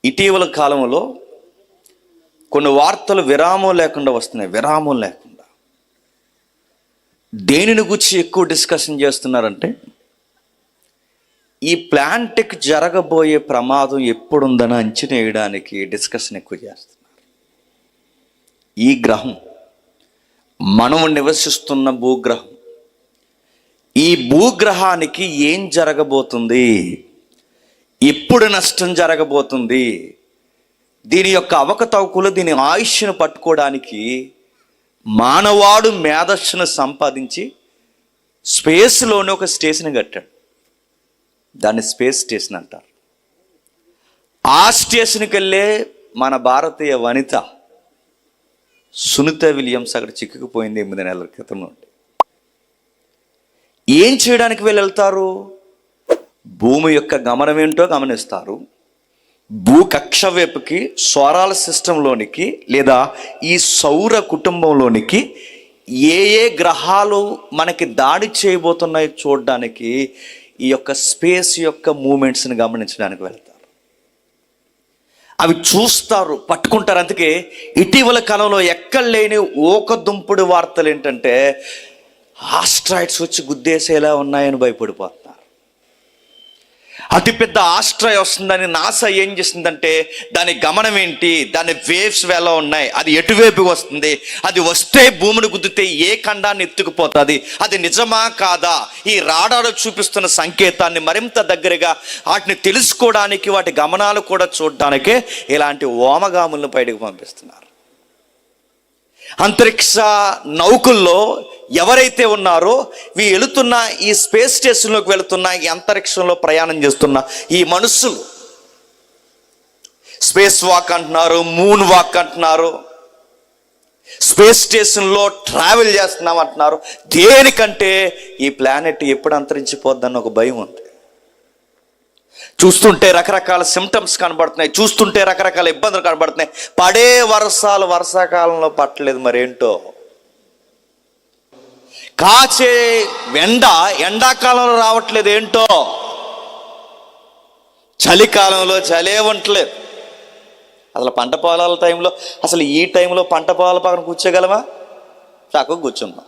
ఇటీవల కాలంలో కొన్ని వార్తలు విరామం లేకుండా వస్తున్నాయి. విరామం లేకుండా దేనిని గురించి ఎక్కువ డిస్కషన్ చేస్తున్నారంటే, ఈ ప్లాంట్కి జరగబోయే ప్రమాదం ఎప్పుడుందని అంచనా వేయడానికి డిస్కషన్ ఎక్కువ చేస్తున్నారు. ఈ గ్రహం మనం నివసిస్తున్న భూగ్రహం, ఈ భూగ్రహానికి ఏం జరగబోతుంది, ఎప్పుడు నష్టం జరగబోతుంది, దీని యొక్క అవకతవకలు, దీని ఆయుష్ను పట్టుకోవడానికి మానవాడు మేధస్సును సంపాదించి స్పేస్లోనే ఒక స్టేషన్ కట్టాడు. దాన్ని స్పేస్ స్టేషన్ అంటారు. ఆ స్టేషన్కి వెళ్ళే మన భారతీయ వనిత సునీత విలియమ్స్ అక్కడ చిక్కుకుపోయింది 8 నెలల క్రితం నుండి. ఏం చేయడానికి వీళ్ళు వెళ్తారు? భూమి యొక్క గమనం ఏంటో గమనిస్తారు. భూకక్ష వైపుకి, సోలార్ సిస్టంలోనికి లేదా ఈ సౌర కుటుంబంలోనికి ఏ ఏ గ్రహాలు మనకి దాడి చేయబోతున్నాయో చూడడానికి, ఈ యొక్క స్పేస్ యొక్క మూమెంట్స్ని గమనించడానికి వెళ్తారు. అవి చూస్తారు, పట్టుకుంటారు. అందుకే ఇటీవల కాలంలో ఎక్కడ లేని ఊకదుంపుడు వార్తలు ఏంటంటే, ఆస్ట్రాయిడ్స్ వచ్చి గుద్దేసేలా ఉన్నాయని భయపడిపోతున్నారు. అతిపెద్ద ఆస్ట్రాయిడ్ వస్తుందని నాసా ఏం చేసిందంటే, దాని గమనం ఏంటి, దాని వేవ్స్ ఎలా ఉన్నాయి, అది ఎటువైపు వస్తుంది, అది వస్తే భూమిని గుద్దితే ఏ ఖండాన్ని ఎత్తుకుపోతుంది, అది నిజమా కాదా, ఈ రాడార్ చూపిస్తున్న సంకేతాన్ని మరింత దగ్గరగా వాటిని తెలుసుకోవడానికి, వాటి గమనాలు కూడా చూడడానికే ఇలాంటి వ్యోమగాములను బయటకు పంపిస్తున్నారు. అంతరిక్ష నౌకల్లో ఎవరైతే ఉన్నారో, వెళుతున్న ఈ స్పేస్ స్టేషన్లోకి వెళుతున్న, ఈ అంతరిక్షంలో ప్రయాణం చేస్తున్న ఈ మనుషులు, స్పేస్ వాక్ అంటున్నారు, మూన్ వాక్ అంటున్నారు, స్పేస్ స్టేషన్లో ట్రావెల్ చేస్తున్నాం అంటున్నారు. దేనికంటే ఈ ప్లానెట్ ఎప్పుడు అంతరించిపోద్దన్న ఒక భయం ఉంది. చూస్తుంటే రకరకాల సిమ్టమ్స్ కనబడుతున్నాయి, చూస్తుంటే రకరకాల ఇబ్బందులు కనబడుతున్నాయి. పడే వర్షాలు వర్షాకాలంలో పట్టలేదు, మరేంటో. కాచే ఎండ ఎండాకాలంలో రావట్లేదు, ఏంటో. చలికాలంలో చలే ఉండట్లేదు. అసలు పంట పొలాల టైంలో, అసలు ఈ టైంలో పంట పొలాల పక్కన కూర్చోగలమా? చక్కగా కూర్చున్నాం.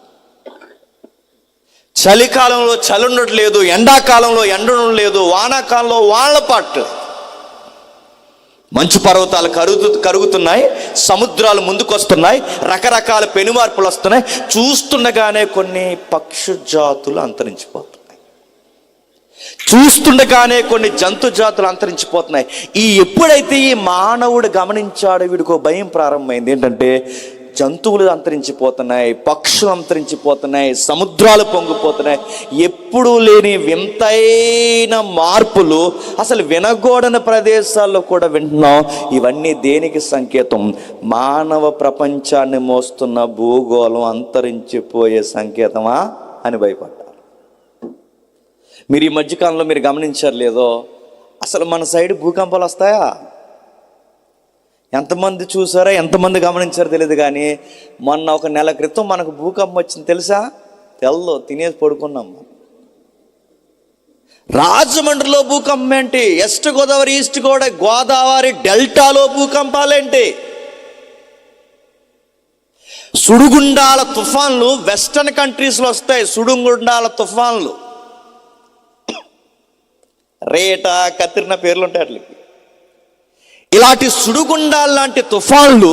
చలికాలంలో చలి ఉండట్లేదు, ఎండాకాలంలో ఎండ ఉండలేదు, వానాకాలంలో వానల పట్టు. మంచు పర్వతాలు కరుగుతున్నాయి, సముద్రాలు ముందుకొస్తున్నాయి, రకరకాల పెనుమార్పులు వస్తున్నాయి. చూస్తుండగానే కొన్ని పక్షి జాతులు అంతరించిపోతున్నాయి, చూస్తుండగానే కొన్ని జంతు జాతులు అంతరించిపోతున్నాయి. ఎప్పుడైతే ఈ మానవుడు గమనించాడో, వీడికో భయం ప్రారంభమైంది. ఏంటంటే, జంతువులు అంతరించిపోతున్నాయి, పక్షులు అంతరించిపోతున్నాయి, సముద్రాలు పొంగిపోతున్నాయి. ఎప్పుడూ లేని వింతైన మార్పులు, అసలు వినగూడని ప్రదేశాల్లో కూడా వింటున్నాం. ఇవన్నీ దేనికి సంకేతం? మానవ ప్రపంచాన్ని మోస్తున్న భూగోళం అంతరించిపోయే సంకేతమా అని భయపడ్డారు. మీరు ఈ మధ్యకాలంలో మీరు గమనించారు లేదో, అసలు మన సైడ్ భూకంపాలు వస్తాయా? ఎంతమంది చూసారో, ఎంతమంది గమనించారో తెలియదు, కానీ మొన్న ఒక నెల క్రితం మనకు భూకంపం వచ్చింది తెలుసా? తెల్లో తినేసి పడుకున్నాం. రాజమండ్రిలో భూకంపం ఏంటి? వెస్ట్ గోదావరి, ఈస్ట్ గోదావరి డెల్టాలో భూకంపాలేంటి? సుడిగుండాల తుఫాన్లు వెస్టర్న్ కంట్రీస్లో వస్తాయి. సుడిగుండాల తుఫాన్లు, రేటా, కత్తిరిన పేర్లు ఉంటాయి వాటికి. ఇలాంటి సుడిగుండాల లాంటి తుఫాన్లు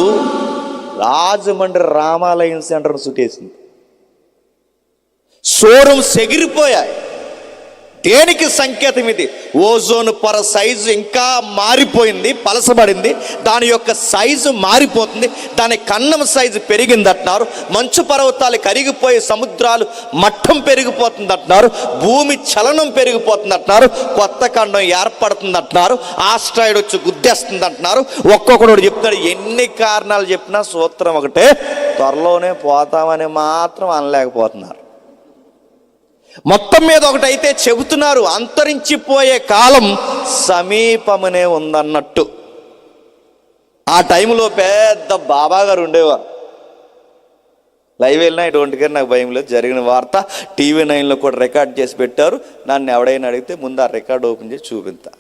రాజమండ్రి రామాలయం సెంటర్ను చుట్టేసింది. షోరూమ్స్ ఎగిరిపోయాయి. దేనికి సంకేతం ఇది? ఓజోన్ పొర సైజు ఇంకా మారిపోయింది, పలసబడింది. దాని యొక్క సైజు మారిపోతుంది, దాని కన్నం సైజు పెరిగింది అంటున్నారు. మంచు పర్వతాలు కరిగిపోయి సముద్రాలు మట్టం పెరిగిపోతుంది అంటున్నారు. భూమి చలనం పెరిగిపోతుంది అంటున్నారు. కొత్త ఖండం ఏర్పడుతుంది అంటున్నారు. ఆస్ట్రాయిడ్ వచ్చి గుద్దేస్తుంది అంటున్నారు. ఒక్కొక్కడు చెప్తాడు. ఎన్ని కారణాలు చెప్పినా సూత్రం ఒకటే, త్వరలోనే పోతామని మాత్రం అనలేకపోతున్నారు. మొత్తం మీద ఒకటైతే చెబుతున్నారు, అంతరించిపోయే కాలం సమీపమనే ఉందన్నట్టు. ఆ టైంలో పెద్ద బాబా గారు ఉండేవారు. లైవ్ వెళ్ళినా ఇటువంటి గారు నాకు భయం లేదు. జరిగిన వార్త టీవీ 9లో కూడా రికార్డ్ చేసి పెట్టారు. నన్ను ఎవడైనా అడిగితే ముందు ఆ రికార్డు ఓపెన్ చేసి చూపిస్తా.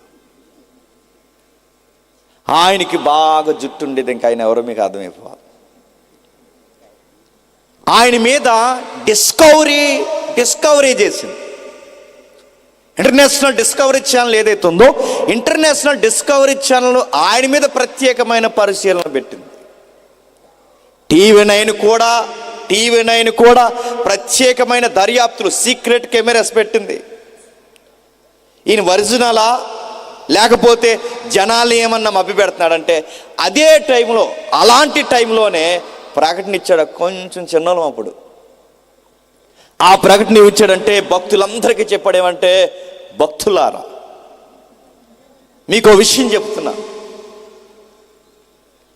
ఆయనకి బాగా జుట్టు ఉండేది, ఇంకా ఆయన ఎవరో మీకు అర్థమైపోవాలి. ఆయన మీద డిస్కవరీ చేసింది ఇంటర్నేషనల్ డిస్కవరీ ఛానల్ ఏదైతే ఉందో, ఇంటర్నేషనల్ డిస్కవరీ ఛానల్ ఆయన మీద ప్రత్యేకమైన పరిశీలన పెట్టింది. టీవీ నైన్ కూడా ప్రత్యేకమైన దర్యాప్తులు, సీక్రెట్ కెమెరాస్ పెట్టింది. ఈయన ఒరిజినలా లేకపోతే జనాలు ఏమన్నా మభ్య పెడుతున్నాడంటే, అదే టైంలో అలాంటి టైంలోనే ప్రకటన ఇచ్చాడు. కొంచెం చిన్నలం అప్పుడు ఆ ప్రకటన ఇచ్చాడంటే భక్తులందరికీ చెప్పాడేమంటే, భక్తులారా మీకు విషయం చెప్తున్నా,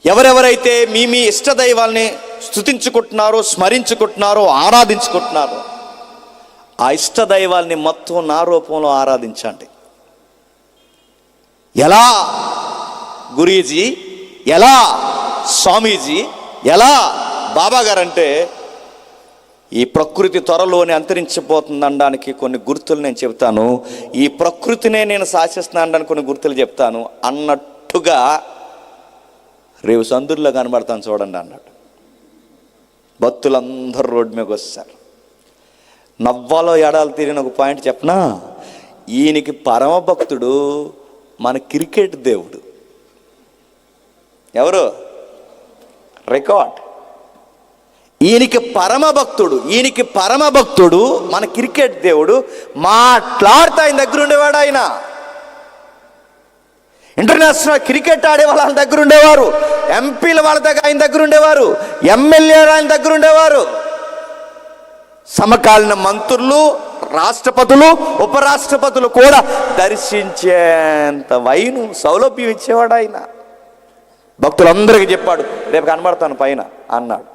ఎవరెవరైతే మీ ఇష్ట దైవాల్ని స్తుతించుకుంటున్నారో, స్మరించుకుంటున్నారో, ఆరాధించుకుంటున్నారో, ఆ ఇష్ట దైవాల్ని మొత్తం నా రూపంలో ఆరాధించండి. ఎలా గురూజీ, ఎలా స్వామీజీ, ఎలా బాబా గారంటే, ఈ ప్రకృతి త్వరలోనే అంతరించిపోతుంది అనడానికి కొన్ని గుర్తులు నేను చెప్తాను. ఈ ప్రకృతినే నేను శాసిస్తున్నాను అనడానికి కొన్ని గుర్తులు చెప్తాను అన్నట్టుగా రేపు సందుర్లో కనబడతాను చూడండి అన్నాడు. భక్తులందరూ రోడ్డు మీదకి వస్తారు. నవ్వాలో ఏడాలు తీరిన ఒక పాయింట్ చెప్పనా, ఈయనకి పరమ భక్తుడు మన క్రికెట్ దేవుడు. ఎవరు? రికార్డ్. ఈయనకి పరమ భక్తుడు మన క్రికెట్ దేవుడు. మాట్లాడుతూ ఆయన దగ్గర ఉండేవాడు. ఆయన ఇంటర్నేషనల్ క్రికెట్ ఆడే వాళ్ళ దగ్గర ఉండేవారు, ఎంపీల వాళ్ళ దగ్గర ఆయన దగ్గర ఉండేవారు, ఎమ్మెల్యేలు ఆయన దగ్గర ఉండేవారు, సమకాలీన మంత్రులు, రాష్ట్రపతులు, ఉపరాష్ట్రపతులు కూడా దర్శించేంత వైను సౌలభ్యం ఇచ్చేవాడు ఆయన. భక్తులందరికీ చెప్పాడు, రేపు కనబడతాను పైన అన్నాడు.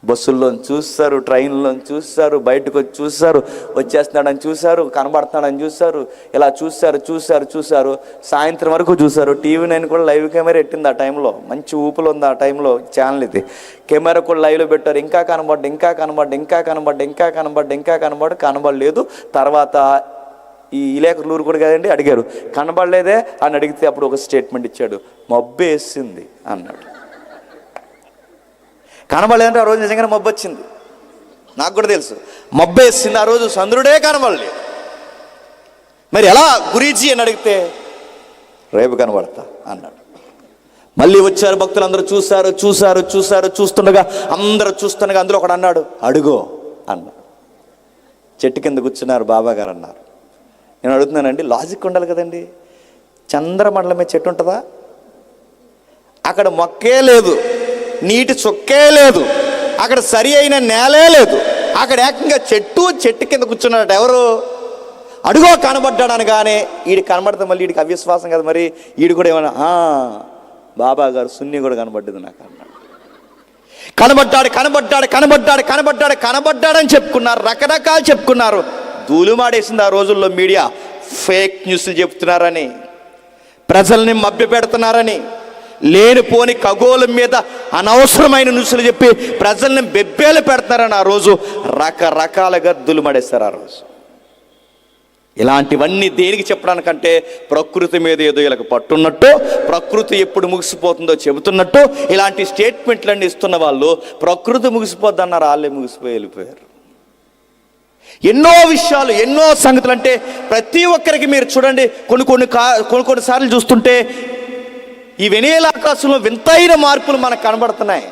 బస్సుల్లో చూస్తారు, ట్రైన్లో చూస్తారు, బయటకు వచ్చి చూస్తారు, వచ్చేస్తున్నాడని చూశారు, కనబడుతున్నాడని చూశారు, ఇలా చూశారు. సాయంత్రం వరకు చూశారు. టీవీ నైన్ కూడా లైవ్ కెమెరా పెట్టింది ఆ టైంలో. మంచి ఊపులు ఉంది ఆ టైంలో ఛానల్ ఇది. కెమెరా కూడా లైవ్లో పెట్టారు. ఇంకా కనబడలేదు. తర్వాత ఈ ఇలేకరులూరు కూడా కదండి, అడిగారు కనబడలేదే అని అడిగితే అప్పుడు ఒక స్టేట్మెంట్ ఇచ్చాడు, మబ్బేసింది అన్నాడు. కనబడలేదంటే ఆ రోజు నిజంగానే మబ్బు వచ్చింది. నాకు కూడా తెలుసు, మబ్బు వేసింది ఆ రోజు, చంద్రుడే కనబడలేదు. మరి ఎలా గురూజీ అని అడిగితే, రేపు కనబడతా అన్నాడు. మళ్ళీ వచ్చారు భక్తులు, అందరూ చూస్తుండగా అందులో ఒకడు అన్నాడు, అడుగో అన్నాడు. చెట్టు కింద కూర్చున్నారు బాబా గారు అన్నారు. నేను అడుగుతున్నానండి, లాజిక్ ఉండాలి కదండి. చంద్రమండలం మీద చెట్టు ఉంటుందా? అక్కడ మొక్కే లేదు, నీటి చుక్కే లేదు, అక్కడ సరి అయిన నేలే లేదు, అక్కడ ఏకంగా చెట్టు కింద కూర్చున్నాడు. ఎవరు? అడుగో కనబడ్డాడు అనగానే ఈడు కనబడితే మళ్ళీ వీడికి అవిశ్వాసం కదా, మరి ఈడు కూడా ఏమన్నా బాబా గారు సున్ని కూడా కనబడ్డది నాకు అన్నాడు. కనబడ్డాడని చెప్పుకున్నారు, రకరకాలు చెప్పుకున్నారు. ధూళిమాడేసింది ఆ రోజుల్లో మీడియా. ఫేక్ న్యూస్లు చెప్తున్నారని, ప్రజల్ని మభ్య పెడుతున్నారని, లేనిపోని ఖగోళం మీద అనవసరమైన న్యూస్లు చెప్పి ప్రజల్ని బెబ్బేలు పెడతారని ఆ రోజు రకరకాలుగా దులుమడేస్తారు. ఆ రోజు ఇలాంటివన్నీ దేనికి చెప్పడానికంటే, ప్రకృతి మీద ఏదో వీళ్ళకి పట్టున్నట్టు, ప్రకృతి ఎప్పుడు ముగిసిపోతుందో చెబుతున్నట్టు ఇలాంటి స్టేట్మెంట్లన్నీ ఇస్తున్న వాళ్ళు ప్రకృతి ముగిసిపోద్ది అన్నారు, వాళ్ళే ముగిసిపోయి వెళ్ళిపోయారు. ఎన్నో విషయాలు, ఎన్నో సంగతులు. అంటే ప్రతి ఒక్కరికి మీరు చూడండి, కొన్ని సార్లు చూస్తుంటే ఈ వెనేల ఆకాశంలో వింతైన మార్పులు మనకు కనబడుతున్నాయి.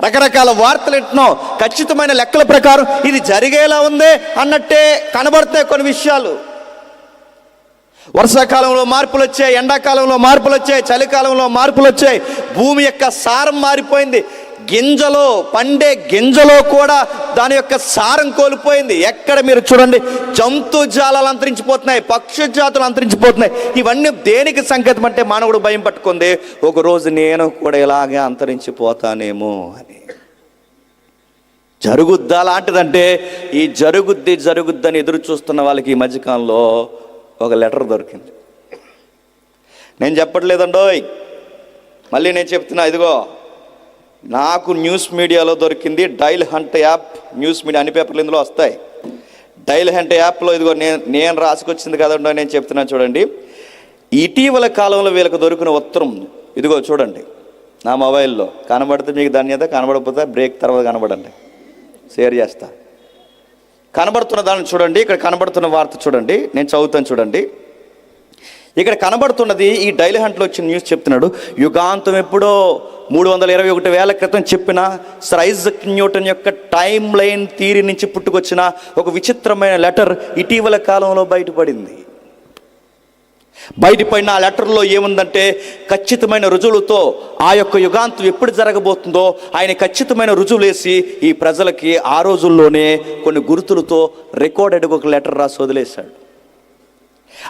రకరకాల వార్తలు వింటున్నాం. ఖచ్చితమైన లెక్కల ప్రకారం ఇది జరిగేలా ఉందే అన్నట్టే కనబడతాయి కొన్ని విషయాలు. వర్షాకాలంలో మార్పులు వచ్చాయి, ఎండాకాలంలో మార్పులు వచ్చాయి, చలికాలంలో మార్పులు వచ్చాయి. భూమి యొక్క సారం మారిపోయింది. పండే గింజలో కూడా దాని యొక్క సారం కోల్పోయింది. ఎక్కడ మీరు చూడండి, జంతు జాలాలు అంతరించిపోతున్నాయి, పక్షి జాతులు అంతరించిపోతున్నాయి. ఇవన్నీ దేనికి సంకేతం అంటే, మానవుడు భయం పట్టుకుంది, ఒకరోజు నేను కూడా ఇలాగే అంతరించిపోతానేమో అని. జరుగుద్దా లాంటిదంటే, ఈ జరుగుద్దని ఎదురు చూస్తున్న వాళ్ళకి ఈ మధ్యకాలంలో ఒక లెటర్ దొరికింది. నేను చెప్పట్లేదండోయ్, మళ్ళీ నేను చెప్తున్నా. ఇదిగో నాకు న్యూస్ మీడియాలో దొరికింది. Dial hunt app, news media అన్ని పేపర్లు ఇందులో వస్తాయి. డైల్ హంట్ యాప్లో ఇదిగో నేను రాసుకొచ్చింది కదండో, నేను చెప్తున్నాను చూడండి. ఇటీవల కాలంలో వీళ్ళకి దొరికిన ఉత్తరం ఇదిగో చూడండి, నా మొబైల్లో కనబడితే మీకు ధన్యత, కనబడకపోతే బ్రేక్ తర్వాత కనబడండి, షేర్ చేస్తా. కనబడుతున్న దాన్ని చూడండి, ఇక్కడ కనబడుతున్న వార్త చూడండి, నేను చదువుతాను చూడండి. ఇక్కడ కనబడుతున్నది ఈ డైలీ హంట్లో వచ్చిన న్యూస్ చెప్తున్నాడు. యుగాంతం ఎప్పుడో 321,000 క్రితం చెప్పిన సర్ ఐజక్ న్యూటన్ యొక్క టైం లైన్ థియరీ నుంచి పుట్టుకొచ్చిన ఒక విచిత్రమైన లెటర్ ఇటీవల కాలంలో బయటపడింది. బయటపడిన ఆ లెటర్లో ఏముందంటే, ఖచ్చితమైన రుజువులతో ఆ యొక్క యుగాంతం ఎప్పుడు జరగబోతుందో ఆయన ఖచ్చితమైన రుజువులేసి ఈ ప్రజలకి ఆ రోజుల్లోనే కొన్ని గుర్తులతో రికార్డెడ్ ఒక లెటర్ రాసి వదిలేశాడు.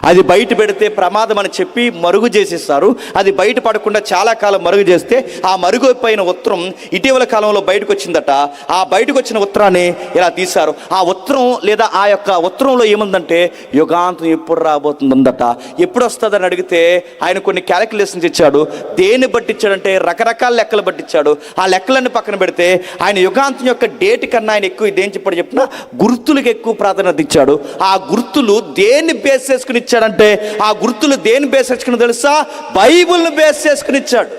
అది బయట పెడితే ప్రమాదం అని చెప్పి మరుగు చేసేస్తారు. అది బయట పడకుండా చాలా కాలం మరుగు చేస్తే ఆ మరుగుపోయిన ఉత్తరం ఇటీవల కాలంలో బయటకు వచ్చిందట. ఆ బయటకు వచ్చిన ఉత్తరాన్ని ఇలా తీశారు. ఆ ఉత్తరం లేదా ఆ యొక్క ఉత్తరంలో ఏముందంటే, యుగాంతం ఎప్పుడు రాబోతుందట. ఎప్పుడు వస్తుందని అడిగితే ఆయన కొన్ని క్యాలిక్యులేషన్స్ ఇచ్చాడు. దేన్ని బట్టి ఇచ్చాడంటే రకరకాల లెక్కలు బట్టి ఇచ్చాడు. ఆ లెక్కలన్నీ పక్కన పెడితే ఆయన యుగాంతం యొక్క డేట్ కన్నా ఆయన ఎక్కువ ఇదేం చెప్పినా గుర్తులకు ఎక్కువ ప్రాధాన్యత ఇచ్చాడు. ఆ గుర్తులు దేన్ని బేస్ చేసుకుని ఇచ్చాడంటే, ఆ గుర్తులు దేని బేస్ చేసుకుని తెలుసా? బైబిల్ని బేస్ చేసుకుని ఇచ్చాడు.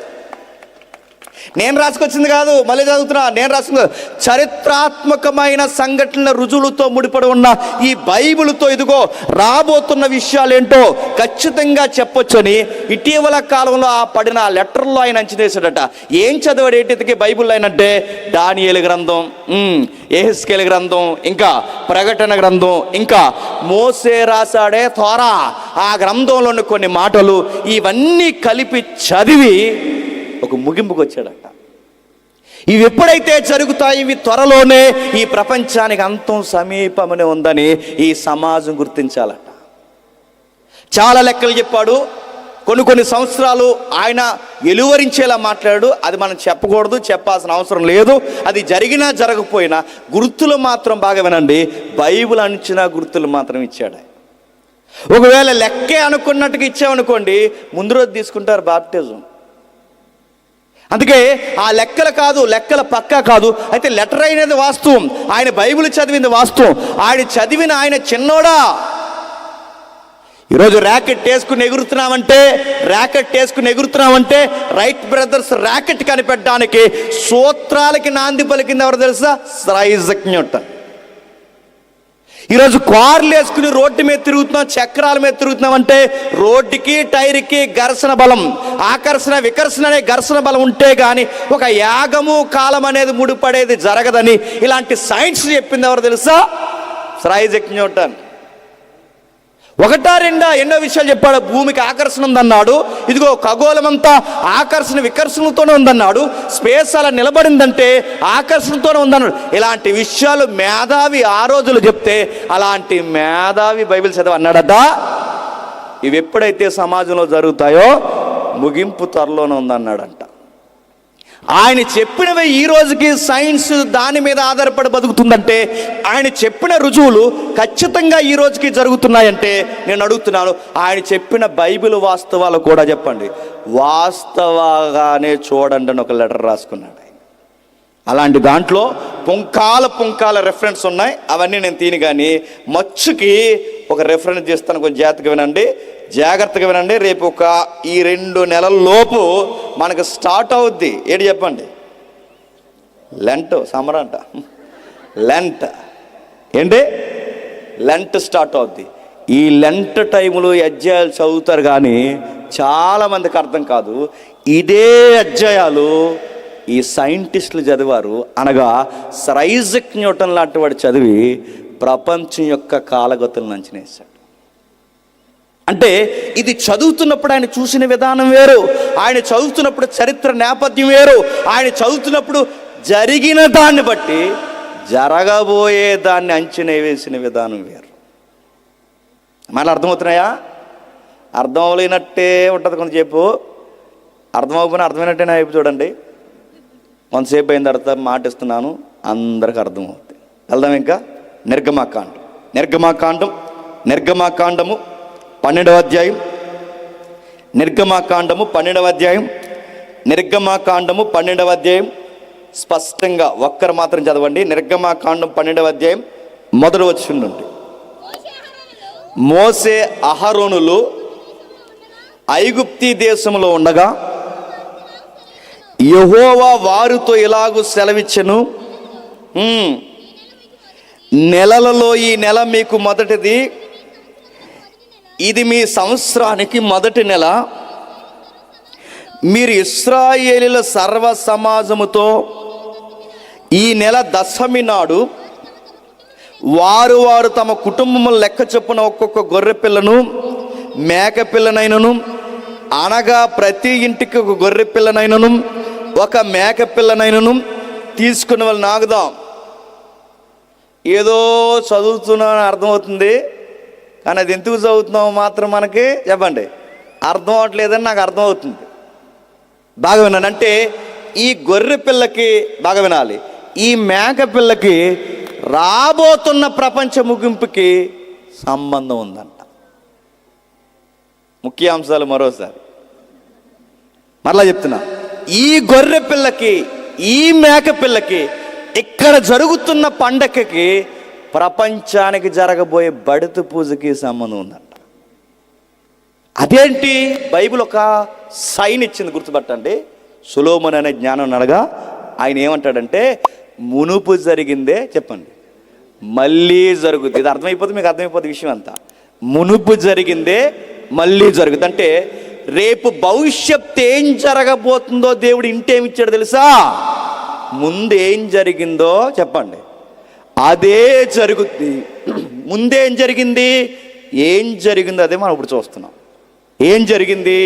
నేను రాసుకొచ్చింది కాదు, మళ్ళీ చదువుతున్నా, నేను రాసుకున్న చరిత్రాత్మకమైన సంఘటనల రుజువులతో ముడిపడి ఉన్న ఈ బైబిల్తో ఇదిగో రాబోతున్న విషయాలేంటో ఖచ్చితంగా చెప్పొచ్చని ఇటీవల కాలంలో ఆ పడిన లెటర్లో ఆయన అంచనేశాడట. ఏం చదివాడు ఏంటికి బైబిల్ అయినంటే, దానియేలు గ్రంథం, యెహెజ్కేలు గ్రంథం, ఇంకా ప్రకటన గ్రంథం, ఇంకా మోసే రాశాడే తోరా, ఆ గ్రంథంలోని కొన్ని మాటలు ఇవన్నీ కలిపి చదివి ఒక ముగింపుకు వచ్చాడట. ఇవి ఎప్పుడైతే జరుగుతాయి, ఇవి త్వరలోనే ఈ ప్రపంచానికి అంతం సమీపమనే ఉందని ఈ సమాజం గుర్తించాలట. చాలా లెక్కలు చెప్పాడు. కొన్ని సంవత్సరాలు ఆయన వెలువరించేలా మాట్లాడాడు. అది మనం చెప్పకూడదు, చెప్పాల్సిన అవసరం లేదు. అది జరిగినా జరగకపోయినా గుర్తులు మాత్రం బాగా వినండి. బైబిల్ అంచిన గుర్తులు మాత్రం ఇచ్చాడు. ఒకవేళ లెక్కే అనుకున్నట్టుగా ఇచ్చామనుకోండి, ముందు రోజు తీసుకుంటారు బాప్టిజం. అందుకే ఆ లెక్కలు కాదు, లెక్కల పక్కా కాదు. అయితే లెటర్ అయినది వాస్తవం, ఆయన బైబిల్ చదివింది వాస్తవం. ఆయన చదివిన ఆయన చిన్నోడా. ఈరోజు ర్యాకెట్ వేసుకుని ఎగురుతున్నామంటే రైట్ బ్రదర్స్ ర్యాకెట్ కనిపెట్టడానికి సూత్రాలకి నాంది పలికింది ఎవరు తెలుసా? Sir Isaac Newton. ఈరోజు కార్లు వేసుకుని రోడ్డు మీద తిరుగుతున్నాం, చక్రాల మీద తిరుగుతున్నాం అంటే రోడ్డుకి టైర్కి ఘర్షణ బలం, ఆకర్షణ వికర్షణ అనే ఘర్షణ బలం ఉంటే కానీ ఒక యాగము కాలం అనేది ముడిపడేది జరగదని ఇలాంటి సైన్స్ చెప్పింది ఎవరు తెలుసా? Sir Isaac Newton. ఒకటా రెండా ఎన్నో విషయాలు చెప్పాడు. భూమికి ఆకర్షణ ఉందన్నాడు. ఇదిగో ఖగోళమంతా ఆకర్షణ వికర్షణతోనే ఉందన్నాడు. స్పేస్ అలా నిలబడిందంటే ఆకర్షణతోనే ఉందన్నాడు. ఇలాంటి విషయాలు మేధావి ఆ రోజులు చెప్తే అలాంటి మేధావి బైబిల్ చదివి అన్నాడట. ఇవి ఎప్పుడైతే సమాజంలో జరుగుతాయో ముగింపు త్వరలోనే ఉందన్నాడంట. ఆయన చెప్పినవి ఈ రోజుకి సైన్స్ దాని మీద ఆధారపడి బతుకుతుందంటే, ఆయన చెప్పిన రుజువులు ఖచ్చితంగా ఈ రోజుకి జరుగుతున్నాయంటే నేను అడుగుతున్నాను, ఆయన చెప్పిన బైబిల్ వాస్తవాలు కూడా చెప్పండి. వాస్తవంగానే చూడండి అని ఒక లెటర్ రాసుకున్నాడు ఆయన. అలాంటి దాంట్లో పుంకాల రెఫరెన్స్ ఉన్నాయి. అవన్నీ నేను తీని కానీ మచ్చుకి ఒక రెఫరెన్స్ చేస్తాను. కొంచెం జాగ్రత్తగా వినండి. రేపు ఈ 2 నెలల లోపు మనకు స్టార్ట్ అవుద్ది. ఏంటి చెప్పండి? లెంట్ సమ్మర్ అంట. లెంట్ స్టార్ట్ అవుద్ది. ఈ లెంట్ టైంలో అధ్యాయాలు చదువుతారు కానీ చాలామందికి అర్థం కాదు. ఇదే అధ్యాయాలు ఈ సైంటిస్టులు చదివారు. అనగా సర్ ఐజక్ న్యూటన్ లాంటి వాడు చదివి ప్రపంచం యొక్క కాలగతులను అంచనేశాడు. అంటే ఇది చదువుతున్నప్పుడు ఆయన చూసిన విధానం వేరు, ఆయన చదువుతున్నప్పుడు చరిత్ర నేపథ్యం వేరు, ఆయన చదువుతున్నప్పుడు జరిగిన దాన్ని బట్టి జరగబోయే దాన్ని అంచనా వేసిన విధానం వేరు. మళ్ళీ అర్థమవుతున్నాయా? అర్థం అవ్వలేనట్టే ఉంటుంది కొంతసేపు, అర్థమవుకుని అర్థమైనట్టే నా వైపు చూడండి. కొంతసేపు అయిన తర్వాత మాట ఇస్తున్నాను, అందరికి అర్థమవుతుంది. వెళ్దాం ఇంకా. నిర్గమాకాండము 12వ అధ్యాయం. నిర్గమాకాండము 12వ అధ్యాయం స్పష్టంగా ఒక్కరు మాత్రం చదవండి. నిర్గమాకాండం 12వ అధ్యాయం మొదటి వచనం నుండి. మోసే అహరోనులు ఐగుప్తి దేశంలో ఉండగా యెహోవా వారితో ఇలాగూ సెలవిచ్చెను, నెలలలో ఈ నెల మీకు మొదటిది, ఇది మీ సంవత్సరానికి మొదటి నెల. మీరు ఇశ్రాయేలీల సర్వ సమాజముతో ఈ నెల దశమి నాడు వారు వారు తమ కుటుంబముల లెక్క చొప్పున ఒక్కొక్క గొర్రె పిల్లను మేక పిల్లనైనను, అనగా ప్రతి ఇంటికి ఒక గొర్రె పిల్లనైనను ఒక మేక పిల్లనైనను తీసుకుని వాళ్ళని నాగుదాం. ఏదో చదువుతున్నామని అర్థమవుతుంది, కానీ అది ఎందుకు చదువుతున్నామో మాత్రం మనకి చెప్పండి అర్థం అవట్లేదని నాకు అర్థమవుతుంది. బాగా వినండి. అంటే ఈ గొర్రె పిల్లకి బాగా వినాలి, ఈ మేక పిల్లకి రాబోతున్న ప్రపంచ ముగింపుకి సంబంధం ఉందంట. ముఖ్యాంశాలు మరోసారి మరలా చెప్తున్నా, ఈ గొర్రె పిల్లకి ఈ మేక పిల్లకి ఇక్కడ జరుగుతున్న పండగకి ప్రపంచానికి జరగబోయే బడిత పూజకి సంబంధం ఉందంట. అదేంటి? బైబిల్ ఒక సైన్ ఇచ్చింది, గుర్తుపట్టండి. సొలొమోను అనే జ్ఞానం అనగా ఆయన ఏమంటాడంటే, మునుపు జరిగిందే చెప్పండి మళ్ళీ జరుగుద్ది. ఇది అర్థమైపోతుంది, మీకు అర్థమైపోతుంది విషయం అంతా. మునుపు జరిగిందే మళ్ళీ జరుగుద్ది అంటే రేపు భవిష్యత్తు ఏం జరగబోతుందో దేవుడు ఇంటేమిచ్చాడు తెలుసా? ముందు ఏం జరిగిందో చెప్పండి అదే జరుగుద్ది. ముందేం జరిగింది, ఏం జరిగిందో అదే మనం ఇప్పుడు చూస్తున్నాం. ఏం జరిగింది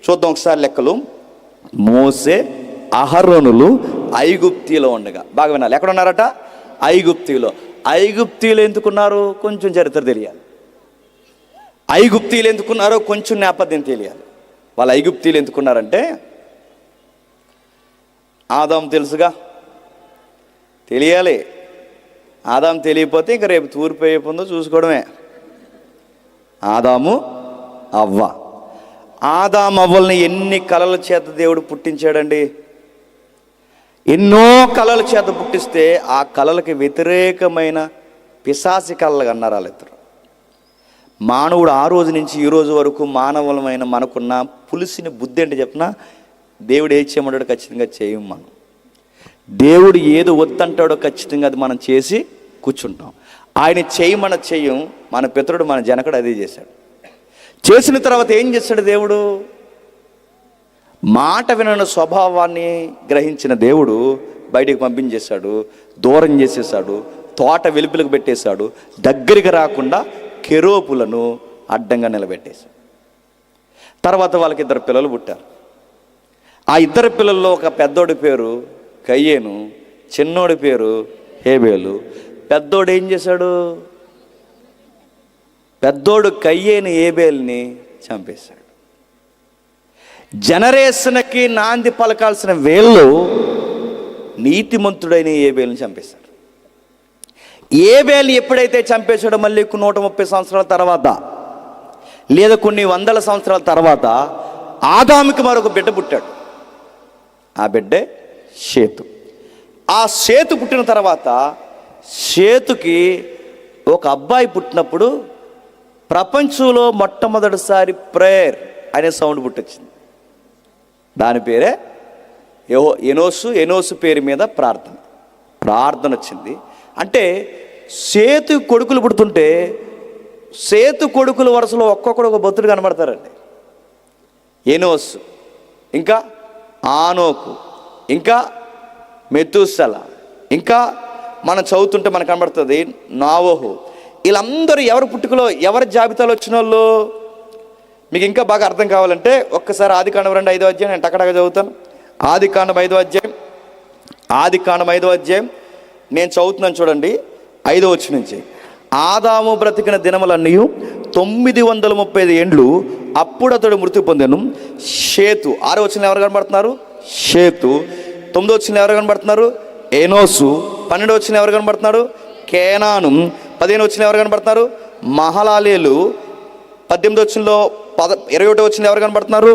చూద్దాం ఒకసారి. లెక్కలు. మోసే అహరోనులు ఐగుప్తిలో ఉండగా, బాగా వినాలి, ఎక్కడ ఉన్నారట? ఐగుప్తిలో. ఐగుప్తిలో ఎందుకున్నారు కొంచెం చరిత్ర తెలియాలి. ఐగుప్తిలో ఎందుకున్నారో కొంచెం నేపథ్యం తెలియాలి. వాళ్ళు ఐగుప్తిలో ఎందుకున్నారంటే, ఆదాము తెలుసుగా, తెలియాలి. ఆదాము తెలియకపోతే ఇంక రేపు తూర్పు అయిపోతుందో చూసుకోవడమే. ఆదాము అవ్వ. ఆదాము అవ్వల్ని ఎన్ని కళల చేత దేవుడు పుట్టించాడండి? ఎన్నో కళల చేత పుట్టిస్తే ఆ కళలకి వ్యతిరేకమైన పిశాచి కళలు అన్నారు వాళ్ళిద్దరు. మానవుడు ఆ రోజు నుంచి ఈ రోజు వరకు మానవులమైన మనకున్న పులిసిన బుద్ధి అంటే చెప్పిన, దేవుడు ఏది చేయమంటాడో ఖచ్చితంగా చేయం. మనం దేవుడు ఏదో వద్దంటాడో ఖచ్చితంగా అది మనం చేసి కూర్చుంటాం. ఆయన చేయమన్న చెయ్యం. మన పితరుడు మన జనకుడు అదే చేశాడు. చేసిన తర్వాత ఏం చేశాడు దేవుడు? మాట వినని స్వభావాన్ని గ్రహించిన దేవుడు బయటికి పంపించేశాడు, దూరం చేసేసాడు, తోట వెలుపులకు పెట్టేశాడు, దగ్గరికి రాకుండా కెరూబులను అడ్డంగా నిలబెట్టేశాడు. తర్వాత వాళ్ళకి 2 పిల్లలు పుట్టారు. ఆ 2 పిల్లల్లో ఒక పెద్దోడి పేరు కయ్యేను, చిన్నోడి పేరు హేబేలు. పెద్దోడు ఏం చేశాడు? పెద్దోడు కయ్యేను హేబేల్ని చంపేశాడు. జనరేషన్కి నాంది పలకాల్సిన వేళ్ళు నీతిమంతుడైన హేబేలుని చంపేశాడు. హేబేలుని ఎప్పుడైతే చంపేశాడో మళ్ళీ 130 సంవత్సరాల తర్వాత లేదా కొన్ని వందల సంవత్సరాల తర్వాత ఆదాముకి మరొక బిడ్డ పుట్టాడు. ఆ బిడ్డే షేతు. ఆ షేతు పుట్టిన తర్వాత షేతుకి ఒక అబ్బాయి పుట్టినప్పుడు ప్రపంచంలో మొట్టమొదటిసారి ప్రేయర్ అనే సౌండ్ పుట్టొచ్చింది. దాని పేరే ఎనోసు. ఎనోసు పేరు మీద ప్రార్థన వచ్చింది. అంటే సేతు కొడుకులు పుడుతుంటే సేతు కొడుకుల వరుసలో ఒక్కొక్కడు ఒక భక్తుడు కనబడతారండి. ఎనోసు, ఇంకా ఆనోకు, ఇంకా మెతూసెల, ఇంకా మనం చదువుతుంటే మనకు కనబడుతుంది నావోహు. వీళ్ళందరూ ఎవరి పుట్టుకలో ఎవరి జాబితాలో వచ్చిన వాళ్ళు? మీకు ఇంకా బాగా అర్థం కావాలంటే ఒక్కసారి ఆదికాండం 5వ అధ్యాయం నేను టకటగా చదువుతాను. ఆదికాండం 5వ అధ్యాయం నేను చదువుతున్నాను చూడండి. 5వ వచనం నుంచి. ఆదాము బ్రతికిన దినములన్నీ 935 ఏండ్లు. అప్పుడు అతడు మృతి పొందెను. షేతు. 6వ వచనంలో ఎవరు కనబడుతున్నారు? షేతు. 9వ వచనంలో ఎవరు కనబడుతున్నారు? ఎనోసు. 12వ వచనంలో ఎవరు కనబడుతున్నారు? కేనాను. 15వ వచనంలో ఎవరు కనబడుతున్నారు? మహలాలేలు. 18వ వచనంలో 21వ వచనంలో ఎవరు కనబడుతున్నారు?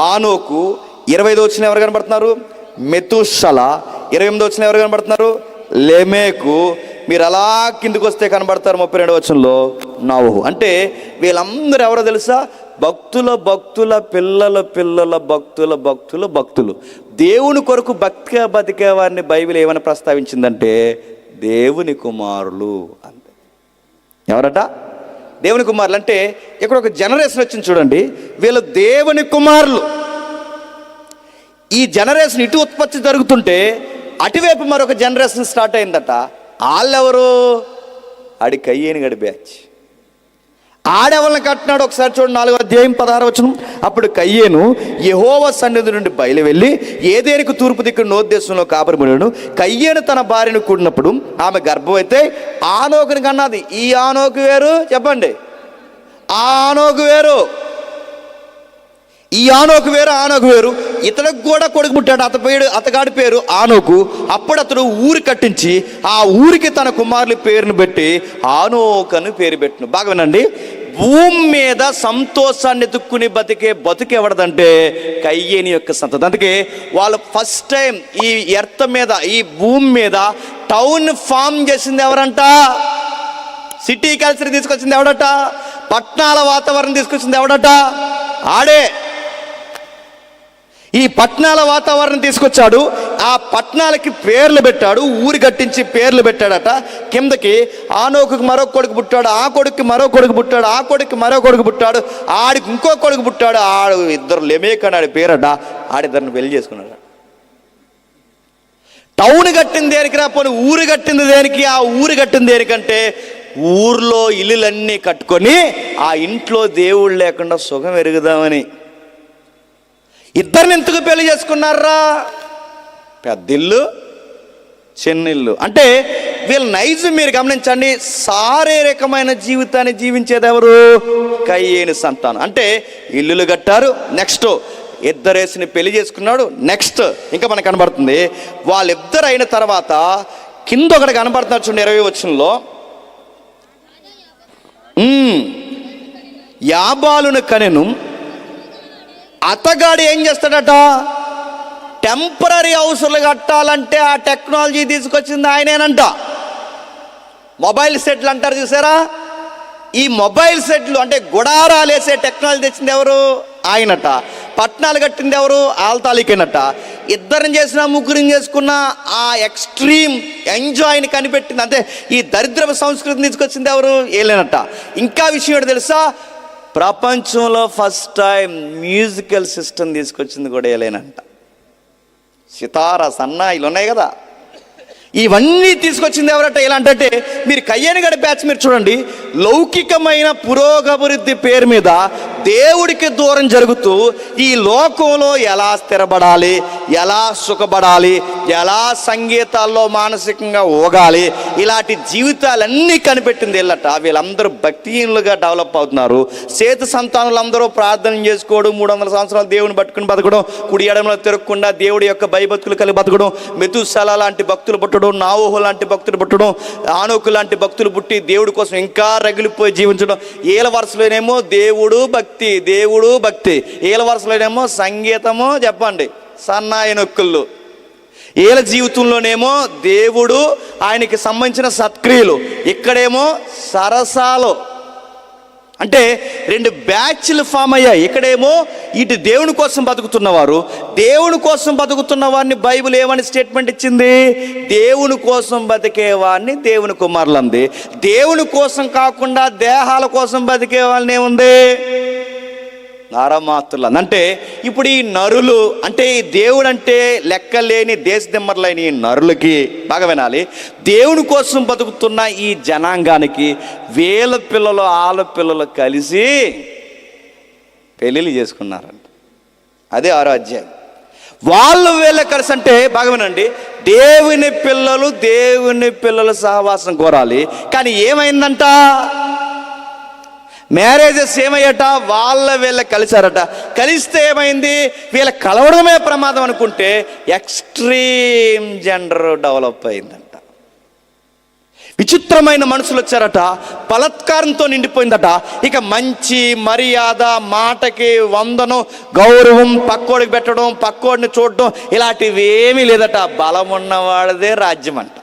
ఆనోకు. 25వ వచనంలో ఎవరు కనబడుతున్నారు? మెతూషల. 28వ వచనంలో ఎవరు కనబడుతున్నారు? లెమేకు. మీరు అలా కిందికి వస్తే కనబడతారు 32వ వచనంలో నోవహు. అంటే వీళ్ళందరూ ఎవరో తెలుసా? భక్తుల భక్తుల పిల్లల పిల్లల భక్తులు దేవుని కొరకు భక్తిగా బతికే వారిని బైబిల్ ఏమని ప్రస్తావించిందంటే దేవుని కుమారులు అంతే. ఎవరట? దేవుని కుమారులు. అంటే ఇక్కడ ఒక జనరేషన్ వచ్చింది చూడండి, వీళ్ళు దేవుని కుమారులు. ఈ జనరేషన్ ఇటు ఉత్పత్తి జరుగుతుంటే అటువైపు మరొక జనరేషన్ స్టార్ట్ అయిందట. వాళ్ళెవరు? ఆడి కయ్యేని గడి బ్యాచ్. ఆడెవరిని కట్టినాడు ఒకసారి చూడండి, 4వ అధ్యాయం 16వ వచనం. అప్పుడు కయ్యేను యెహోవా సన్నిధి నుండి బయలు వెళ్ళి ఏదేనికి తూర్పు దిక్కు నోదు దేశంలో కాపురమును. కయ్యేను తన భార్యను కూడినప్పుడు ఆమె గర్భమైతే ఆనోకుని కన్నది. ఈ ఆనోకు వేరు, చెప్పండి. ఆ ఆనోకు వేరు, ఈ ఆనోకు వేరు, ఆనోకు వేరు. ఇతనికి కూడా కొడుకు పుట్టాడు, అతగాడి పేరు ఆనోకు. అప్పుడు అతడు ఊరు కట్టించి ఆ ఊరికి తన కుమారుల పేరును పెట్టి ఆనోకు అని పేరు పెట్టిన. బాగా వినండి, భూమి మీద సంతోషాన్ని ఎత్తుక్కుని బతికే ఎవడదంటే కయ్యేని యొక్క సంతతి. అందుకే వాళ్ళు ఫస్ట్ టైం ఈ ఎర్త్ మీద, ఈ భూమి మీద టౌన్ ఫామ్ చేసింది ఎవరంట? సిటీ కల్చర్ తీసుకొచ్చింది ఎవడట? పట్టణాల వాతావరణం తీసుకొచ్చింది ఎవడట? ఆడే. ఈ పట్టణాల వాతావరణం తీసుకొచ్చాడు, ఆ పట్టణాలకి పేర్లు పెట్టాడు, ఊరి కట్టించి పేర్లు పెట్టాడట. కిందకి ఆనోకు మరో కొడుకు పుట్టాడు, ఆ కొడుకు మరో కొడుకు పుట్టాడు, ఆ కొడుకు మరో కొడుకు పుట్టాడు, ఆడికి ఇంకో కొడుకు పుట్టాడు. ఆడు ఇద్దరు లెమేక్ అని ఆడి పేరట. ఆడిద్దరిని పెళ్లి చేసుకున్నాడు. టౌన్ కట్టింది దేనికి రా? పోనీ ఊరు కట్టింది దేనికి? ఆ ఊరు కట్టింది దేనికంటే ఊర్లో ఇల్లులన్నీ కట్టుకొని ఆ ఇంట్లో దేవుళ్ళు లేకుండా సుఖం ఎరుగుదామని. ఇద్దరిని ఎందుకు పెళ్లి చేసుకున్నారా? పెద్దిల్లు చిన్నిల్లు. అంటే వీళ్ళ నైజం మీరు గమనించండి, శారీరకమైన జీవితాన్ని జీవించేది ఎవరు? కయ్యేని సంతానం. అంటే ఇల్లులు కట్టారు, నెక్స్ట్ ఇద్దరేసిని పెళ్లి చేసుకున్నాడు, నెక్స్ట్ ఇంకా మనకు కనబడుతుంది. వాళ్ళిద్దరు అయిన తర్వాత కింద ఒకటి కనబడుతున్నారు చూడండి, 20వ వచనంలో. యాబాలును కనెను. అతగాడు ఏం చేస్తాడట? టెంపరీ హౌస్లు కట్టాలంటే ఆ టెక్నాలజీ తీసుకొచ్చింది ఆయనేనంట. మొబైల్ సెట్లు అంటారు చూసారా? ఈ మొబైల్ సెట్లు అంటే గుడారాలు వేసే టెక్నాలజీ తెచ్చింది ఎవరు? ఆయనట. పట్టణాలు కట్టింది ఎవరు? ఆల్తాలికేనట. ఇద్దరిని చేసిన ముగ్గురిని చేసుకున్న ఆ ఎక్స్ట్రీమ్ ఎంజాయ్ని కనిపెట్టింది, అంటే ఈ దరిద్రపు సంస్కృతిని తీసుకొచ్చింది ఎవరు? ఏలేనట. ఇంకా విషయం ఏంటో తెలుసా? ప్రపంచంలో ఫస్ట్ టైం మ్యూజికల్ సిస్టమ్ తీసుకొచ్చింది కూడా ఏలేనంట. సితారా, సన్నాయిలు ఉన్నాయి కదా, ఇవన్నీ తీసుకొచ్చింది ఎవరట? ఎలాంటే మీరు కయ్యేని గడి బ్యాచ్ మీరు చూడండి, లౌకికమైన పురోగభివృద్ధి పేరు మీద దేవుడికి దూరం జరుగుతూ ఈ లోకంలో ఎలా స్థిరపడాలి, ఎలా సుఖపడాలి, ఎలా సంగీతాల్లో మానసికంగా ఊగాలి, ఇలాంటి జీవితాలన్నీ కనిపెట్టింది వెళ్ళట. వీళ్ళందరూ భక్తిహీనులుగా డెవలప్ అవుతున్నారు. చేతి సంతానులందరూ ప్రార్థన చేసుకోవడం, 300 సంవత్సరాలు దేవుని పట్టుకుని బతకడం, కుడి ఎడమలో తిరగకుండా దేవుడి యొక్క భయభక్తులు కలిగి బతకడం, మెతుసల లాంటి భక్తులు పుట్టడం, నావోహు లాంటి భక్తులు పుట్టడం, ఆనోకు లాంటి భక్తులు పుట్టి దేవుడి కోసం ఇంకా రగిలిపోయి జీవించడం. ఏల వరుసలోనేమో దేవుడు భక్తి, దేవుడు భక్తి. ఏల వరుసలోనేమో సంగీతము, చెప్పండి, సన్నాయి నొక్కుళ్ళు. ఏల జీవితంలోనేమో దేవుడు, ఆయనకి సంబంధించిన సత్క్రియలు, ఇక్కడేమో సరసాలు. అంటే 2 బ్యాచ్లు ఫామ్ అయ్యాయి. ఇక్కడేమో ఇటు దేవుని కోసం బతుకుతున్నవారు, దేవుని కోసం బతుకుతున్న వారిని బైబిల్ ఏమని స్టేట్మెంట్ ఇచ్చింది? దేవుని కోసం బతికే వారిని దేవుని కుమారులు అంది. దేవుని కోసం కాకుండా దేహాల కోసం బతికే వాళ్ళని ఏముంది? నరమాతులు. అంటే ఇప్పుడు ఈ నరులు, అంటే ఈ దేవుడు అంటే లెక్కలేని దేశదిమ్మర్లైన ఈ నరులకి, బాగా వినాలి, దేవుని కోసం బతుకుతున్న ఈ జనాంగానికి వీళ్ళ పిల్లలు వాళ్ళ పిల్లలు కలిసి పెళ్ళిళ్ళు చేసుకున్నారంట. అదే 6వ అధ్యాయం. వాళ్ళు వీళ్ళ కలిసి అంటే బాగా వినండి, దేవుని పిల్లలు సహవాసం కోరాలి. కానీ ఏమైందంట? మ్యారేజెస్ ఏమయ్యట? వీళ్ళ కలిసారట. కలిస్తే ఏమైంది? వీళ్ళ కలవడమే ప్రమాదం అనుకుంటే ఎక్స్ట్రీమ్ జెండర్ డెవలప్ అయిందంట. విచిత్రమైన మనుషులు వచ్చారట, బలత్కారంతో నిండిపోయిందట. ఇక మంచి మర్యాద, మాటకి వందనం, గౌరవం, పక్కోడికి పెట్టడం, పక్కోడిని చూడడం, ఇలాంటివి ఏమీ లేదట. బలం ఉన్నవాడిదే రాజ్యం అంట.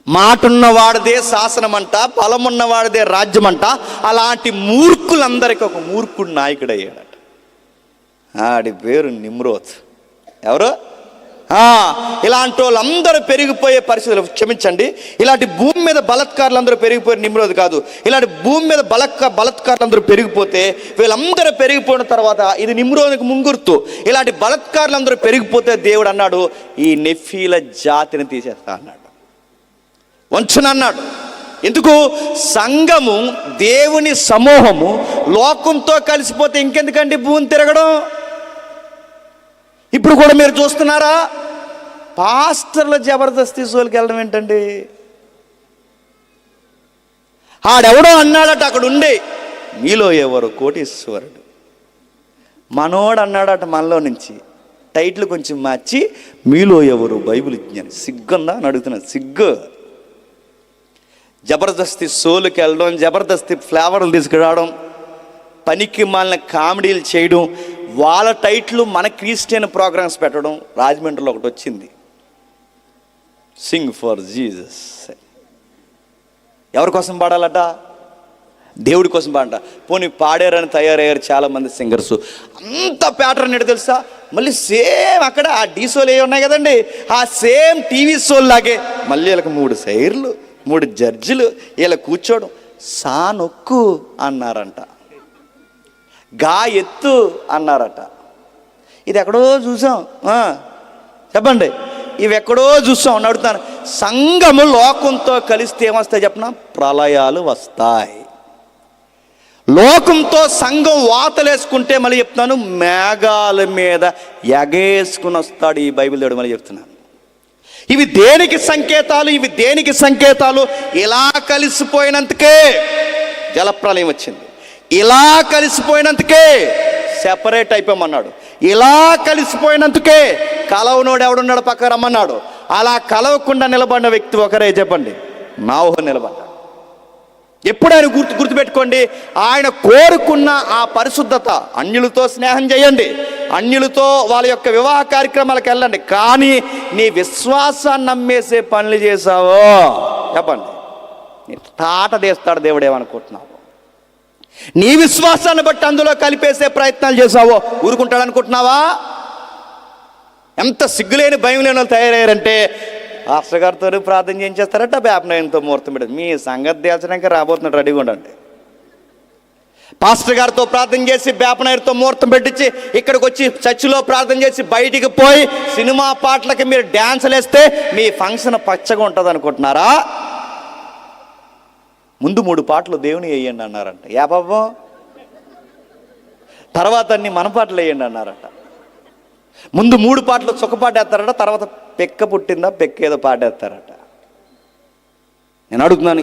మాట ఉన్నవాడిదే శాసనం అంట, బలమున్నవాడిదే రాజ్యం అంట. అలాంటి మూర్ఖులందరికీ ఒక మూర్ఖుడు నాయకుడు అయ్యాడట. ఆడి పేరు నిమ్రోద్. ఎవరు? ఇలాంటి వాళ్ళందరూ పెరిగిపోయే పరిస్థితులు, క్షమించండి, ఇలాంటి భూమి మీద బలత్కారులు అందరూ పెరిగిపోయారు. నిమ్రోద్ కాదు, ఇలాంటి భూమి మీద బలత్కారులు అందరూ పెరిగిపోతే వీళ్ళందరూ పెరిగిపోయిన తర్వాత ఇది నిమ్రోదుకు ముంగుర్తు. ఇలాంటి బలత్కారులు అందరూ పెరిగిపోతే దేవుడు అన్నాడు, ఈ నెఫీల జాతిని తీసేస్తా అన్నాడు, వంచనన్నాడు. ఎందుకు? సంఘము, దేవుని సమూహము లోకంతో కలిసిపోతే ఇంకెందుకండి భూమి తిరగడం? ఇప్పుడు కూడా మీరు చూస్తున్నారా, పాస్టర్ల జబర్దస్తీ షోలకి వెళ్ళడం ఏంటండి? ఆడెవడో అన్నాడట అక్కడ ఉండి, మీలో ఎవరు కోటీశ్వరుడు. మనోడు అన్నాడట మనలో నుంచి, టైటిల్ కొంచెం మార్చి మీలో ఎవరు బైబిల్ జ్ఞాని. సిగ్గుందా అని అడుగుతున్నాను, సిగ్గు. జబర్దస్తీ షోలకి వెళ్ళడం, జబర్దస్తీ ఫ్లేవర్లు తీసుకురావడం, పనికి మాలిన కామెడీలు చేయడం, వాళ్ళ టైట్లు మన క్రిస్టియన్ ప్రోగ్రామ్స్ పెట్టడం. రాజమండ్రిలో ఒకటి వచ్చింది, సింగ్ ఫర్ జీసస్. ఎవరి కోసం పాడాలట? దేవుడి కోసం పాడట. పోనీ పాడారని తయారయ్యారు చాలామంది సింగర్స్. అంత ప్యాటర్న్ ఏంటో తెలుసా? మళ్ళీ సేమ్ అక్కడ ఆ డీ షోలు ఏ ఉన్నాయి కదండి, ఆ సేమ్ టీవీ షోలు లాగే మళ్ళీ వీళ్ళకి 3 సైర్లు, 3 జడ్జిలు, ఇలా కూర్చోవడం. సానొక్కు అన్నారంట, గా ఎత్తు అన్నారట. ఇది ఎక్కడో చూసాం, చెప్పండి, ఇవి ఎక్కడో చూసాం అని అడుగుతాను. సంఘము లోకంతో కలిస్తే ఏమొస్తాయి చెప్పనా? ప్రళయాలు వస్తాయి. లోకంతో సంఘం వాతలేసుకుంటే మళ్ళీ చెప్తున్నాను, మేఘాల మీద ఎగేసుకుని వస్తాడు ఈ బైబిల్ దేవుడు. మళ్ళీ చెప్తున్నాను, ఇవి దేనికి సంకేతాలు? ఇవి దేనికి సంకేతాలు? ఇలా కలిసిపోయినందుకే జలప్రలయం వచ్చింది, ఇలా కలిసిపోయినందుకే సెపరేట్ అయిపోమన్నాడు, ఇలా కలిసిపోయినందుకే కలవనోడు ఎవడున్నాడు పక్క రమ్మన్నాడు. అలా కలవకుండా నిలబడిన వ్యక్తి ఒకరే, చెప్పండి, నోవహు నిలబడ్డాడు. ఎప్పుడు ఆయన గుర్తుపెట్టుకోండి, ఆయన కోరుకున్న ఆ పరిశుద్ధత. అన్యులతో స్నేహం చేయండి, అన్యులతో వాళ్ళ యొక్క వివాహ కార్యక్రమాలకు వెళ్ళండి, కానీ నీ విశ్వాసాన్ని నమ్మేసే పనులు చేసావో చెప్పండి, నీ తాట తీస్తాడు దేవుడు. ఏమనుకుంటున్నావు? నీ విశ్వాసాన్ని బట్టి అందులో కలిపేసే ప్రయత్నాలు చేసావో ఊరుకుంటాడు అనుకుంటున్నావా? ఎంత సిగ్గులేని భయం లేని వాళ్ళు తయారయ్యారంటే, పాస్టర్ గారితో ప్రార్థన చేయించేస్తారట, వేపనయంతో ముహూర్తం పెడతారు. మీ సంగతి దేల్చడానికి రాబోతున్నాడు, రెడీగా ఉండండి. పాస్టర్ గారితో ప్రార్థన చేసి వేపనయంతో ముహూర్తం పెట్టించి ఇక్కడికి వచ్చి చర్చిలో ప్రార్థన చేసి బయటికి పోయి సినిమా పాటలకి మీరు డ్యాన్సులు వేస్తే మీ ఫంక్షన్ పచ్చగా ఉంటుంది అనుకుంటున్నారా? ముందు 3 పాటలు దేవుని వేయండి అన్నారంట, యా పాపం. తర్వాత అన్ని మన పాటలు వేయండి అన్నారట. ముందు 3 పాటలు చుక్కపాట వేస్తారట, తర్వాత పెక్క పుట్టిందా పెక్క ఏదో పాటేస్తారట. నేను అడుగుతున్నాను,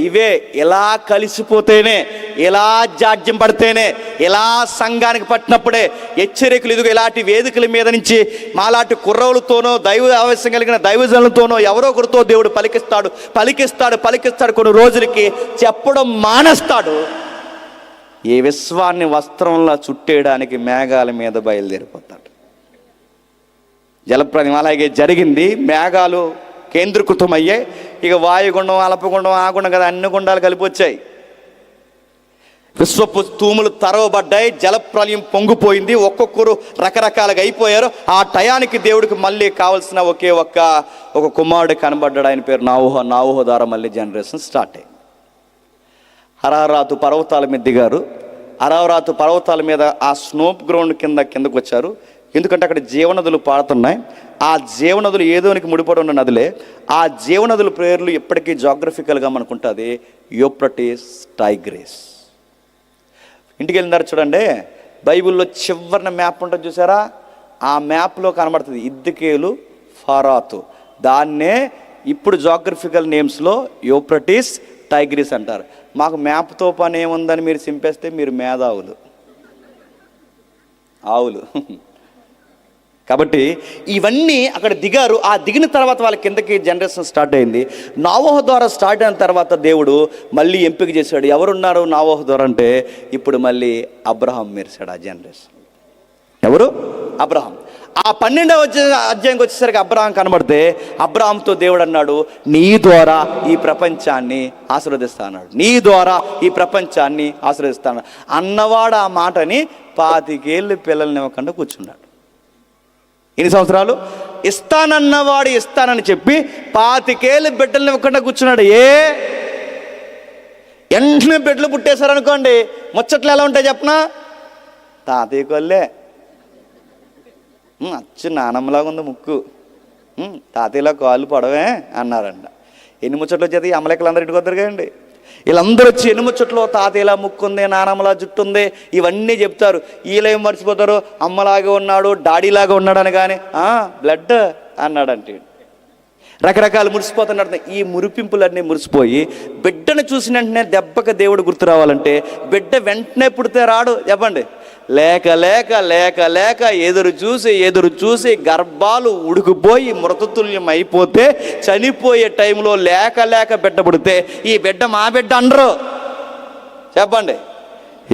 ఇవే ఇలా కలిసిపోతేనే, ఇలా జాడ్యం పడితేనే, ఇలా సంఘానికి పట్టినప్పుడే హెచ్చరికలు. ఇదిగో ఇలాంటి వేదికల మీద నుంచి మాలాంటి కుర్రవులతోనో, దైవ ఆవేశం కలిగిన దైవజనులతోనో ఎవరో ఒకరితో దేవుడు పలికిస్తాడు. కొన్ని రోజులకి చెప్పడం మానేస్తాడు. ఏ విశ్వాన్ని వస్త్రంలా చుట్టేయడానికి మేఘాల మీద బయలుదేరిపోతాడు. జలప్రలయం అలాగే జరిగింది. మేఘాలు కేంద్రీకృతమయ్యాయి. ఇక వాయుగుండం, అల్పగుండం, ఆగుండం కదా, అన్ని గుండాలు కలిపి వచ్చాయి. విశ్వపు తూములు తరవబడ్డాయి, జలప్రలయం పొంగిపోయింది, ఒక్కొక్కరు రకరకాలుగా అయిపోయారు. ఆ టయానికి దేవుడికి మళ్ళీ కావాల్సిన ఒక కుమారుడు కనబడ్డాడు. ఆయన పేరు నోవహు. నోవహు ద్వారా మళ్ళీ జనరేషన్ స్టార్ట్ అయ్యింది. అరారాతు పర్వతాల మీద దిగారు. అరారాతు పర్వతాల మీద ఆ స్నోప్ గ్రౌండ్ కిందకు వచ్చారు. ఎందుకంటే అక్కడ జీవనదులు పారుతున్నాయి. ఆ జీవనదులు ఏదోనికి ముడిపడి ఉన్న నదులే. ఆ జీవనదుల పేర్లు ఎప్పటికీ జాగ్రఫికల్గా మనకు ఉంటుంది, యూఫ్రటీస్, టైగ్రిస్. ఇంటికి వెళ్ళినారు చూడండి, బైబిల్లో చివరిన మ్యాప్ ఉంటుంది చూసారా, ఆ మ్యాప్లో కనబడుతుంది ఇద్దకేలు, ఫరాతు. దాన్నే ఇప్పుడు జాగ్రఫికల్ నేమ్స్లో యూఫ్రటీస్, టైగ్రిస్ అంటారు. మాకు మ్యాప్తో పని ఏముందని మీరు సింపేస్తే మీరు మేధావులు, ఆవులు. కాబట్టి ఇవన్నీ అక్కడ దిగారు. ఆ దిగిన తర్వాత వాళ్ళ కిందకి జనరేషన్ స్టార్ట్ అయింది. నోవహు ద్వారా స్టార్ట్ అయిన తర్వాత దేవుడు మళ్ళీ ఎంపిక చేశాడు. ఎవరున్నారు నోవహు ద్వారా అంటే ఇప్పుడు మళ్ళీ అబ్రహాం మెరిశాడు ఆ జనరేషన్. ఎవరు? అబ్రహాం. ఆ 12వ అధ్యాయంకి వచ్చేసరికి అబ్రహాం కనబడితే అబ్రహాంతో దేవుడు అన్నాడు, నీ ద్వారా ఈ ప్రపంచాన్ని ఆశీర్వదిస్తా అన్నాడు. నీ ద్వారా ఈ ప్రపంచాన్ని ఆశీర్వదిస్తాను అన్నవాడు ఆ మాటని 25 ఏళ్ళు పిల్లల్ని ఇవ్వకుండా కూర్చున్నాడు. ఎన్ని సంవత్సరాలు? ఇస్తానన్నవాడు ఇస్తానని చెప్పి 25 ఏళ్ళు బిడ్డల్ని ఇవ్వకుండా కూర్చున్నాడు. వెంటనే బిడ్డలు పుట్టేశారనుకోండి, ముచ్చట్లు ఎలా ఉంటాయి చెప్పనా? తాతయ్య కొల్లే, అచ్చు నానమ్మలాగా ఉంది ముక్కు, తాతయ్యలా కాళ్ళు పొడవే అన్నారంట. ఎన్ని ముచ్చట్లు వచ్చేది అమ్మలెక్కలు అందరూ ఇంటికి వద్దరు కదండి. వీళ్ళందరూ వచ్చి ఎన్ని ముచ్చట్లు, తాతయ్యలా ముక్కు ఉంది, నానమ్మలా జుట్టు ఉంది, ఇవన్నీ చెప్తారు. వీళ్ళు ఏం మర్చిపోతారు, అమ్మలాగా ఉన్నాడు, డాడీలాగా ఉన్నాడు అని. కానీ బ్లడ్ అన్నాడంటే రకరకాలు మురిసిపోతున్నాడు. ఈ మురిపింపులన్నీ మురిసిపోయి బిడ్డను చూసిన వెంటనే దెబ్బకి దేవుడు గుర్తు రావాలంటే బిడ్డ వెంటనే పుడితే రాడు చెప్పండి. లేక లేక లేక లేక ఎదురు చూసి గర్భాలు ఉడికిపోయి మృతతుల్యం అయిపోతే చనిపోయే టైంలో లేక లేక బిడ్డ పుడితే ఈ బిడ్డ మా బిడ్డ అనరు చెప్పండి.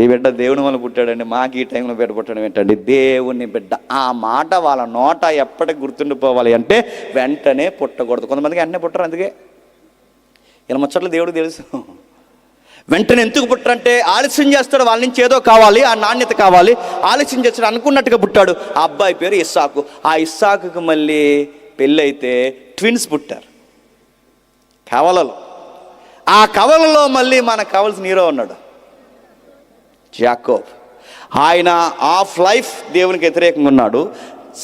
ఈ బిడ్డ దేవుని వల్ల పుట్టాడండి, మాకు ఈ టైంలో బిడ్డ పుట్టడం ఏంటండి? దేవుని బిడ్డ. ఆ మాట వాళ్ళ నోట ఎప్పటికి గుర్తుండిపోవాలి అంటే వెంటనే పుట్టకూడదు. కొంతమందికి వెంటనే పుట్టరు, అందుకే ఇలా ముచ్చట్లు దేవుడికి తెలుసు. వెంటనే ఎందుకు పుట్టరంటే ఆలస్యం చేస్తాడు, వాళ్ళ నుంచి ఏదో కావాలి, ఆ నాణ్యత కావాలి, ఆలస్యం చేస్తాడు. అనుకున్నట్టుగా పుట్టాడు. ఆ అబ్బాయి పేరు ఇస్సాకు. ఆ ఇస్సాకుకి మళ్ళీ పెళ్ళైతే ట్విన్స్ పుట్టారు కవలలో. ఆ కవలలో మళ్ళీ మనకు కావాల్సిన హీరో ఉన్నాడు, యాకోబ్. ఆయన హాఫ్ లైఫ్ దేవునికి వ్యతిరేకంగా ఉన్నాడు,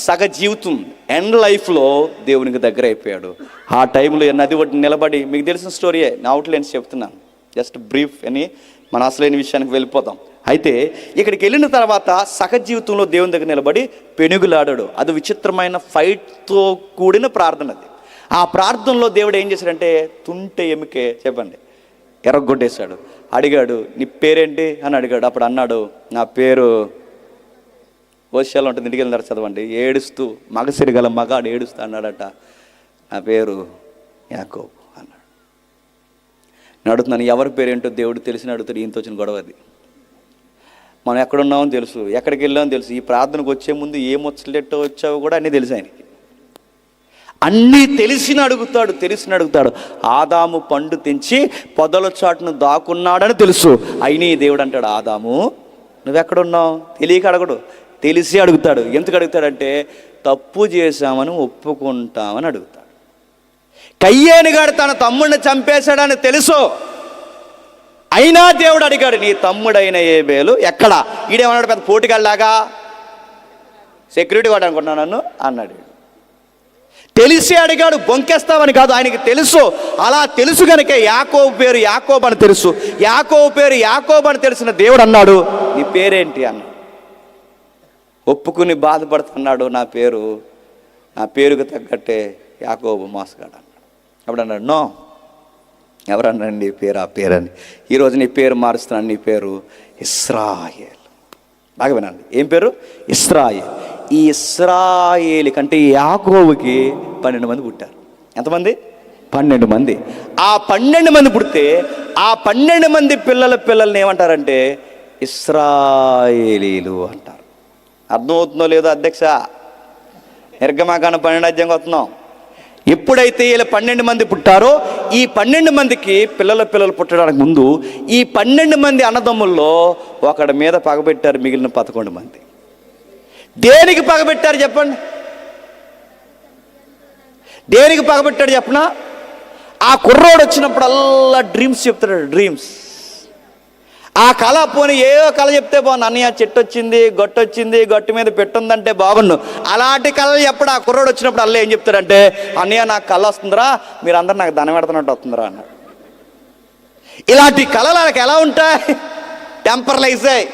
సగ జీవితం ఎండ్ లైఫ్లో దేవునికి దగ్గర అయిపోయాడు. ఆ టైంలో నది ఒడ్డున నిలబడి, మీకు తెలిసిన స్టోరీయే, నా అవుట్లైన్స్ చెప్తున్నాను, జస్ట్ బ్రీఫ్ అని మన అసలైన విషయానికి వెళ్ళిపోతాం. అయితే ఇక్కడికి వెళ్ళిన తర్వాత సగ జీవితంలో దేవుని దగ్గర నిలబడి పెనుగులాడాడు. అది విచిత్రమైన ఫైట్తో కూడిన ప్రార్థన. అది ఆ ప్రార్థనలో దేవుడు ఏం చేశాడంటే తుంటె ఎముకే చెప్పండి ఎర్రగొట్టేశాడు. అడిగాడు, నీ పేరేంటి అని అడిగాడు. అప్పుడు అన్నాడు, నా పేరు ఓషియాలో ఉంటుంది, ఇంటికి వెళ్ళినారు చదవండి. ఏడుస్తూ మగసిరి గల మగాడు ఏడుస్తూ అన్నాడట, నా పేరు యాకోబు అన్నాడు. నేను అడుగుతున్నాను, ఎవరి పేరేంటో దేవుడు తెలిసిన అడుగుతాడు. ఈయనతో వచ్చిన గొడవ అది. మనం ఎక్కడున్నామని తెలుసు, ఎక్కడికి వెళ్ళామని తెలుసు. ఈ ప్రార్థనకు వచ్చే ముందు ఏ ముచ్చటెట్టో వచ్చావో కూడా అన్నీ తెలుసు ఆయనకి. అన్నీ తెలిసిన అడుగుతాడు. ఆదాము పండు తెంచి పొదల చాటును దాక్కున్నాడని తెలుసు. అయినా దేవుడు అంటాడు, ఆదాము నువ్వెక్కడున్నావు? తెలియక అడగడు, తెలిసి అడుగుతాడు. ఎందుకు అడుగుతాడంటే తప్పు చేశామని ఒప్పుకుంటామని అడుగుతాడు. కయ్యేను గాడు తన తమ్ముడిని చంపేశాడని తెలుసు, అయినా దేవుడు అడిగాడు, నీ తమ్ముడైన ఏబేలు ఎక్కడ? ఈడేమన్నాడు, పెద్ద పోటీగాళ్ళలాగా సెక్యూరిటీ వాడు అనుకుంటున్నాను నన్ను అన్నాడు. తెలిసి అడిగాడు, బొంకేస్తామని కాదు, ఆయనకి తెలుసు. అలా తెలుసు కనుక యాకోబు పేరు యాకోబు అని తెలుసు. యాకోబు పేరు యాకోబు అని తెలిసిన దేవుడు అన్నాడు, నీ పేరేంటి అన్నాడు. ఒప్పుకుని బాధపడుతున్నాడు, నా పేరుకు తగ్గట్టే యాకోబు మోసగాడు అన్నాడు. అప్పుడు అన్నాడు, నో, ఎవరన్నాడు నీ పేరు? ఆ పేరని ఈరోజు నీ పేరు మారుస్తున్నాను, నీ పేరు ఇశ్రాయేల్. బాగా వినండి, ఏం పేరు? ఇశ్రాయేల్. ఈ ఇశ్రాయేలు కంటే యాకోబుకి 12 మంది పుట్టారు. ఎంతమంది? 12 మంది. ఆ 12 మంది పుడితే ఆ 12 మంది పిల్లల్ని ఏమంటారంటే ఇశ్రాయేలీలు అంటారు. అర్థమవుతుందో లేదో అధ్యక్ష? నిర్గమాకాండం 12 అధ్యాయం వస్తున్నాం. ఎప్పుడైతే వీళ్ళు 12 మంది పుట్టారో ఈ 12 మందికి పిల్లలు పుట్టడానికి ముందు ఈ 12 మంది అన్నదమ్ముల్లో ఒకడి మీద పగబెట్టారు మిగిలిన 11 మంది. దేనికి పగబెట్టారు చెప్పండి? దేనికి పగబెట్టాడు చెప్పనా? ఆ కుర్రోడు వచ్చినప్పుడల్లా డ్రీమ్స్ చెప్తాడు. డ్రీమ్స్, ఆ కళ పోనీ ఏదో కళ చెప్తే బాగుంది. అన్నయ్య చెట్టు వచ్చింది, గట్టు మీద పెట్టుందంటే బాగుండు. అలాంటి కళలు చెప్పడు. ఆ కుర్రోడు వచ్చినప్పుడు అల్ల ఏం చెప్తాడంటే, అన్నయ్య నాకు కళ వస్తుందిరా, మీరు అందరూ నాకు దండం పెడుతున్నట్టు వస్తుందిరా అన్నాడు. ఇలాంటి కళలు వాళ్ళకి ఎలా ఉంటాయి? టెంపరలైజ్ అయ్యి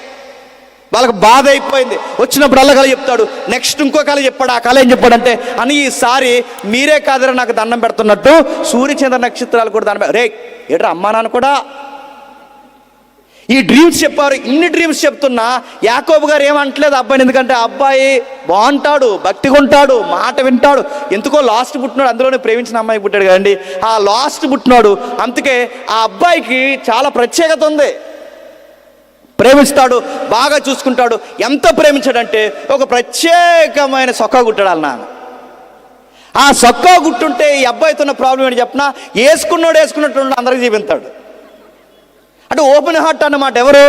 వాళ్ళకి బాధ అయిపోయింది. వచ్చినప్పుడు అల్ల కళ చెప్తాడు, నెక్స్ట్ ఇంకో కళ చెప్పాడు. ఆ కళ ఏం చెప్పాడంటే, అని ఈసారి మీరే కాదరా నాకు దండం పెడుతున్నట్టు సూర్యచంద్ర నక్షత్రాలు కూడా దండం రే ఏట్రా అమ్మా నాన్న కూడా ఈ డ్రీమ్స్ చెప్పారు. ఇన్ని డ్రీమ్స్ చెప్తున్నా యాకోబు గారు ఏమంటలేదు అబ్బాయిని, ఎందుకంటే అబ్బాయి బాగుంటాడు, భక్తిగా ఉంటాడు, మాట వింటాడు. ఎందుకో లాస్ట్ పుట్టినాడు, అందులోనే ప్రేమించిన అమ్మాయి పుట్టాడు కదండి, ఆ లాస్ట్ పుట్టినాడు. అందుకే ఆ అబ్బాయికి చాలా ప్రత్యేకత ఉంది. ప్రేమిస్తాడు, బాగా చూసుకుంటాడు. ఎంత ప్రేమించాడంటే ఒక ప్రత్యేకమైన సొక్కా కుట్టాడు వాళ్ళ నాన్న. ఆ సొక్కా గుట్టుంటే ఈ అబ్బాయితో ఉన్న ప్రాబ్లం ఏంటి చెప్పినా, వేసుకున్నట్టు అందరికి చూపిస్తాడు. అంటే ఓపెన్ హార్ట్ అన్నమాట. ఎవరు?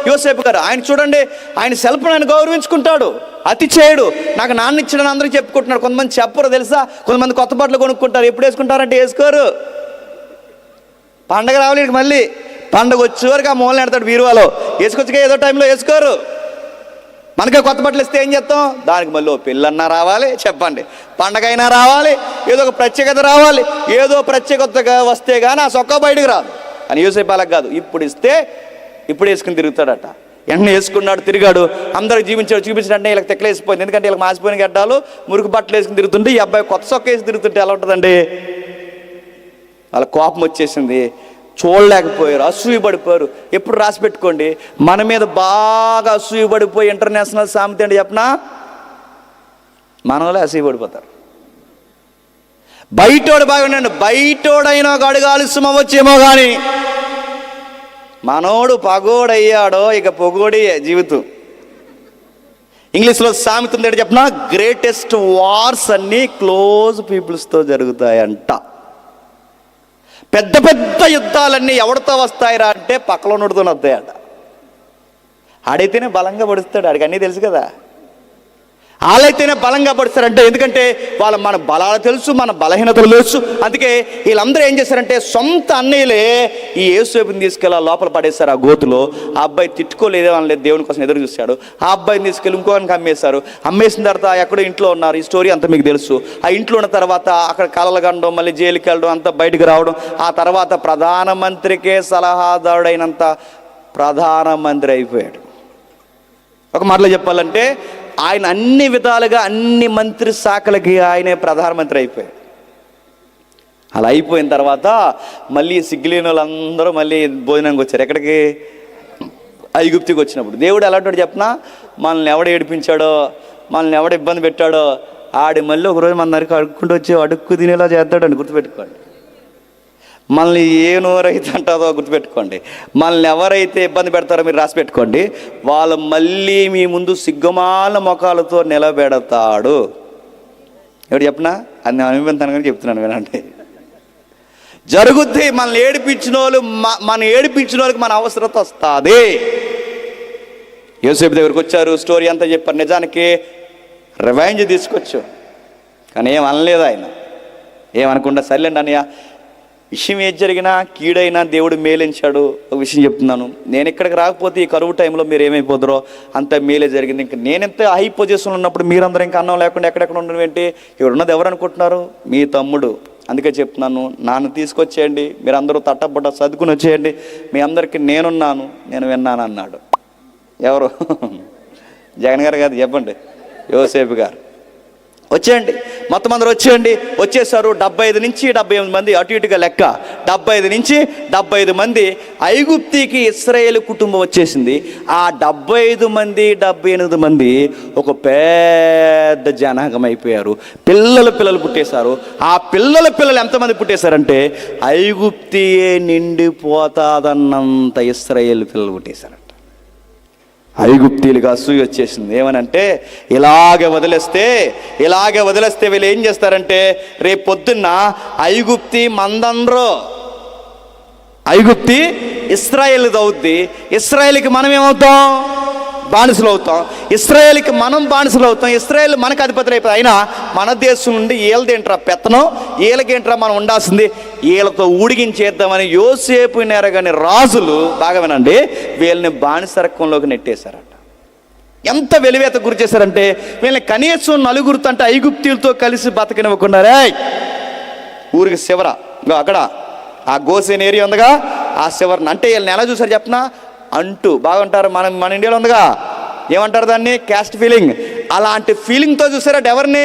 యోసేపు గారు. ఆయన చూడండి, ఆయన సెల్ఫ్ని ఆయన గౌరవించుకుంటాడు, అతి చేయడు. నాకు నాన్న ఇచ్చాడని అందరికీ చెప్పుకుంటున్నాడు. కొంతమంది చెప్పరు తెలుసా, కొంతమంది కొత్త బట్టలు కొనుక్కుంటారు. ఎప్పుడు వేసుకుంటారంటే వేసుకోరు. పండగ రావాలి, మళ్ళీ పండగ వచ్చేవరకు ఆ మూలన ఎడతాడు బీరువాలో. వేసుకొచ్చుగా ఏదో టైంలో వేసుకోరు. మనకే కొత్త బట్టలు ఇస్తే ఏం చేస్తాం? దానికి మళ్ళీ పెళ్ళన్నా రావాలి, చెప్పండి, పండగ అయినా రావాలి, ఏదో ఒక ప్రత్యేకత రావాలి. ఏదో ప్రత్యేకతగా వస్తే కానీ ఆ సొక్క బయటకు రాదు. అని యోసేపు అలా కాదు, ఇప్పుడు ఇస్తే ఇప్పుడు వేసుకుని తిరుగుతాడట. వెంటనే వేసుకున్నాడు, తిరిగాడు, అందరూ చూపించాడంటే వీళ్ళకి తెక్కలేసిపోయింది. ఎందుకంటే వీళ్ళకి మాసిపోయిన గడ్డాలు, మురికి బట్టలు వేసుకుని తిరుగుతుంటే ఈ అబ్బాయి కొత్త సొక్క వేసి తిరుగుతుంటే ఎలా ఉంటుందండి? వాళ్ళ కోపం వచ్చేసింది, చూడలేకపోయారు, అసూయ పడిపోయారు. ఎప్పుడు రాసి పెట్టుకోండి, మన మీద బాగా అసూయ పడిపోయి ఇంటర్నేషనల్ సామెత అంటే చెప్పనా, మన వాళ్ళే అసూయ పడిపోతారు. బయటోడు బాగుండండి, బయటోడైనా గడుగు ఆలస్యం అవ్వచ్చేమో కానీ మనోడు పగోడయ్యాడో ఇక పొగోడి జీవితం. ఇంగ్లీష్లో సామెత ఉంది ఏంటి చెప్పనా, గ్రేటెస్ట్ వార్స్ అన్నీ క్లోజ్ పీపుల్స్తో జరుగుతాయంట. పెద్ద పెద్ద యుద్ధాలన్నీ ఎవరితో వస్తాయిరా అంటే పక్కలో నోడుతో వస్తాయట. ఆడైతేనే బలంగా పడుస్తాడు, ఆడికి అన్నీ తెలుసు కదా. వాళ్ళైతేనే బలంగా పడుస్తారంటే, ఎందుకంటే మన బలాలు తెలుసు, మన బలహీనతలు తెలుసు. అందుకే వీళ్ళందరూ ఏం చేశారంటే సొంత అన్నయ్యలే ఈ యేసేపుని తీసుకెళ్ళి లోపల పడేశారు ఆ గోతులో. ఆ అబ్బాయి తిట్టుకోలేదే అనలేదు, దేవుని కోసం ఎదురు చూశాడు. ఆ అబ్బాయిని తీసుకెళ్ళి ఇంకోనికి అమ్మేశారు. అమ్మేసిన తర్వాత ఎక్కడో ఇంట్లో ఉన్నారు, ఈ స్టోరీ అంతా మీకు తెలుసు. ఆ ఇంట్లో ఉన్న తర్వాత అక్కడ కలలు కనడం, మళ్ళీ జైలుకి వెళ్ళడం, అంతా బయటకు రావడం. ఆ తర్వాత ప్రధానమంత్రికే సలహాదారుడైనంత ప్రధానమంత్రి అయిపోయాడు. ఒక మాటలో చెప్పాలంటే ఆయన అన్ని విధాలుగా అన్ని మంత్రి శాఖలకి ఆయనే ప్రధానమంత్రి అయిపోయాడు. అలా అయిపోయిన తర్వాత మళ్ళీ సిగ్గులేని వాళ్ళందరూ మళ్ళీ భోజనానికి వచ్చారు. ఎక్కడికి? ఐగుప్తికి వచ్చినప్పుడు. దేవుడు ఎలాంటి చెప్పినా, మనల్ని ఎవడు ఏడిపించాడో, మనల్ని ఎవడు ఇబ్బంది పెట్టాడో ఆడి మళ్ళీ ఒకరోజు మన దగ్గరికి అడుక్కుంటూ వచ్చి అడుక్కు తినేలా చేస్తాడని గుర్తుపెట్టుకోండి. మనల్ని ఏ నోరైతే అంటుందో గుర్తుపెట్టుకోండి. మనల్ని ఎవరైతే ఇబ్బంది పెడతారో మీరు రాసి పెట్టుకోండి. వాళ్ళు మళ్ళీ మీ ముందు సిగ్గుమాల ముఖాలతో నిలబెడతాడు. ఎవడు చెప్పనా, అది నేను అనుభవిస్తాను కానీ చెప్తున్నాను వినండి. జరుగుద్ది. మనల్ని ఏడిపించిన వాళ్ళకి మన అవసరత వస్తుంది. యోసేపు దగ్గరికి వచ్చారు, స్టోరీ అంతా చెప్పారు. నిజానికి రివెంజ్ తీసుకొచ్చు, కానీ ఏం అనలేదు ఆయన. ఏమనకుండా సర్లేండి అన్నయ్య, విషయం ఏది జరిగినా కీడైనా దేవుడు మేలించాడు. ఒక విషయం చెప్తున్నాను, నేను ఇక్కడికి రాకపోతే ఈ కరువు టైంలో మీరు ఏమైపోతారో అంత మేలే జరిగింది. ఇంకా నేనెంత హై పొజిషన్లో ఉన్నప్పుడు మీరందరూ ఇంకా అన్నం లేకుండా ఎక్కడెక్కడ ఉండడం ఏంటి? ఇక్కడ ఉన్నది ఎవరు అనుకుంటున్నారు? మీ తమ్ముడు. అందుకే చెప్తున్నాను, నాన్న తీసుకొచ్చేయండి, మీరు అందరూ తట్టబడ్డ చదువుకుని వచ్చేయండి, మీ అందరికీ నేనున్నాను, నేను విన్నాను అన్నాడు. ఎవరు? జగన్ గారు కాదు, చెప్పండి, యోసేపు గారు. వచ్చేయండి, మొత్తం అందరూ వచ్చేయండి. వచ్చేసారు. 75 నుంచి 78 మంది, అటు ఇటుగా లెక్క 75 నుంచి 75 మంది ఐగుప్తికి ఇశ్రాయేలు కుటుంబం వచ్చేసింది. ఆ 75 మంది 78 మంది ఒక పెద్ద జనాంగం అయిపోయారు. పిల్లలు పుట్టేశారు. ఆ పిల్లలు ఎంతమంది పుట్టేశారంటే ఐగుప్తియే నిండిపోతాదన్నంత ఇశ్రాయేలు పిల్లలు పుట్టేశారు. ఐగుప్తీలుగా అసూయ వచ్చేసింది. ఏమనంటే ఇలాగే వదిలేస్తే వీళ్ళు ఏం చేస్తారంటే రేపు పొద్దున్న ఐగుప్తి మందండ్రో, ఐగుప్తి ఇశ్రాయేలుది అవుద్ది. ఇశ్రాయేలుకి మనం ఏమవుతాం? బానిసలు అవుతాం. ఇశ్రాయేలుకి మనం బానిసలు అవుతాం. ఇశ్రాయేల్ మనకు అధిపతులు అయిపోయి, అయినా మన దేశం నుండి వీళ్ళదేంట్రా పెత్తనం, వీళ్ళకేంట్రా మనం ఉండాల్సింది, వీళ్ళతో ఊడిగించేద్దామని యోసేపు నెరగని రాజులు, బాగా వినండి, వీళ్ళని బానిసరకంలోకి నెట్టేశారట. ఎంత వెలివేత గురి చేశారంటే వీళ్ళని కనీసం నలుగురితో అంటే ఐగుప్తీలతో కలిసి బతకనివ్వకుండా ఊరికి శివర అక్కడ ఆ గోసేన్ ఏరియా ఉందిగా, ఆ శివరని అంటే వీళ్ళని ఎలా చూసారు చెప్పనా, అంటూ బాగుంటారు. మన ఇండియాలో ఉందిగా, ఏమంటారు దాన్ని, క్యాస్ట్ ఫీలింగ్. అలాంటి ఫీలింగ్తో చూసారట ఎవరిని?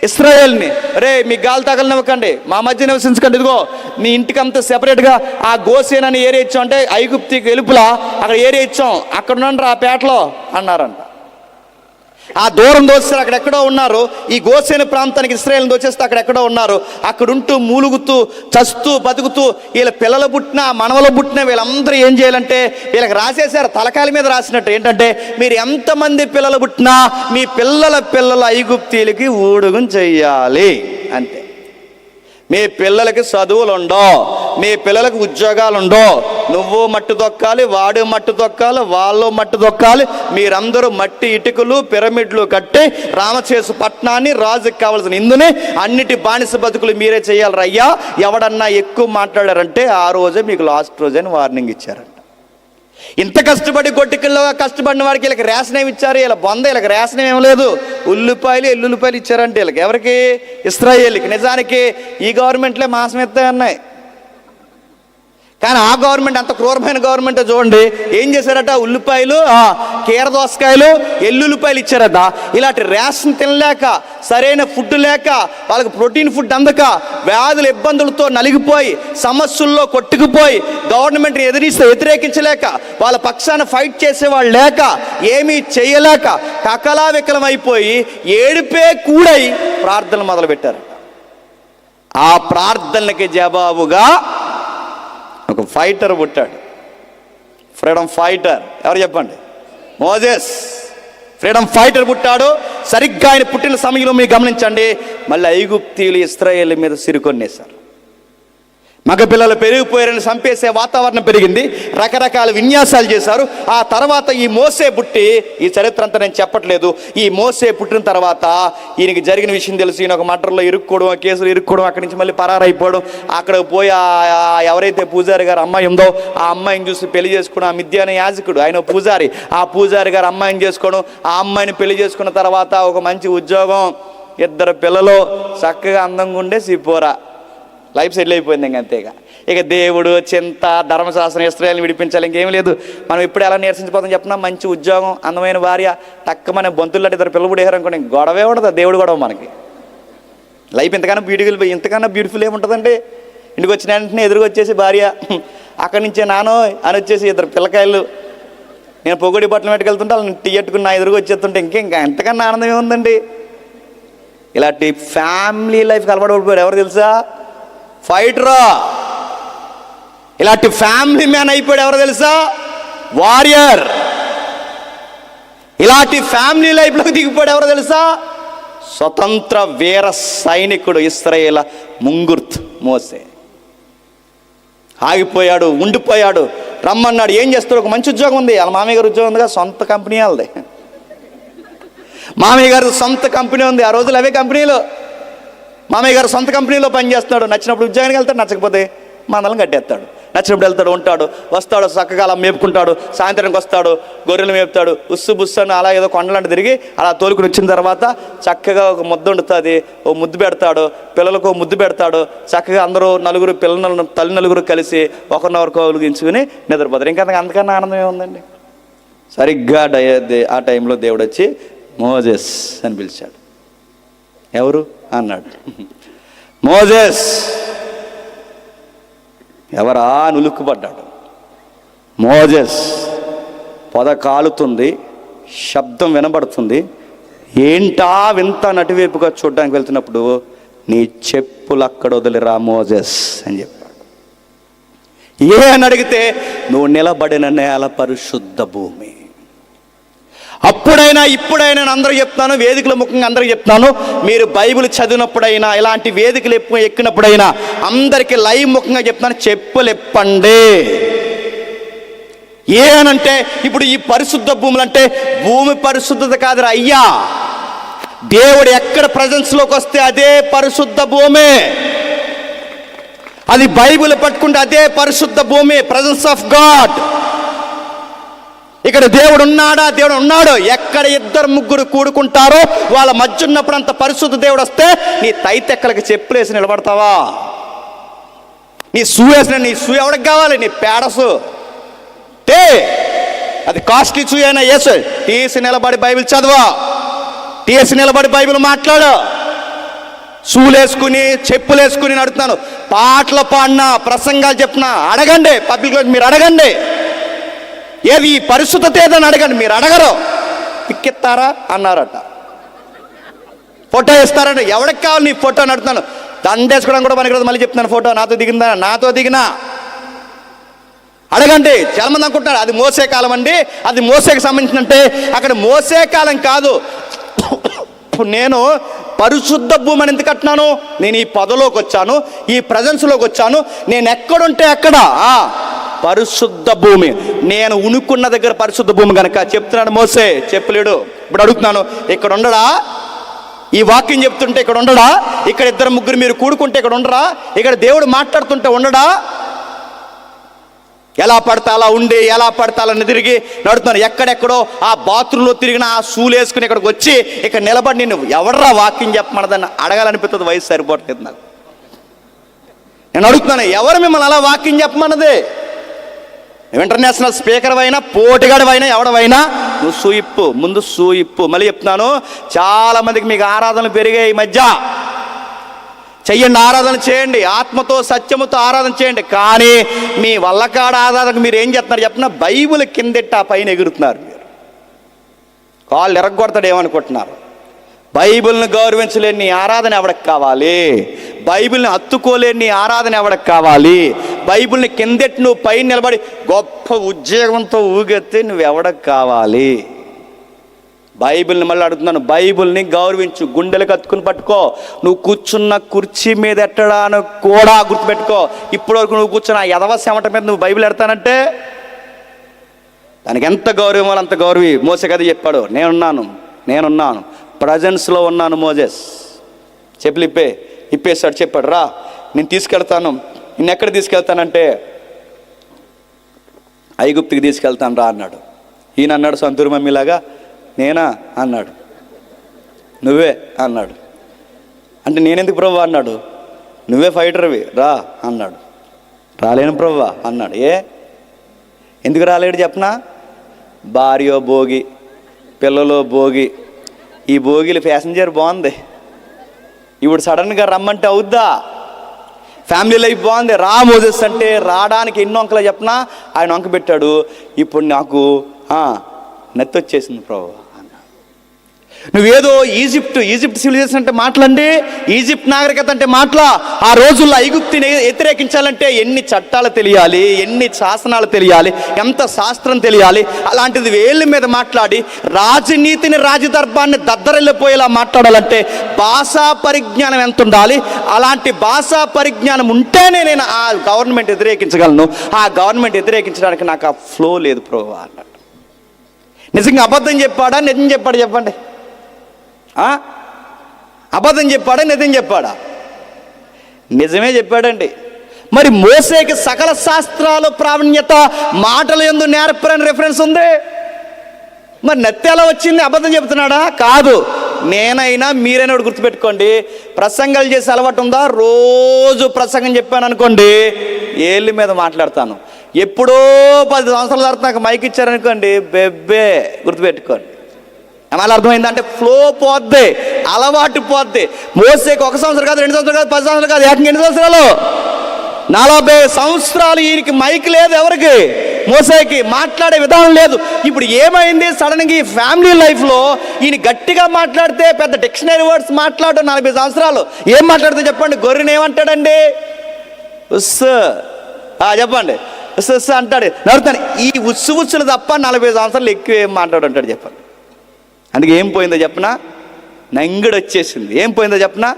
ఇశ్రాయేల్ని. రే మీ గాలి తగలనివ్వకండి, మా మధ్య నివసించకండి, ఇదిగో నీ ఇంటికంతా సెపరేట్గా ఆ గోసేన్ అని ఏరియా ఇచ్చాం, అంటే ఐగుప్తికి వెలుపులా అక్కడ ఏరియా ఇచ్చాం, అక్కడ ఉండండి ఆ పేటలో అన్నారంట. ఆ దూరం దోచేస్తారు, అక్కడెక్కడో ఉన్నారు. ఈ గోసేను ప్రాంతానికి ఇశ్రాయేలును దోచేస్తే అక్కడెక్కడో ఉన్నారు. అక్కడుంటూ మూలుగుతూ చస్తూ బతుకుతూ వీళ్ళ పిల్లలు పుట్టిన మనవలు పుట్టిన వీళ్ళందరూ ఏం చేయాలంటే వీళ్ళకి రాసేశారు, తలకాయల మీద రాసినట్టు. ఏంటంటే మీరు ఎంతమంది పిల్లలు పుట్టినా మీ పిల్లల ఐగుప్తీయులకి ఊడుగుం చెయ్యాలి అంతే. మీ పిల్లలకి చదువులు ఉండో, మీ పిల్లలకు ఉద్యోగాలు ఉండో, నువ్వు మట్టి తొక్కాలి, వాడు మట్టి తొక్కాలి, వాళ్ళు మట్టి తొక్కాలి. మీరందరూ మట్టి ఇటుకలు పిరమిడ్లు కట్టి రామచేసు పట్టణాన్ని రాజుకి కావాల్సిన ఇందుని అన్నిటి బానిస బతుకులు మీరే చేయాలి రయ్యా. ఎవడన్నా ఎక్కువ మాట్లాడారంటే ఆ రోజే మీకు లాస్ట్ రోజే అని వార్నింగ్ ఇచ్చారంట. ఇంత కష్టపడి గొడ్డికల్లో కష్టపడిన వాడికి వీళ్ళకి రేషన్ ఏమి ఇచ్చారు? వీళ్ళ బొంద వీళ్ళకి రేషన్ ఏమి లేదు. ఉల్లిపాయలు ఎల్లుల్లిపాయలు ఇచ్చారంటే వీళ్ళకి. ఎవరికి? ఇశ్రాయేలుకి. నిజానికి ఈ గవర్నమెంట్లే మాసం ఎత్తాయన్నాయి, కానీ ఆ గవర్నమెంట్ అంత క్రూరమైన గవర్నమెంట్. చూడండి ఏం చేశారట, ఉల్లిపాయలు కీరదోసకాయలు ఎల్లుల్లిపాయలు ఇచ్చారట. ఇలాంటి రేషన్ తినలేక, సరైన ఫుడ్ లేక, వాళ్ళకి ప్రోటీన్ ఫుడ్ అందక, వ్యాధుల ఇబ్బందులతో నలిగిపోయి, సమస్యల్లో కొట్టుకుపోయి, గవర్నమెంట్ని వ్యతిరేకించలేక, వాళ్ళ పక్షాన ఫైట్ చేసేవాళ్ళు లేక, ఏమీ చేయలేక కకలావికలం అయిపోయి ఏడిపే కూడై ప్రార్థనలు మొదలుపెట్టారు. ఆ ప్రార్థనలకి జవాబుగా ఒక ఫైటర్ పుట్టాడు, ఫ్రీడమ్ ఫైటర్. ఎవరు చెప్పండి? మోజెస్ ఫ్రీడమ్ ఫైటర్ పుట్టాడు. సరిగ్గా ఆయన పుట్టిన సమయంలో మీరు గమనించండి, మళ్ళీ ఐగుప్తీయులు ఇశ్రాయేలు మీద సిరుకొన్నేశారు. మగపిల్లలు పెరిగిపోయారని చంపేసే వాతావరణం పెరిగింది. రకరకాల విన్యాసాలు చేశారు. ఆ తర్వాత ఈ మోసే పుట్టి, ఈ చరిత్ర అంతా నేను చెప్పట్లేదు, ఈ మోసే పుట్టిన తర్వాత ఈయనకి జరిగిన విషయం తెలుసు. ఈయన ఒక మర్డర్లో ఇరుక్కోవడం, కేసులు ఇరుక్కోవడం, అక్కడి నుంచి మళ్ళీ పరారైపోవడం. అక్కడికి పోయి ఎవరైతే పూజారి గారు అమ్మాయి ఉందో ఆ అమ్మాయిని చూసి పెళ్లి చేసుకోవడం. ఆ మిద్యాన యాజకుడు, ఆయన పూజారి, ఆ పూజారి గారు అమ్మాయిని చేసుకోవడం. ఆ అమ్మాయిని పెళ్లి చేసుకున్న తర్వాత ఒక మంచి ఉద్యోగం, 2 పిల్లలు, చక్కగా అందంగా ఉండే సిపోరా, లైఫ్ సెటిల్ అయిపోయింది. అంతేగా ఇక దేవుడు, చింత, ధర్మశాస్త్రం, ఇశ్రాయేలుని విడిపించాలి, ఇంకేం లేదు. మనం ఇప్పుడు ఎలా నీరసించిపోతాం చెప్పినా, మంచి ఉద్యోగం, అందమైన భార్య, టక్కమనే బొంతులు లాంటి 2 పిల్లలు పుడేశారు అనుకోండి, గొడవే ఉండదు. దేవుడు గొడవ మనకి. లైఫ్ ఇంతకన్నా బ్యూటిఫుల్ ఏముంటుందండి? ఇంటికి వచ్చిన వెంటనే ఎదురుగా వచ్చేసి భార్య, అక్కడి నుంచే నానో అని వచ్చేసి 2 పిల్లకాయలు, నేను పొగడి బట్టలు పెట్టుకెళ్తుంటే వాళ్ళని టీ ఎట్టుకుని నా ఎదురుగా వచ్చేస్తుంటే ఇంకా ఎంతకన్నా ఆనందం ఏముందండి? ఇలాంటి ఫ్యామిలీ లైఫ్కి అలవాటు పడిపోయారు. ఎవరు తెలుసా? ఫైటరా. ఇలాంటి ఫ్యామిలీ మ్యాన్ అయిపోయాడు. ఎవరు తెలుసా? వారియర్. ఇలాంటి ఫ్యామిలీ లైఫ్లోకి దిగిపోయాడు. ఎవరు తెలుసా? స్వతంత్ర వీర సైనికుడు, ఇశ్రాయేలు ముంగుర్త్ మోసే. ఆగిపోయాడు, ఉండిపోయాడు. రమ్మన్నాడు, ఏం చేస్తాడు? ఒక మంచి ఉద్యోగం ఉంది, వాళ్ళ మామయ్య గారు ఉద్యోగం ఉందిగా, సొంత కంపెనీ వాళ్ళది. మామయ్య గారు సొంత కంపెనీ ఉంది. ఆ రోజులు అవే కంపెనీలు. మామయ్య గారు సొంత కంపెనీలో పనిచేస్తున్నాడు. నచ్చినప్పుడు ఉద్యోగానికి వెళ్తాడు, నచ్చకపోతే మందలం కట్టేస్తాడు. నచ్చినప్పుడు వెళ్తాడు, ఉంటాడు, వస్తాడు, చక్కగా అలా మేపుకుంటాడు. సాయంత్రానికి వస్తాడు, గొర్రెలు మేపుతాడు. ఉస్సు బుస్సు అని అలా ఏదో కొండలాంటి తిరిగి అలా తోలుకుని వచ్చిన తర్వాత చక్కగా ఒక ముద్ద వండుతుంది, ఓ ముద్దు పెడతాడు, పిల్లలకు ముద్దు పెడతాడు. చక్కగా అందరూ తల్లి నలుగురు కలిసి ఒకరినొకరు కౌగిలించుకుని నిద్రపోతారు. ఇంకా అంతకన్నా ఆనందం ఏముందండి? సరిగ్గా ఆ టైంలో దేవుడు వచ్చి మోజెస్ అని పిలిచాడు. ఎవరు అన్నాడు. మోజెస్. ఎవరా? నులుక్కుపడ్డాడు. మోజెస్. పొద కాలుతుంది, శబ్దం వినబడుతుంది. ఏంటా వింత నటువైపుగా చూడడానికి వెళ్తున్నప్పుడు, నీ చెప్పులు అక్కడ వదిలిరా మోజెస్ అని చెప్పాడు. ఏ అని అడిగితే, నువ్వు నిలబడిన నేల పరిశుద్ధ భూమి. అప్పుడైనా ఇప్పుడైనా అందరూ చెప్తాను, వేదికల ముఖంగా అందరూ చెప్తాను, మీరు బైబిల్ చదివినప్పుడైనా, ఇలాంటి వేదికలు ఎక్కినప్పుడైనా అందరికీ లైవ్ ముఖంగా చెప్తాను, చెప్పులు ఎప్పండి. ఏ అనంటే, ఇప్పుడు ఈ పరిశుద్ధ భూములు అంటే భూమి పరిశుద్ధత కాదురా అయ్యా, దేవుడు ఎక్కడ ప్రజెన్స్లోకి వస్తే అదే పరిశుద్ధ భూమి. అది బైబిల్ పట్టుకుంటే అదే పరిశుద్ధ భూమి, ప్రజెన్స్ ఆఫ్ గాడ్. ఇక్కడ దేవుడు ఉన్నాడా? దేవుడు ఉన్నాడు. ఎక్కడ 2-3 కూడుకుంటారో వాళ్ళ మధ్య ఉన్నప్పుడు అంత పరిశుద్ధ దేవుడు వస్తే నీ తైతెక్కలకి చెప్పులేసి నిలబడతావా? నీ షూ వేసిన, నీ షూ ఎవరికి కావాలి? నీ పేడసు అది కాస్ట్లీ షూ అయినా వేసు, తీసి నిలబడి బైబిల్ చదవా, తీసి నిలబడి బైబిల్ మాట్లాడు. షూలు వేసుకుని చెప్పులు వేసుకుని నడుతున్నాను, పాటలు పాడినా, ప్రసంగాలు చెప్పినా అడగండి. పబ్లిక్లో మీరు అడగండి, ఏది పరిశుద్ధత ఏదని అడగండి. మీరు అడగరు. పిక్కిస్తారా అన్నారట. ఫోటో ఇస్తారంటే ఎవరికి కావాలి నీ ఫోటో అని అడుగుతున్నాను. దండేసుకోవడం కూడా పనికిరాదు. మళ్ళీ చెప్తున్నాను, ఫోటో నాతో దిగిందా, నాతో దిగినా అడగండి. చాలా మంది అనుకుంటున్నారు అది మోసే కాలం అండి, అది మోసేకి సంబంధించినంటే అక్కడ మోసే కాలం కాదు. నేను పరిశుద్ధ భూమి అని ఎందుకు కట్టినాను? నేను ఈ పదలోకి వచ్చాను, ఈ ప్రజెన్స్లోకి వచ్చాను. నేను ఎక్కడుంటే అక్కడ పరిశుద్ధ భూమి. నేను ఉనుకున్న దగ్గర పరిశుద్ధ భూమి కనుక చెప్తున్నాడు మోసే. చెప్పలేడు. ఇప్పుడు అడుగుతున్నాను, ఇక్కడ ఉండడా? ఈ వాక్యం చెప్తుంటే ఇక్కడ ఉండడా? ఇక్కడ ఇద్దరు ముగ్గురు మీరు కూడుకుంటే ఇక్కడ ఉండరా? ఇక్కడ దేవుడు మాట్లాడుతుంటే ఉండడా? ఎలా పడతా అలా ఉండి, ఎలా పడతా అలా తిరిగి నడుతున్నాను. ఎక్కడెక్కడో ఆ బాత్రూంలో తిరిగిన ఆ షూలు వేసుకుని ఇక్కడికి వచ్చి ఇక్కడ నిలబడి నేను ఎవడరా వాక్యం చెప్పమన్నదాన్ని అడగాలనిపిస్తుంది. వయసు సరిపోవట్లేదు నాకు. నేను అడుగుతున్నాను, ఎవరు మిమ్మల్ని అలా వాక్యం చెప్పమన్నది? ఇంటర్నేషనల్ స్పీకర్ అయినా, పోటీగాడవైనా, ఎవడవైనా నువ్వు సూయిప్పు, ముందు సూయిప్పు. మళ్ళీ చెప్తున్నాను, చాలా మందికి మీకు ఆరాధనలు పెరిగాయి ఈ మధ్య. చెయ్యండి, ఆరాధన చేయండి, ఆత్మతో సత్యముతో ఆరాధన చేయండి. కానీ మీ వల్లకాడ ఆరాధనకు మీరు ఏం చేస్తున్నారు చెప్పిన? బైబిల్ కిందెట్టి ఆ పైన ఎగురుతున్నారు. మీరు కాళ్ళు ఎరగొడతాడు ఏమనుకుంటున్నారు? బైబిల్ని గౌరవించలేని నీ ఆరాధన ఎవరికి కావాలి? బైబిల్ని హత్తుకోలేని నీ ఆరాధన ఎవరికి కావాలి? బైబిల్ని కిందెట్టి నువ్వు పైన నిలబడి గొప్ప ఉద్యోగంతో ఊగెత్తి నువ్వు ఎవరికి కావాలి? బైబిల్ని మళ్ళీ అడుగుతున్నాను, బైబిల్ని గౌరవించు. గుండెలు కత్తుకుని పట్టుకో. నువ్వు కూర్చున్న కుర్చీ మీద ఎట్టడాను కూడా గుర్తుపెట్టుకో. ఇప్పటివరకు నువ్వు కూర్చున్న ఎదవ చెమట మీద నువ్వు బైబిల్ ఎడతానంటే దానికి ఎంత గౌరవం అంత గౌరవి. మోసే కదా చెప్పాడు, నేనున్నాను ప్రజెన్స్లో ఉన్నాను. మోజెస్ చెప్పులు ఇప్పేశాడు. చెప్పాడు, రా నేను తీసుకెళ్తాను. నిన్ను ఎక్కడ తీసుకెళ్తానంటే ఐగుప్తుకి తీసుకెళ్తాను రా అన్నాడు. ఈయన అన్నాడు సొంతూరు మమ్మీలాగా, నేనా అన్నాడు. నువ్వే అన్నాడు. అంటే నేనెందుకు ప్రభువా అన్నాడు. నువ్వే ఫైటర్వి రా అన్నాడు. రాలేను ప్రభువా అన్నాడు. ఎందుకు రాలేడు చెప్పనా? భార్యో భోగి, పిల్లలో భోగి. ఈ భోగిలు ప్యాసింజర్ బాగుంది, ఇప్పుడు సడన్గా రమ్మంటే అవుద్దా? ఫ్యామిలీ లైఫ్ బాగుంది, రా మోజెస్ అంటే రావడానికి ఎన్నో అంకలు చెప్పనా ఆయన వంక పెట్టాడు. ఇప్పుడు నాకు నత్తి వచ్చేసింది ప్రభు. నువ్వేదో ఈజిప్ట్ సివిలైజేషన్ అంటే మాట్లాడండి, ఈజిప్ట్ నాగరికత అంటే మాటలా. ఆ రోజుల్లో ఐగుప్తిని వ్యతిరేకించాలంటే ఎన్ని చట్టాలు తెలియాలి, ఎన్ని శాసనాలు తెలియాలి, ఎంత శాస్త్రం తెలియాలి. అలాంటిది వేళ్ళ మీద మాట్లాడి రాజనీతిని, రాజదర్భాన్ని దద్దరెళ్ళిపోయేలా మాట్లాడాలంటే భాషా పరిజ్ఞానం ఎంత ఉండాలి. అలాంటి భాషా పరిజ్ఞానం ఉంటేనే నేను ఆ గవర్నమెంట్ వ్యతిరేకించగలను. ఆ గవర్నమెంట్ వ్యతిరేకించడానికి నాకు ఆ ఫ్లో లేదు ప్రభు అన్నాడు. నిజంగా అబద్ధం చెప్పాడా నిజం చెప్పాడు చెప్పండి? అబద్ధం చెప్పాడా నిజం చెప్పాడా? నిజమే చెప్పాడండి. మరి మోసేకి సకల శాస్త్రాలు ప్రావీణ్యత, మాటలు యందు నేర్పరని రెఫరెన్స్ ఉంది. మరి నత్తి ఎలా వచ్చింది? అబద్ధం చెబుతున్నాడా? కాదు. నేనైనా మీరైనా గుర్తుపెట్టుకోండి, ప్రసంగాలు చేసే అలవాటు ఉందా? రోజు ప్రసంగం చెప్పాను అనుకోండి, ఏళ్ళ మీద మాట్లాడతాను. ఎప్పుడో 10 సంవత్సరాల తర్వాత నాకు మైక్ ఇచ్చారనుకోండి, బెబ్బే గుర్తుపెట్టుకోండి. అలా అర్థమైందంటే ఫ్లో పోద్ది, అలవాటు పోద్ది. మోసేకి 1 సంవత్సరం కాదు, 2 సంవత్సరాలు కాదు, 10 సంవత్సరాలు కాదు, ఏకంగా ఎన్ని సంవత్సరాలు? 40 సంవత్సరాలు ఈయనకి మైక్ లేదు. ఎవరికి? మోసేకి మాట్లాడే విధానం లేదు. ఇప్పుడు ఏమైంది? సడన్గా ఈ ఫ్యామిలీ లైఫ్లో ఈయన గట్టిగా మాట్లాడితే పెద్ద డిక్షనరీ వర్డ్స్ మాట్లాడు. 40 సంవత్సరాలు ఏం మాట్లాడితే చెప్పండి? గొర్రెని ఏమంటాడండి? ఉస్ చెప్పండి, ఉస్ అంటాడు, నడుతాను. ఈ ఉస్సులు తప్ప 40 సంవత్సరాలు ఎక్కువ ఏం మాట్లాడు చెప్పండి. అందుకే ఏం పోయిందో చెప్పనా? నంగిడు వచ్చేసింది. ఏం పోయిందో చెప్పనా?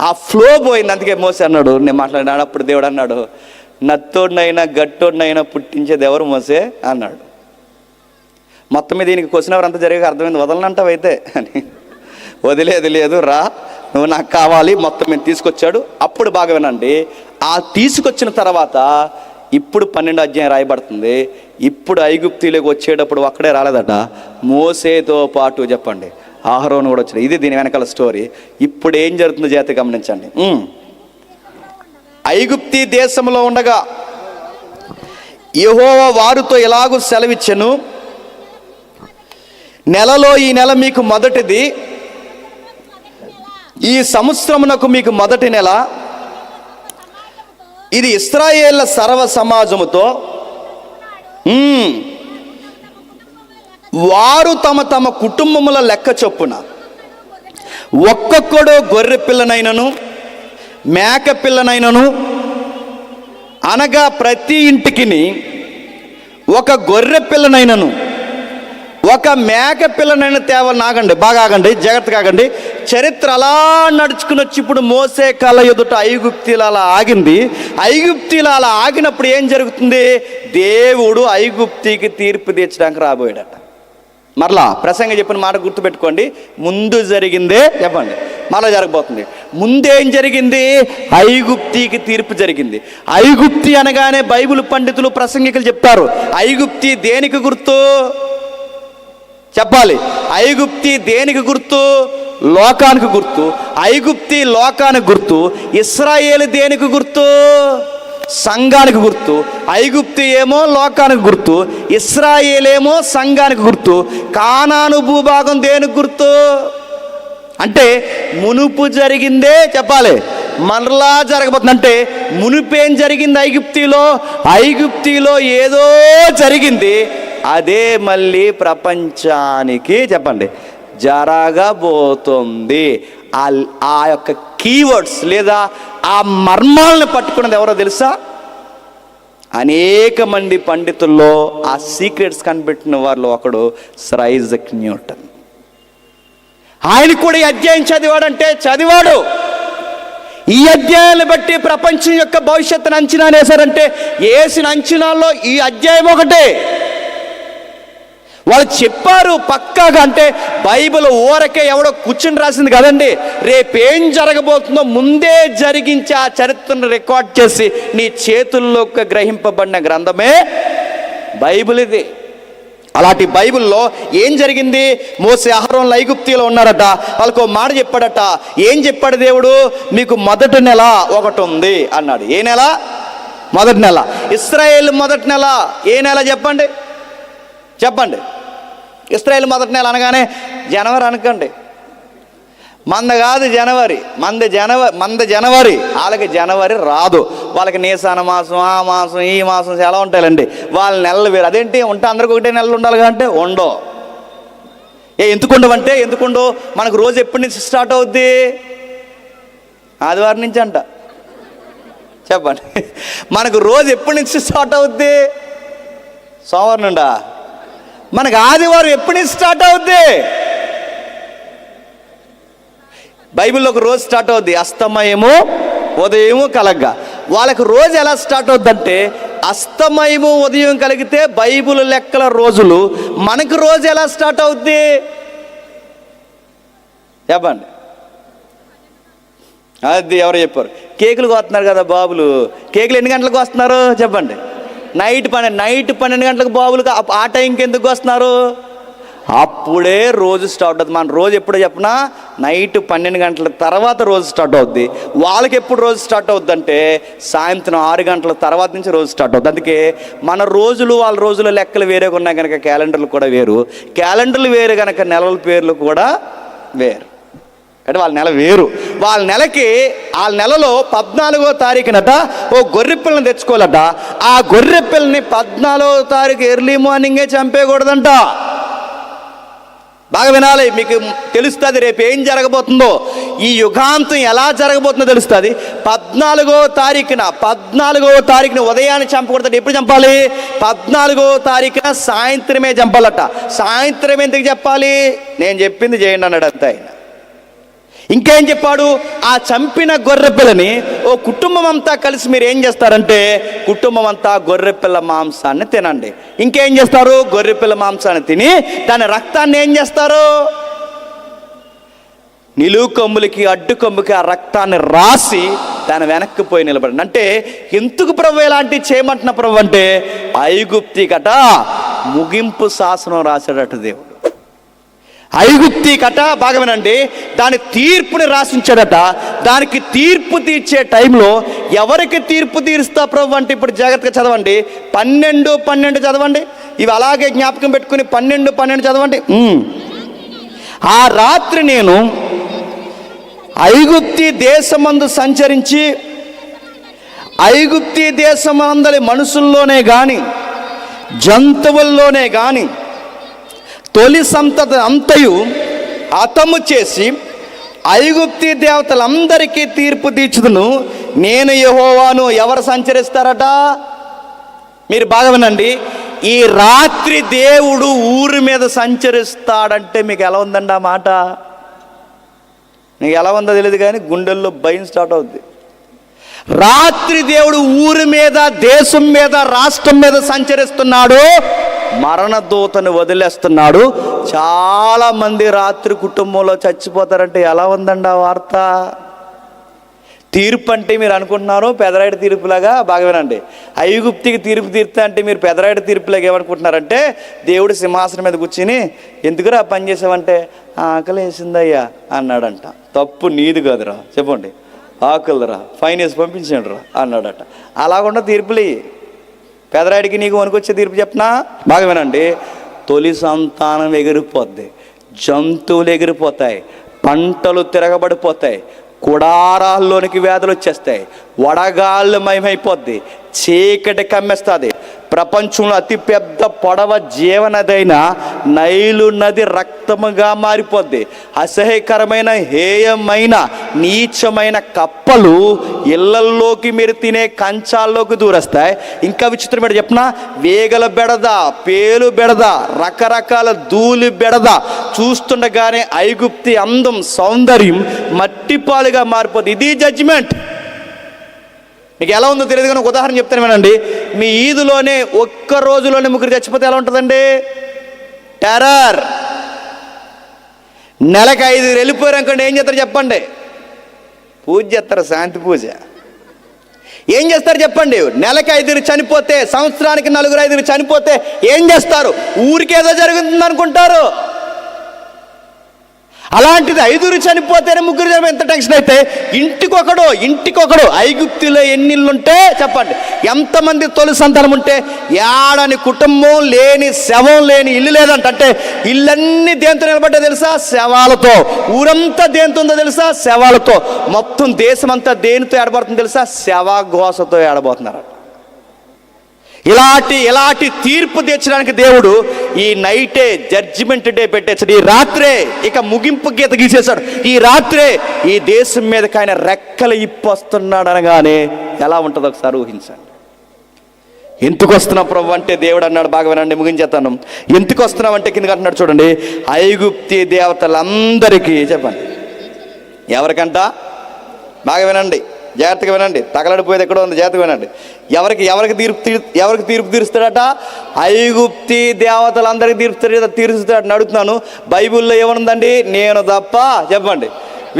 ఆ ఫ్లో పోయింది. అందుకే మోసే అన్నాడు, నేను మాట్లాడినాడు. అప్పుడు దేవుడు అన్నాడు, నత్తోడినైనా గట్టోడినైనా పుట్టించేది ఎవరు మోసే అన్నాడు. మొత్తం మీద దీనికి క్వశ్చన్ ఎవరు అంతా జరిగే అర్థమైంది. వదలనంటావైతే అని. వదిలేది లేదు, రా నువ్వు నాకు కావాలి, మొత్తం మేము తీసుకొచ్చాడు. అప్పుడు బాగా వినండి, ఆ తీసుకొచ్చిన తర్వాత ఇప్పుడు 12వ అధ్యాయం రాయబడుతుంది. ఇప్పుడు ఐగుప్తీలోకి వచ్చేటప్పుడు ఒక్కడే రాలేదట, మోసేతో పాటు చెప్పండి అహరోను కూడా వచ్చాడు. ఇది దీని వెనకాల స్టోరీ. ఇప్పుడు ఏం జరుగుతుందో జాగ్రత్తగా గమనించండి. ఐగుప్తీ దేశంలో ఉండగా యెహోవా వారితో ఇలాగూ సెలవిచ్చెను, నెలలో ఈ నెల మీకు మొదటిది, ఈ సంవత్సరమునకు మీకు మొదటి నెల. ఇది ఇశ్రాయేళ్ల సర్వ సమాజముతో వారు తమ తమ కుటుంబముల లెక్క చొప్పున ఒక్కొక్కడు గొర్రె పిల్లనైనను మేక పిల్లనైనను, అనగా ప్రతి ఇంటికి ఒక గొర్రె పిల్లనైనను ఒక మేక పిల్లనైనా తేవాలి. నాగండి, బాగా ఆగండి, జాగ్రత్తగా ఆగండి. చరిత్ర అలా నడుచుకుని వచ్చి ఇప్పుడు మోసే కళ ఎదుట ఐగుప్తీలు అలా ఆగింది. ఐగుప్తీలు అలా ఆగినప్పుడు ఏం జరుగుతుంది? దేవుడు ఐగుప్తికి తీర్పు తీర్చడానికి రాబోయాడట. మరలా ప్రసంగం చెప్పిన మాట గుర్తుపెట్టుకోండి. ముందు జరిగిందే చెప్పండి, మరలా జరగబోతుంది. ముందేం జరిగింది? ఐగుప్తికి తీర్పు జరిగింది. ఐగుప్తి అనగానే బైబిల్ పండితులు ప్రసంగికులు చెప్తారు, ఐగుప్తి దేనికి గుర్తు చెప్పాలి? ఐగుప్తి దేనికి గుర్తు? లోకానికి గుర్తు. ఐగుప్తి లోకానికి గుర్తు. ఇశ్రాయేలు దేనికి గుర్తు? సంఘానికి గుర్తు. ఐగుప్తి ఏమో లోకానికి గుర్తు, ఇశ్రాయేలేమో సంఘానికి గుర్తు. కానాను భూభాగం దేనికి గుర్తు? అంటే మునుపు జరిగిందే చెప్పాలి, మరలా జరగబోతుంది. అంటే మునుపేం జరిగింది? ఐగుప్తిలో ఏదో జరిగింది, అదే మళ్ళీ ప్రపంచానికి చెప్పండి జరగబోతుంది. ఆ యొక్క కీవర్డ్స్ లేదా ఆ మర్మాలను పట్టుకున్నది ఎవరో తెలుసా? అనేక మంది పండితుల్లో ఆ సీక్రెట్స్ కనిపెట్టిన వారిలో ఒకడు సర్ ఐజాక్ న్యూటన్. ఆయన కూడా ఈ అధ్యాయం చదివాడంటే చదివాడు. ఈ అధ్యాయాన్ని బట్టి ప్రపంచం యొక్క భవిష్యత్తును అంచనా వేశారంటే వేసిన అంచనాల్లో ఈ అధ్యాయం ఒకటే. వాళ్ళు చెప్పారు పక్కాగా. అంటే బైబిల్ ఊరకే ఎవడో కూర్చుని రాసింది కదండి. రేపేం జరగబోతుందో ముందే జరిగించి ఆ చరిత్రను రికార్డ్ చేసి నీ చేతుల్లోకి గ్రహింపబడిన గ్రంథమే బైబిల్. ఇది అలాంటి బైబిల్లో ఏం జరిగింది? మోసే అహరోన్లు ఐగుప్తిలో ఉన్నారట. వాళ్ళకు మాట చెప్పాడట. ఏం చెప్పాడు దేవుడు? మీకు మొదటి నెల ఒకటి ఉంది అన్నాడు. ఏ నెల? మొదటి నెల. ఇశ్రాయేలు మొదటి నెల ఏ నెల చెప్పండి? ఇశ్రాయేల్ మొదటి నెల అనగానే జనవరి అనకండి. మంద కాదు జనవరి, మంద జనవరి. వాళ్ళకి జనవరి రాదు. వాళ్ళకి నీసాన మాసం, ఆ మాసం, ఈ మాసం ఎలా ఉంటాయండి. వాళ్ళ నెలలు వేరు. అదేంటి ఉంటే అందరికి ఒకటే నెలలు ఉండాలి అంటే ఉండవు. ఎందుకుండవంటే ఎందుకుండవు? మనకు రోజు ఎప్పటి నుంచి స్టార్ట్ అవుద్ది? ఆదివారం నుంచి అంట. చెప్పండి, మనకు రోజు ఎప్పటి నుంచి స్టార్ట్ అవుద్ది? సోమవారం నుండా. మనకు ఆదివారం ఎప్పటి నుంచి స్టార్ట్ అవుద్ది? బైబిల్లో ఒక రోజు స్టార్ట్ అవుద్ది అస్తమయము ఉదయము కలగ్గా. వాళ్ళకి రోజు ఎలా స్టార్ట్ అవుద్దంటే అస్తమయము ఉదయం కలిగితే బైబిల్ లెక్కల రోజులు. మనకు రోజు ఎలా స్టార్ట్ అవుద్ది చెప్పండి? అది ఎవరు చెప్పారు? కేకులు కోస్తున్నారు కదా బాబులు. కేకులు ఎన్ని గంటలకు వస్తున్నారు చెప్పండి? నైట్ 12 గంటలకు బాబులు. ఆ టైంకి ఎందుకు వస్తున్నారు? అప్పుడే రోజు స్టార్ట్ అవుతుంది. మన రోజు ఎప్పుడు చెప్పినా నైట్ 12 గంటల తర్వాత రోజు స్టార్ట్ అవుద్ది. వాళ్ళకి ఎప్పుడు రోజు స్టార్ట్ అవుద్ది అంటే సాయంత్రం 6 గంటల తర్వాత నుంచి రోజు స్టార్ట్ అవుద్ది. అందుకే మన రోజులు వాళ్ళ రోజుల లెక్కలు వేరేగా ఉన్నాయి కనుక క్యాలెండర్లు కూడా వేరు. క్యాలెండర్లు వేరు కనుక నెలల పేర్లు కూడా వేరు. అంటే వాళ్ళ నెల వేరు. వాళ్ళ నెలలో 14వ తారీఖునట ఓ గొర్రె పిల్లని తెచ్చుకోవాలట. ఆ గొర్రె పిల్లని 14వ తారీఖు ఎర్లీ మార్నింగే చంపేయకూడదంట. బాగా వినాలి, మీకు తెలుస్తుంది రేపు ఏం జరగబోతుందో. ఈ యుగాంతం ఎలా జరగబోతుందో తెలుస్తుంది. 14వ తారీఖున ఉదయాన్ని చంపకూడదు. ఎప్పుడు చంపాలి? 14వ తారీఖున సాయంత్రమే చంపాలట. సాయంత్రం ఎందుకు చెప్పాలి? నేను చెప్పింది చేయండి అన్నాడు అంతే ఆయన. ఇంకేం చెప్పాడు? ఆ చంపిన గొర్రెపిల్లని ఓ కుటుంబం అంతా కలిసి మీరు ఏం చేస్తారంటే కుటుంబం అంతా గొర్రెపిల్ల మాంసాన్ని తినండి. ఇంకేం చేస్తారు? గొర్రెపిల్ల మాంసాన్ని తిని దాని రక్తాన్ని ఏం చేస్తారు? నిలువు కొమ్ములకి అడ్డు కొమ్ముకి ఆ రక్తాన్ని రాసి దాని వెనక్కి పోయి నిలబడండి. అంటే ఎందుకు ప్రభు ఇలాంటివి చేయమంటున్న ప్రభు అంటే ఐగుప్తి కట ముగింపు శాసనం రాశాడట దేవుడు. ఐగుప్తి కట బాగా వినండి, దాని తీర్పుని రాసించాడట. దానికి తీర్పు తీర్చే టైంలో ఎవరికి తీర్పు తీరుస్తా ప్రభు అంటే ఇప్పుడు జాగ్రత్తగా చదవండి. 12 చదవండి. ఇవి అలాగే జ్ఞాపకం పెట్టుకుని 12 చదవండి. ఆ రాత్రి నేను ఐగుప్తి దేశమందు సంచరించి ఐగుప్తి దేశమందలి మనుషుల్లోనే కానీ జంతువుల్లోనే కానీ తొలి సంతతి అంతయు హతము చేసి ఐగుప్తి దేవతలందరికీ తీర్పు తీర్చుదును, నేను యెహోవాను. ఎవరు సంచరిస్తారట? మీరు బాగా వినండి. ఈ రాత్రి దేవుడు ఊరి మీద సంచరిస్తాడంటే మీకు ఎలా ఉందండి ఆ మాట? మీకు ఎలా ఉందో తెలియదు కానీ గుండెల్లో భయం స్టార్ట్ అవుద్ది. రాత్రి దేవుడు ఊరి మీద, దేశం మీద, రాష్ట్రం మీద సంచరిస్తున్నాడు. మరణదూతను వదిలేస్తున్నాడు. చాలా మంది రాత్రి కుటుంబంలో చచ్చిపోతారంటే ఎలా ఉందండి ఆ వార్త? తీర్పు అంటే మీరు అనుకుంటున్నారు పెదరాయుడు తీర్పులాగా. బాగా వినండి. ఐగుప్తికి తీర్పు తీర్తా అంటే మీరు పెదరాయుడు తీర్పులాగా ఏమనుకుంటున్నారంటే, దేవుడు సింహాసనం మీద కూర్చుని ఎందుకురా పని చేసావంటే ఆకలి వేసిందయ్యా అన్నాడంట. తప్పు నీది కాదురా, చెప్పండి. ఆకలిరా, ఫైన్ వేసి పంపించండి రా అన్నాడట. అలాగుండా తీర్పులు. పెదరాయుడికి నీకు వణుకొచ్చే తీర్పు చెప్పనా? బాగా వినండి. తొలి సంతానం ఎగిరిపోద్ది, జంతువులు ఎగిరిపోతాయి, పంటలు తిరగబడిపోతాయి, కుడారాల్లోనికి వ్యాధులు వచ్చేస్తాయి, వడగాళ్ళు మయమైపోద్ది, చీకటి కమ్మేస్తుంది. ప్రపంచంలో అతిపెద్ద పొడవ జీవనదైన నైలు నది రక్తముగా మారిపోద్ది. అసహ్యకరమైన, హేయమైన, నీచమైన కప్పలు ఇళ్లల్లోకి మీరు తినే కంచాల్లోకి దూరేస్తాయి. ఇంకా విచిత్రమైన చెప్పిన, వేగల బెడద, పేలు బెడద, రకరకాల ధూళి బెడద చూస్తుండగానే ఐగుప్తి అందం, సౌందర్యం మట్టిపాలుగా మారిపోద్ది. ఇది జడ్జిమెంట్. మీకు ఎలా ఉందో తెలియదు కానీ ఒక ఉదాహరణ చెప్తాను వినండి. మీ ఈదులోనే ఒక్క రోజులోనే ముగ్గురు చచ్చిపోతే ఎలా ఉంటుందండి? టెర్రర్. నెలకు 5 వెళ్ళిపోయారు అనుకోండి, ఏం చేస్తారు చెప్పండి? పూజ చేస్తారు, శాంతి పూజ. ఏం చేస్తారు చెప్పండి? నెలకు 5 చనిపోతే, సంవత్సరానికి 4-5 చనిపోతే ఏం చేస్తారు? ఊరికేదో జరుగుతుంది అనుకుంటారు. అలాంటిది 5 చనిపోతేనే 3 చనిపోతే ఎంత టెన్షన్ అయితే, ఇంటికొకడు. ఐగుప్తులో ఎన్ని ఇళ్ళు ఉంటే చెప్పండి, ఎంతమంది తొలి సంతానం ఉంటే ఏడని కుటుంబం లేని, శవం లేని ఇల్లు లేదంట. అంటే ఇల్లన్నీ దేంతో నిలబడ్డా తెలుసా? శవాలతో. ఊరంతా దేంతో ఉందో తెలుసా? శవాలతో. మొత్తం దేశం అంతా దేనితో ఏడబడుతుందో తెలుసా? శవఘోషతో ఏడబోతున్నారు. ఇలాంటి తీర్పు తెచ్చడానికి దేవుడు ఈ నైటే జడ్జిమెంట్ డే పెట్టేశాడు. ఈ రాత్రే ఇక ముగింపు గీత గీసేశాడు. ఈ రాత్రే ఈ దేశం మీదకి ఆయన రెక్కలు ఇప్పొస్తున్నాడు అనగానే ఎలా ఉంటుందో ఒకసారి ఊహించండి. ఎందుకు వస్తున్నావు ప్రభు అంటే దేవుడు అన్నాడు, బాగా వినండి, ముగించేస్తాను. ఎందుకు వస్తున్నావు అంటే కిందకి అంటున్నాడు చూడండి, ఐగుప్తి దేవతలందరికీ. చెప్పండి ఎవరికంట? బాగా వినండి, జాగ్రత్తగా వినండి. తగలడిపోయేది ఎక్కడో ఉంది, జాగ్రత్తగా వినండి. ఎవరికి తీర్పు తీరుస్తాడట? ఐగుప్తి దేవతలందరికీ తీరుస్తాడని అడుగుతున్నాను. బైబిల్లో ఏమనుందండి? నేను తప్ప చెప్పండి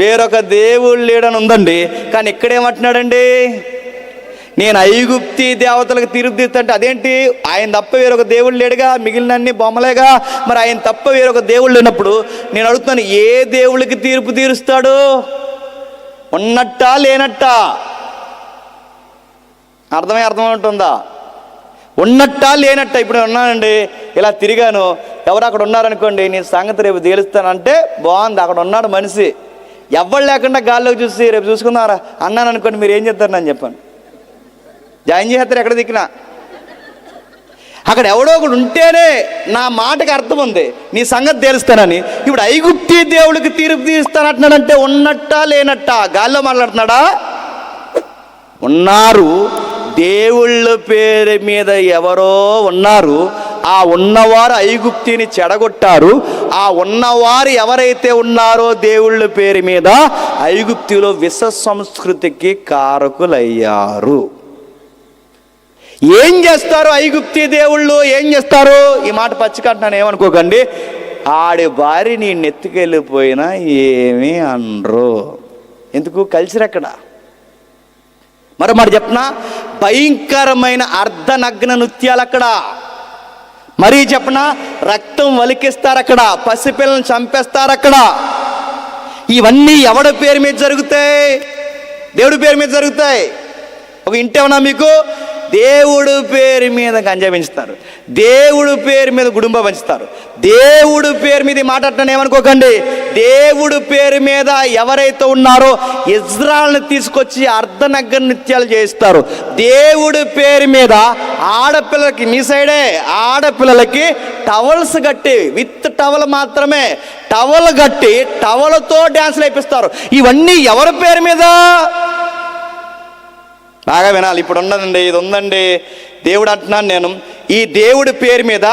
వేరొక దేవుడు లేడని ఉందండి. కానీ ఇక్కడేమంటున్నాడండి? నేను ఐగుప్తి దేవతలకు తీర్పు తీరుస్తాంటే అదేంటి? ఆయన తప్ప వేరొక దేవుడు లేడుగా, మిగిలినన్ని బొమ్మలేగా. మరి ఆయన తప్ప వేరొక దేవుడు లేనప్పుడు నేను అడుగుతున్నాను, ఏ దేవుడికి తీర్పు తీరుస్తాడు? ఉన్నట్టా లేనట్టా? అర్థమవుతుందా? ఉన్నట్టా లేనట్టా? ఇప్పుడు ఉన్నానండి, ఇలా తిరిగాను, ఎవరు అక్కడ ఉన్నారనుకోండి, నీ సంగతి రేపు తేలుస్తానంటే బాగుంది. అక్కడ ఉన్నాడు మనిషి, ఎవరు లేకుండా గాల్లోకి చూసి రేపు చూసుకుందారా అన్నాను అనుకోండి, మీరు ఏం చేస్తారు? నన్ను చెప్పండి. జాయిన్ చేస్తారు ఎక్కడ దిక్కునా. అక్కడ ఎవడో ఒకడు ఉంటేనే నా మాటకి అర్థం ఉంది, నీ సంగతి తేలుస్తానని. ఇప్పుడు ఐగుప్తి దేవుడికి తీర్పు తీరుస్తానంటున్నాడంటే ఉన్నట్టా లేనట్టా? గాల్లో మాట్లాడుతున్నాడా? ఉన్నారు. దేవుళ్ళ పేరు మీద ఎవరో ఉన్నారు. ఆ ఉన్నవారు ఐగుప్తిని చెడగొట్టారు. ఆ ఉన్నవారు ఎవరైతే ఉన్నారో దేవుళ్ళ పేరు మీద ఐగుప్తిలో విష సంస్కృతికి కారకులయ్యారు. ఏం చేస్తారు ఐగుప్తి దేవుళ్ళు? ఏం చేస్తారు? ఈ మాట పచ్చికంటున్నాను, ఏమనుకోకండి. ఆడి భార్య నీ నెత్తికెళ్ళిపోయినా ఏమీ అనరు. ఎందుకు? కల్చర్ ఎక్కడ? మరో మాట చెప్పనా, భయంకరమైన అర్ధనగ్న నృత్యాలు అక్కడ. మరీ చెప్పనా, రక్తం వలికిస్తారు అక్కడ, పసిపిల్లలను చంపేస్తారు అక్కడ. ఇవన్నీ ఎవడి పేరు మీద జరుగుతాయి? దేవుడి పేరు మీద జరుగుతాయి. ఒక ఇంటేమన్నా మీకు? దేవుడు పేరు మీద గంజా పెంచుతారు, దేవుడు పేరు మీద గుడుంబ పెంచుతారు, దేవుడు పేరు మీద మాట్లాడటాన్ని ఏమనుకోకండి, దేవుడు పేరు మీద ఎవరైతే ఉన్నారో ఇజ్రాయెల్ని తీసుకొచ్చి అర్ధనగ్న నృత్యాలు చేయిస్తారు. దేవుడి పేరు మీద ఆడపిల్లలకి, మీ సైడే ఆడపిల్లలకి టవల్స్ కట్టి, విత్ టవల్ మాత్రమే, టవల్ కట్టి టవల్తో డ్యాన్సులు వేపిస్తారు. ఇవన్నీ ఎవరి పేరు మీద? బాగా వినాలి. ఇప్పుడు ఉన్నదండి, ఇది ఉందండి. దేవుడు అంటున్నాను నేను, ఈ దేవుడి పేరు మీద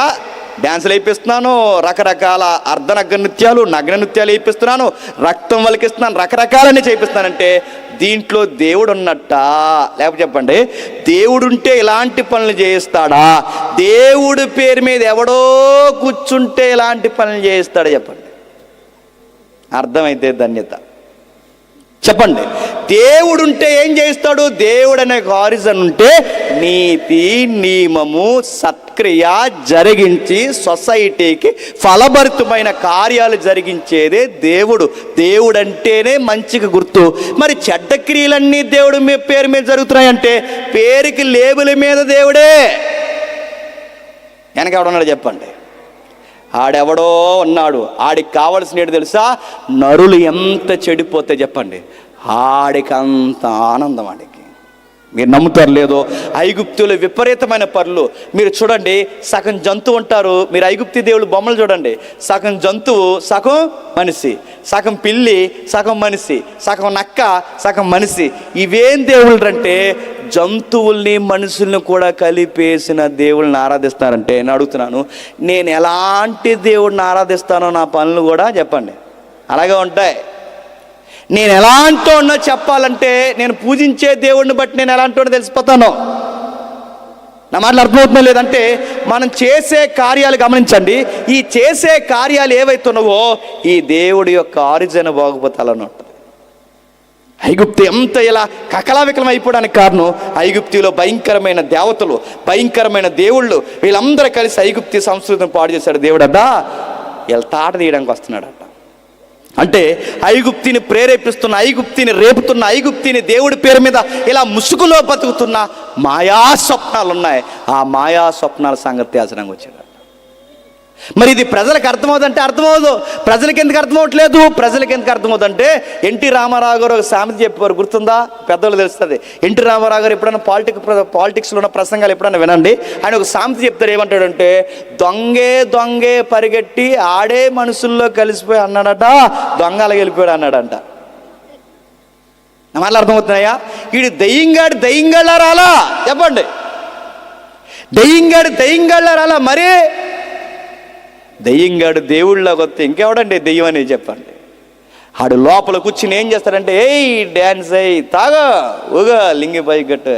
డ్యాన్సులు వేయిస్తున్నాను, రకరకాల అర్ధనగ్న నృత్యాలు, నగ్న నృత్యాలు వేయిస్తున్నాను, రక్తం వలికిస్తున్నాను, రకరకాలన్నీ చేయిస్తున్నానంటే దీంట్లో దేవుడు ఉన్నట్ట? లేకపోతే చెప్పండి, దేవుడుంటే ఇలాంటి పనులు చేయిస్తాడా? దేవుడి పేరు మీద ఎవడో కూర్చుంటే ఇలాంటి పనులు చేయిస్తాడా? చెప్పండి. అర్థమైతే ధన్యత. చెప్పండి, దేవుడుంటే ఏం చేస్తాడు? దేవుడు అనే హారిజన్ ఉంటే నీతి, నియమము, సత్క్రియ జరిగించి సొసైటీకి ఫలభరితమైన కార్యాలు జరిగించేదే దేవుడు. దేవుడు అంటేనే మంచిగా గుర్తు. మరి చెడ్డ క్రియలన్నీ దేవుడు పేరు మీద జరుగుతున్నాయంటే పేరుకి లేబుల మీద దేవుడే. వెనక ఎవడున్నాడు చెప్పండి? ఆడెవడో ఉన్నాడు. ఆడికి కావలసిన ఏంటి తెలుసా? నరులు ఎంత చెడిపోతే చెప్పండి, ఆడికి అంత ఆనందం. ఆడికి మీరు నమ్ముతారు లేదో, ఐగుప్తులు విపరీతమైన పనులు. మీరు చూడండి, సగం జంతువు ఉంటారు. మీరు ఐగుప్తి దేవుడు బొమ్మలు చూడండి, సగం జంతువు, సగం మనిషి, సగం పిల్లి, సగం మనిషి, సగం నక్క, సగం మనిషి. ఇవేం దేవుళ్ళు అంటే జంతువుల్ని మనుషుల్ని కూడా కలిపేసిన దేవుళ్ళని ఆరాధిస్తారంటే నేను అడుగుతున్నాను, నేను ఎలాంటి దేవుడిని ఆరాధిస్తానో నా పనులు కూడా చెప్పండి అలాగే ఉంటాయి. నేను ఎలాంటి వాడినో చెప్పాలంటే నేను పూజించే దేవుడిని బట్టి నేను ఎలాంటి వాడిని తెలిసిపోతాను. నా మాటలు అర్థమవుతుందో లేదంటే మనం చేసే కార్యాలు గమనించండి. ఈ చేసే కార్యాలు ఏవైతున్నావో ఈ దేవుడి యొక్క ఆరిజిన్ బాగుపోతాలన్నట్టు. ఐగుప్తు ఎంత ఇలా కకలావికలం అయిపోవడానికి కారణం, ఐగుప్తిలో భయంకరమైన దేవతలు, భయంకరమైన దేవుళ్ళు, వీళ్ళందరూ కలిసి ఐగుప్తి సంస్కృతిని పాడు చేశాడు. దేవుడట వీళ్ళ తాట తీయడానికి వస్తున్నాడట. అంటే ఐగుప్తిని ప్రేరేపిస్తున్న, ఐగుప్తిని రేపుతున్న, ఐగుప్తిని దేవుడి పేరు మీద ఇలా ముసుగులో బతుకుతున్న మాయా స్వప్నాలు ఉన్నాయి. ఆ మాయా స్వప్నాల సంగతి తేల్చడానికి వచ్చాడు. మరి ఇది ప్రజలకు అర్థమవుతుందంటే అర్థమవుదు. ప్రజలకి ఎందుకు అర్థమవట్లేదు? ప్రజలకి ఎందుకు అర్థమవుతుందంటే ఎన్టీ రామారావు గారు ఒక సామెత చెప్పారు, గుర్తుందా? పెద్దలు తెలుస్తుంది. ఎన్టీ రామారావు గారు ఎప్పుడైనా పాలిటిక్స్లో ఉన్న ప్రసంగాలు ఎప్పుడైనా వినండి. ఆయన ఒక సామెత చెప్తారు. ఏమంటాడంటే, దొంగే దొంగే పరిగెట్టి ఆడే మనుషుల్లో కలిసిపోయి అన్నాడట, దొంగలు వెళ్ళిపోయాడు అన్నాడంట. నా మాటలు అర్థమవుతున్నాయా? వీడు దయ్యంగాళ్ళ రాలా చెప్పండి, దయ్యంగాళ్ళ రాలా. మరి దెయ్యంగాడు దేవుళ్ళకి వస్తే ఇంకెవడండి దెయ్యం అనేది చెప్పండి. ఆడు లోపల కూర్చుని ఏం చేస్తాడంటే, ఏయ్ డ్యాన్స్ అయ్యి తాగా ఊగా లింగి పై గట్టు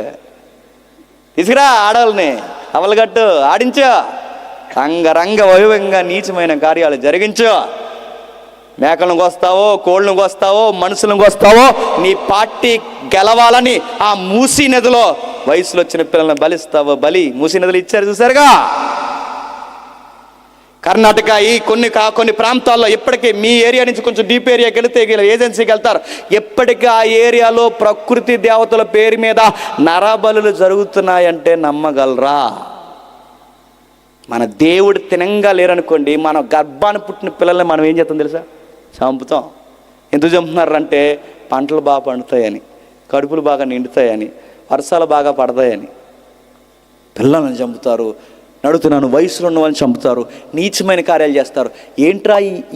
తీసుకురా, ఆడవాళ్ళని అవలగట్టు ఆడించో, రంగరంగ వైభవంగా నీచమైన కార్యాలు జరిగించో, మేకలను కోస్తావో, కోళ్ళను కోస్తావో, మనుషులను కోస్తావో, నీ పార్టీ గెలవాలని ఆ మూసీ నదిలో వయసులో వచ్చిన పిల్లల్ని బలిస్తావో. బలి మూసీ నదులు ఇచ్చారు చూసారుగా. కర్ణాటక ఈ కొన్ని ప్రాంతాల్లో ఇప్పటికీ, మీ ఏరియా నుంచి కొంచెం డీప్ ఏరియాకి వెళితే ఏజెన్సీకి వెళ్తారు, ఎప్పటికీ ఆ ఏరియాలో ప్రకృతి దేవతల పేరు మీద నరబలులు జరుగుతున్నాయంటే నమ్మగలరా? మన దేవుడు తినంగా లేరనుకోండి, మన గర్భాన్ని పుట్టిన పిల్లల్ని మనం ఏం చేస్తాం తెలుసా? చంపుతాం. ఎందుకు చంపుతున్నారంటే పంటలు బాగా పండుతాయని, కడుపులు బాగా నిండుతాయని, వర్షాలు బాగా పడతాయని పిల్లలను చంపుతారు. నడుతున్నాను, వయసులో ఉన్న వాళ్ళని చంపుతారు, నీచమైన కార్యాలు చేస్తారు.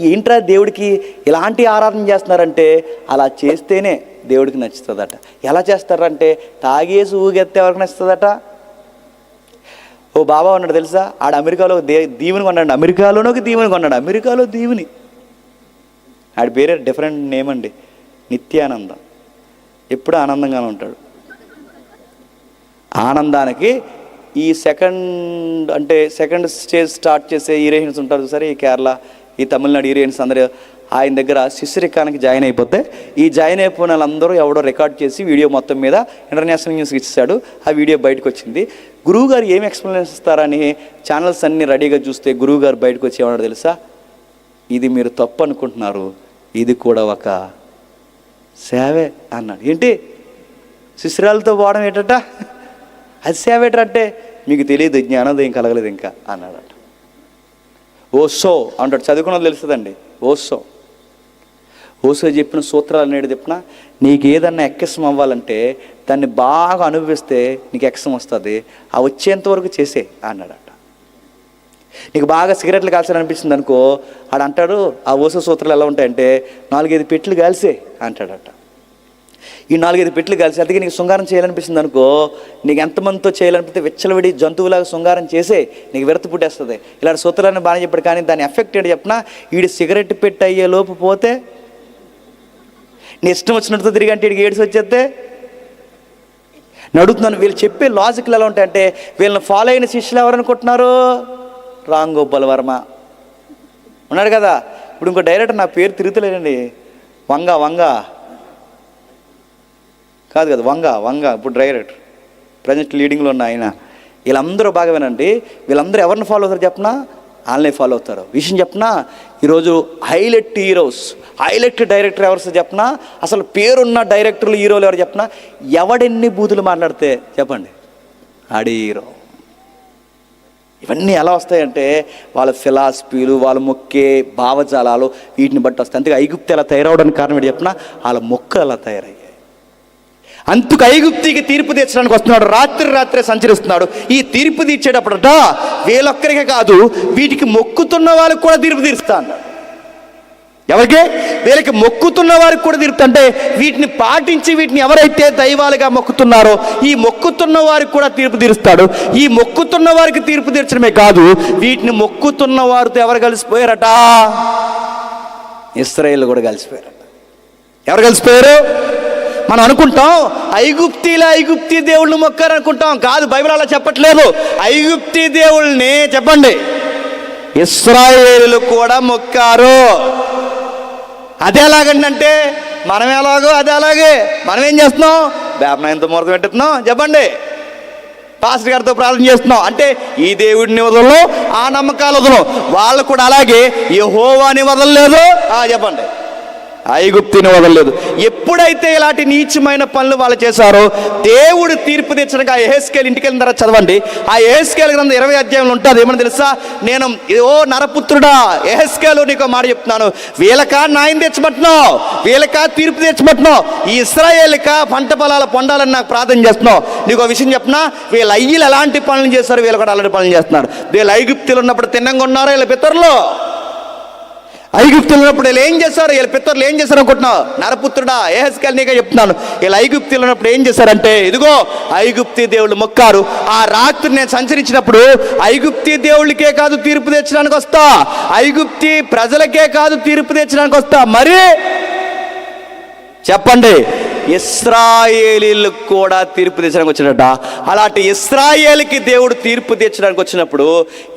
ఏంట్రా దేవుడికి ఇలాంటి ఆరాధన చేస్తున్నారంటే అలా చేస్తేనే దేవుడికి నచ్చుతుందట. ఎలా చేస్తారంటే తాగేసి ఊగెత్తే ఎవరికి నచ్చుతుందట? ఓ బాబా ఉన్నాడు తెలుసా, ఆడ అమెరికాలో దీవుని కొన్నాడు. అమెరికాలో దీవుని, ఆడి పేరే డిఫరెంట్ నేమ్ అండి, నిత్యానందం. ఎప్పుడు ఆనందంగానే ఉంటాడు. ఆనందానికి ఈ సెకండ్ స్టేజ్ స్టార్ట్ చేసే హీరోయిన్స్ ఉంటారు సరే, ఈ కేరళ, ఈ తమిళనాడు హీరోయిన్స్ అందరూ ఆయన దగ్గర శిష్యరికానికి జాయిన్ అయిపోతే, ఈ జాయిన్ అయిపోయిన వాళ్ళందరూ ఎవడో రికార్డ్ చేసి వీడియో మొత్తం మీద ఇంటర్నేషనల్ న్యూస్కి ఇచ్చాడు. ఆ వీడియో బయటకు వచ్చింది. గురువుగారు ఏం ఎక్స్ప్లెనేషన్ ఇస్తారని ఛానల్స్ అన్నీ రెడీగా చూస్తే గురువుగారు బయటకు వచ్చి ఏమన్నాడు తెలుసా? ఇది మీరు తప్పు అనుకుంటున్నారు, ఇది కూడా ఒక సేవే అన్నాడు. ఏంటి శిష్యురాలతో పోవడం ఏంటట? అది సేవేటంటే మీకు తెలియదు, జ్ఞానోదయం కలగలేదు ఇంకా అన్నాడట. ఓసో అంటాడు, చదువుకున్నది తెలుస్తుందండి. ఓసో ఓసో చెప్పిన సూత్రాలు నేడు చెప్పిన, నీకు ఏదన్నా ఎక్కసం అవ్వాలంటే దాన్ని బాగా అనుభవిస్తే నీకు ఎక్కసం వస్తుంది, ఆ వచ్చేంత వరకు చేసే అన్నాడట. నీకు బాగా సిగరెట్లు కాల్చాలనిపిస్తుంది అనుకో, ఆడు అంటాడు ఆ ఓసో సూత్రాలు ఎలా ఉంటాయంటే 4-5 పెట్లు కాల్సే అంటాడట. ఈ 4-5 పెట్లు కాల్చి, అందుకే నీకు శృంగారం చేయాలనిపిస్తుంది అనుకో, నీకు ఎంతమందితో చేయాలనిపిస్తే విచ్చలవిడి జంతువులాగా శృంగారం చేసే నీకు విరతి పుట్టేస్తుంది. ఇలాంటి సూత్రాన్ని బాగానే చెప్పాడు. కానీ దాని ఎఫెక్ట్ ఏంటి చెప్పినా, వీడి సిగరెట్ పెట్టి అయ్యే లోపు పోతే నీ ఇష్టం వచ్చినట్టుతో తిరిగి అంటే వీడికి ఏడ్స్ వచ్చేస్తే నడుగుతున్నాను. వీళ్ళు చెప్పే లాజిక్లు ఎలా ఉంటాయంటే, వీళ్ళని ఫాలో అయిన శిష్యులు ఎవరనుకుంటున్నారు? రామ్ గోపాల్ వర్మ ఉన్నాడు కదా. ఇప్పుడు ఇంకో డైరెక్టర్ నా పేరు తిరుగుతలేదండి, వంగ కాదు కదా, వంగ ఇప్పుడు డైరెక్టర్ ప్రజెంట్ లీడింగ్లో ఉన్న ఆయన. వీళ్ళందరూ బాగా వినండి, వీళ్ళందరూ ఎవరిని ఫాలో అవుతారు చెప్పనా? వాళ్ళనే ఫాలో అవుతారు. విషయం చెప్పనా, ఈరోజు హైలైట్ హీరోస్, హైలైట్ డైరెక్టర్ ఎవరు చెప్పనా? అసలు పేరున్న డైరెక్టర్లు హీరోలు ఎవరు చెప్పనా? ఎవడెన్ని బూతులు మాట్లాడితే చెప్పండి ఆడి హీరో. ఇవన్నీ ఎలా వస్తాయంటే వాళ్ళ ఫిలాసఫీలు, వాళ్ళ మొక్కే భావజాలాలు, వీటిని బట్టి వస్తాయి. అంతే ఐగుప్తు ఎలా తయారవడానికి కారణం ఏంటి చెప్పినా, వాళ్ళ మొక్కలు అలా తయారయ్యాయి. అందుకు ఐగుప్తికి తీర్పు తీర్చడానికి వస్తున్నాడు, రాత్రే సంచరిస్తున్నాడు. ఈ తీర్పు తీర్చేటప్పుడట వీళ్ళొక్కరికే కాదు, వీటికి మొక్కుతున్న వాళ్ళకి కూడా తీర్పు తీరుస్తా అన్నాడు. ఎవరికి? వీళ్ళకి మొక్కుతున్న వారికి కూడా తీరుతుంటే, వీటిని పాటించి వీటిని ఎవరైతే దైవాలుగా మొక్కుతున్నారో ఈ మొక్కుతున్న వారికి కూడా తీర్పు తీరుస్తాడు. ఈ మొక్కుతున్న వారికి తీర్పు తీర్చడమే కాదు, వీటిని మొక్కుతున్న వారితో ఎవరు కలిసిపోయారట? ఇశ్రాయేలు కూడా కలిసిపోయారట. ఎవరు కలిసిపోయారు? మనం అనుకుంటాం ఐగుప్తి దేవుళ్ళని మొక్కారు అనుకుంటాం. కాదు, బైబిల్ అలా చెప్పట్లేదు. ఐగుప్తి దేవుళ్ళని చెప్పండి ఇశ్రాయేలు కూడా మొక్కారు. అదే ఎలాగంటే మనం ఎలాగో అదే అలాగే. మనం ఏం చేస్తున్నాం? వేపనాయంతో ముహూర్తం పెట్టిస్తున్నాం చెప్పండి, పాస్టర్ గారితో ప్రార్థన చేస్తున్నాం అంటే ఈ దేవుడిని వదలను, ఆ నమ్మకాలు వదలం. వాళ్ళు కూడా అలాగే యెహోవాని వదలలేదు, చెప్పండి ఐగుప్తిని వదలలేదు. ఎప్పుడైతే ఇలాంటి నీచమైన పనులు వాళ్ళు చేశారో దేవుడు తీర్పు తీర్చడానికి ఆ యెహెజ్కేలు ఇంటికి వెళ్ళిన తర్వాత చదవండి. ఆ యెహెజ్కేలు గ్రంథం 20వ అధ్యాయంలో ఉంటుంది. ఏమని తెలుసా? నేను ఓ నరపుత్రుడా యెహెజ్కేలు నీకు మాట చెప్తున్నాను, వీళ్ళకా న్యాయం తెచ్చబట్టినావు, వీళ్ళకా తీర్పు తెచ్చబట్టినావు, ఈ ఇశ్రాయేలుకా పంట పొలాలు పొందాలని నాకు ప్రార్థన చేస్తున్నావు. నీకు విషయం చెప్పినా, వీళ్ళ అయ్యలు ఎలాంటి పనులు చేస్తారు, వీళ్ళు కూడా అలాంటి పనులు చేస్తున్నారు. వీళ్ళు ఐగుప్తులు ఉన్నప్పుడు తిన్నంగా ఉన్నారో వీళ్ళ పితరులు? ఐగుప్తులు ఉన్నప్పుడు వీళ్ళు ఏం చేశారు? వీళ్ళ పితరులు ఏం చేశారు అనుకుంటున్నావు? నరపుత్రుడా యెహెజ్కేలు నీకే చెప్తున్నాను, వీళ్ళు ఐగుప్తులు ఉన్నప్పుడు ఏం చేశారంటే, ఇదిగో ఐగుప్తి దేవుళ్ళు మొక్కారు. ఆ రాత్రి నేను సంచరించినప్పుడు ఐగుప్తి దేవుళ్ళకే కాదు తీర్పు తెచ్చడానికి వస్తా, ఐగుప్తి ప్రజలకే కాదు తీర్పు తెచ్చడానికి వస్తా, మరి చెప్పండి ఇశ్రాయేలీలకు కూడా తీర్పు తెచ్చడానికి వచ్చినట. అలాంటి ఇశ్రాయేలుకి దేవుడు తీర్పు తెచ్చడానికి వచ్చినప్పుడు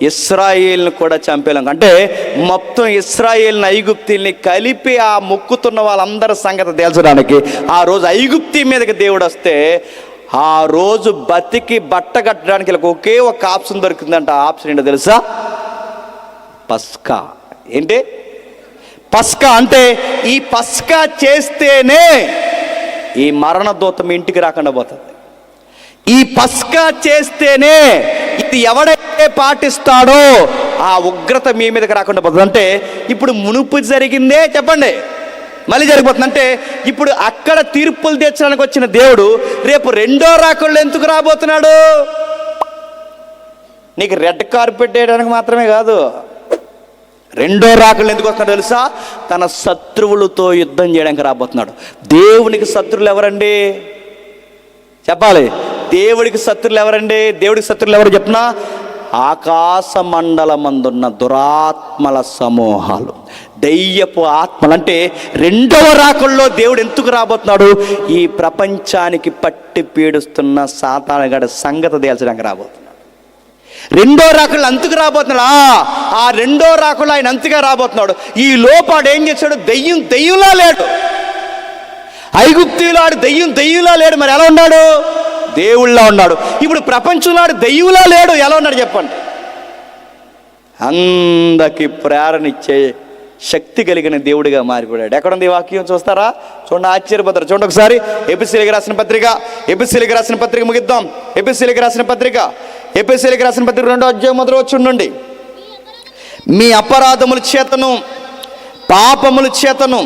ఇశ్రాయేల్ని కూడా చంపేలాం, అంటే మొత్తం ఇశ్రాయేల్ని ఐగుప్తిని కలిపి ఆ మొక్కుతున్న వాళ్ళందరి సంగతి తేల్చడానికి ఆ రోజు ఐగుప్తి మీదకి దేవుడు వస్తే, ఆ రోజు బతికి బట్ట కట్టడానికి వీళ్ళకి ఒకే ఒక ఆప్షన్ దొరికిందంట. ఆ ఆప్షన్ ఏంటో తెలుసా? పస్కా. ఏంటి పస్కా అంటే? ఈ పస్కా చేస్తేనే ఈ మరణ దూత మీ ఇంటికి రాకుండా పోతుంది. ఈ పస్కా చేస్తేనే ఇది ఎవడైతే పాటిస్తాడో ఆ ఉగ్రత మీ మీదకి రాకుండా పోతుంది. అంటే ఇప్పుడు మునుపు జరిగిందే చెప్పండి మళ్ళీ జరిగిపోతుంది. అంటే ఇప్పుడు అక్కడ తీర్పులు తీర్చడానికి వచ్చిన దేవుడు రేపు రెండో రాకళ్ళు ఎందుకు రాబోతున్నాడు? నీకు రెడ్ కార్పెట్ వేయడానికి మాత్రమే కాదు, రెండో రాకళ్ళు ఎందుకు వస్తున్నాడు తెలుసా? తన శత్రువులతో యుద్ధం చేయడానికి రాబోతున్నాడు. దేవునికి శత్రువులు ఎవరండి చెప్పాలి? దేవుడికి శత్రువులు ఎవరండి? దేవుడికి శత్రువులు ఎవరు చెప్పినా, ఆకాశ మండలమందున్న దురాత్మల సమూహాలు, దయ్యపు ఆత్మలు. అంటే రెండవ రాకల్లో దేవుడు ఎందుకు రాబోతున్నాడు? ఈ ప్రపంచానికి పట్టి పీడిస్తున్న సాతానుగాడి సంగతి తేల్చడానికి రాబోతున్నాడు. రెండో రాకళ్ళు అంతకు రాబోతున్నాడు. ఆ రెండో రాకళ్ళు ఆయన అంతగా రాబోతున్నాడు. ఈ లోపాడు ఏం చేశాడు? దెయ్యంలా లేడు. ఐగుప్తిలో ఆడు దెయ్యంలా లేడు. మరి ఎలా ఉన్నాడు? దేవుళ్ళ ఉన్నాడు. ఇప్పుడు ప్రపంచంలో ఆడు దెయ్యంలా లేడు. ఎలా ఉన్నాడు చెప్పండి? అందరికి ప్రేరణ ఇచ్చే శక్తి కలిగిన దేవుడిగా మారిపోయాడు. ఎక్కడుంది ఈ వాక్యం చూస్తారా? చూడండి, ఆశ్చర్యపోతారు. చూడండి ఒకసారి. ఎపిసీలకు రాసిన పత్రిక ముగిద్దాం. ఎపిసీలకు రాసిన పత్రిక 2వ అధ్యాయం 1వ వచనం నుండి, మీ అపరాధముల చేతను పాపముల చేతను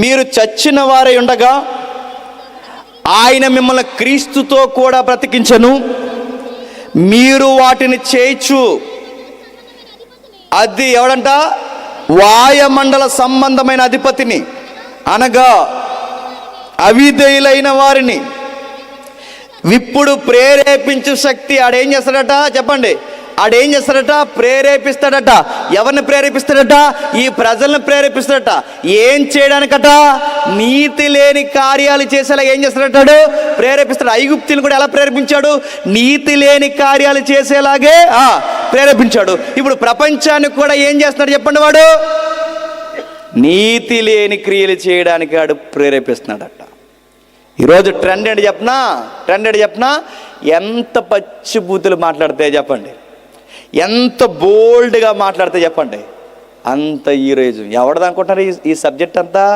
మీరు చచ్చిన వారై ఉండగా ఆయన మిమ్మల్ని క్రీస్తుతో కూడా బ్రతికించెను. మీరు వాటిని చేయొచ్చు. అది ఎవడంట? వాయుమండల సంబంధమైన అధిపతిని, అనగా అవిధేయులైన వారిని ఇప్పుడు ప్రేరేపించు శక్తి ఆడేం చేస్తాడట? చెప్పండి. ఆడేం చేస్తాడట? ప్రేరేపిస్తాడట. ఎవరిని ప్రేరేపిస్తాడట? ఈ ప్రజలను ప్రేరేపిస్తాడట. ఏం చేయడానికట? నీతి లేని కార్యాలు చేసేలా ఏం చేస్తాడట? ప్రేరేపిస్తాడు. ఐగుప్తుని కూడా ఎలా ప్రేరేపించాడు? నీతి లేని కార్యాలు చేసేలాగే ప్రేరేపించాడు. ఇప్పుడు ప్రపంచానికి కూడా ఏం చేస్తున్నాడు చెప్పండి? వాడు నీతి లేని క్రియలు చేయడానికి వాడు ప్రేరేపిస్తున్నాడట. ఈరోజు ట్రెండ్ ఏంటి చెప్పనా? ఎంత పచ్చి బూతులు మాట్లాడితే చెప్పండి, ఎంత బోల్డ్గా మాట్లాడితే చెప్పండి, అంత ఈరోజు ఎవడదనుకుంటున్నారు ఈ సబ్జెక్ట్ అంతా?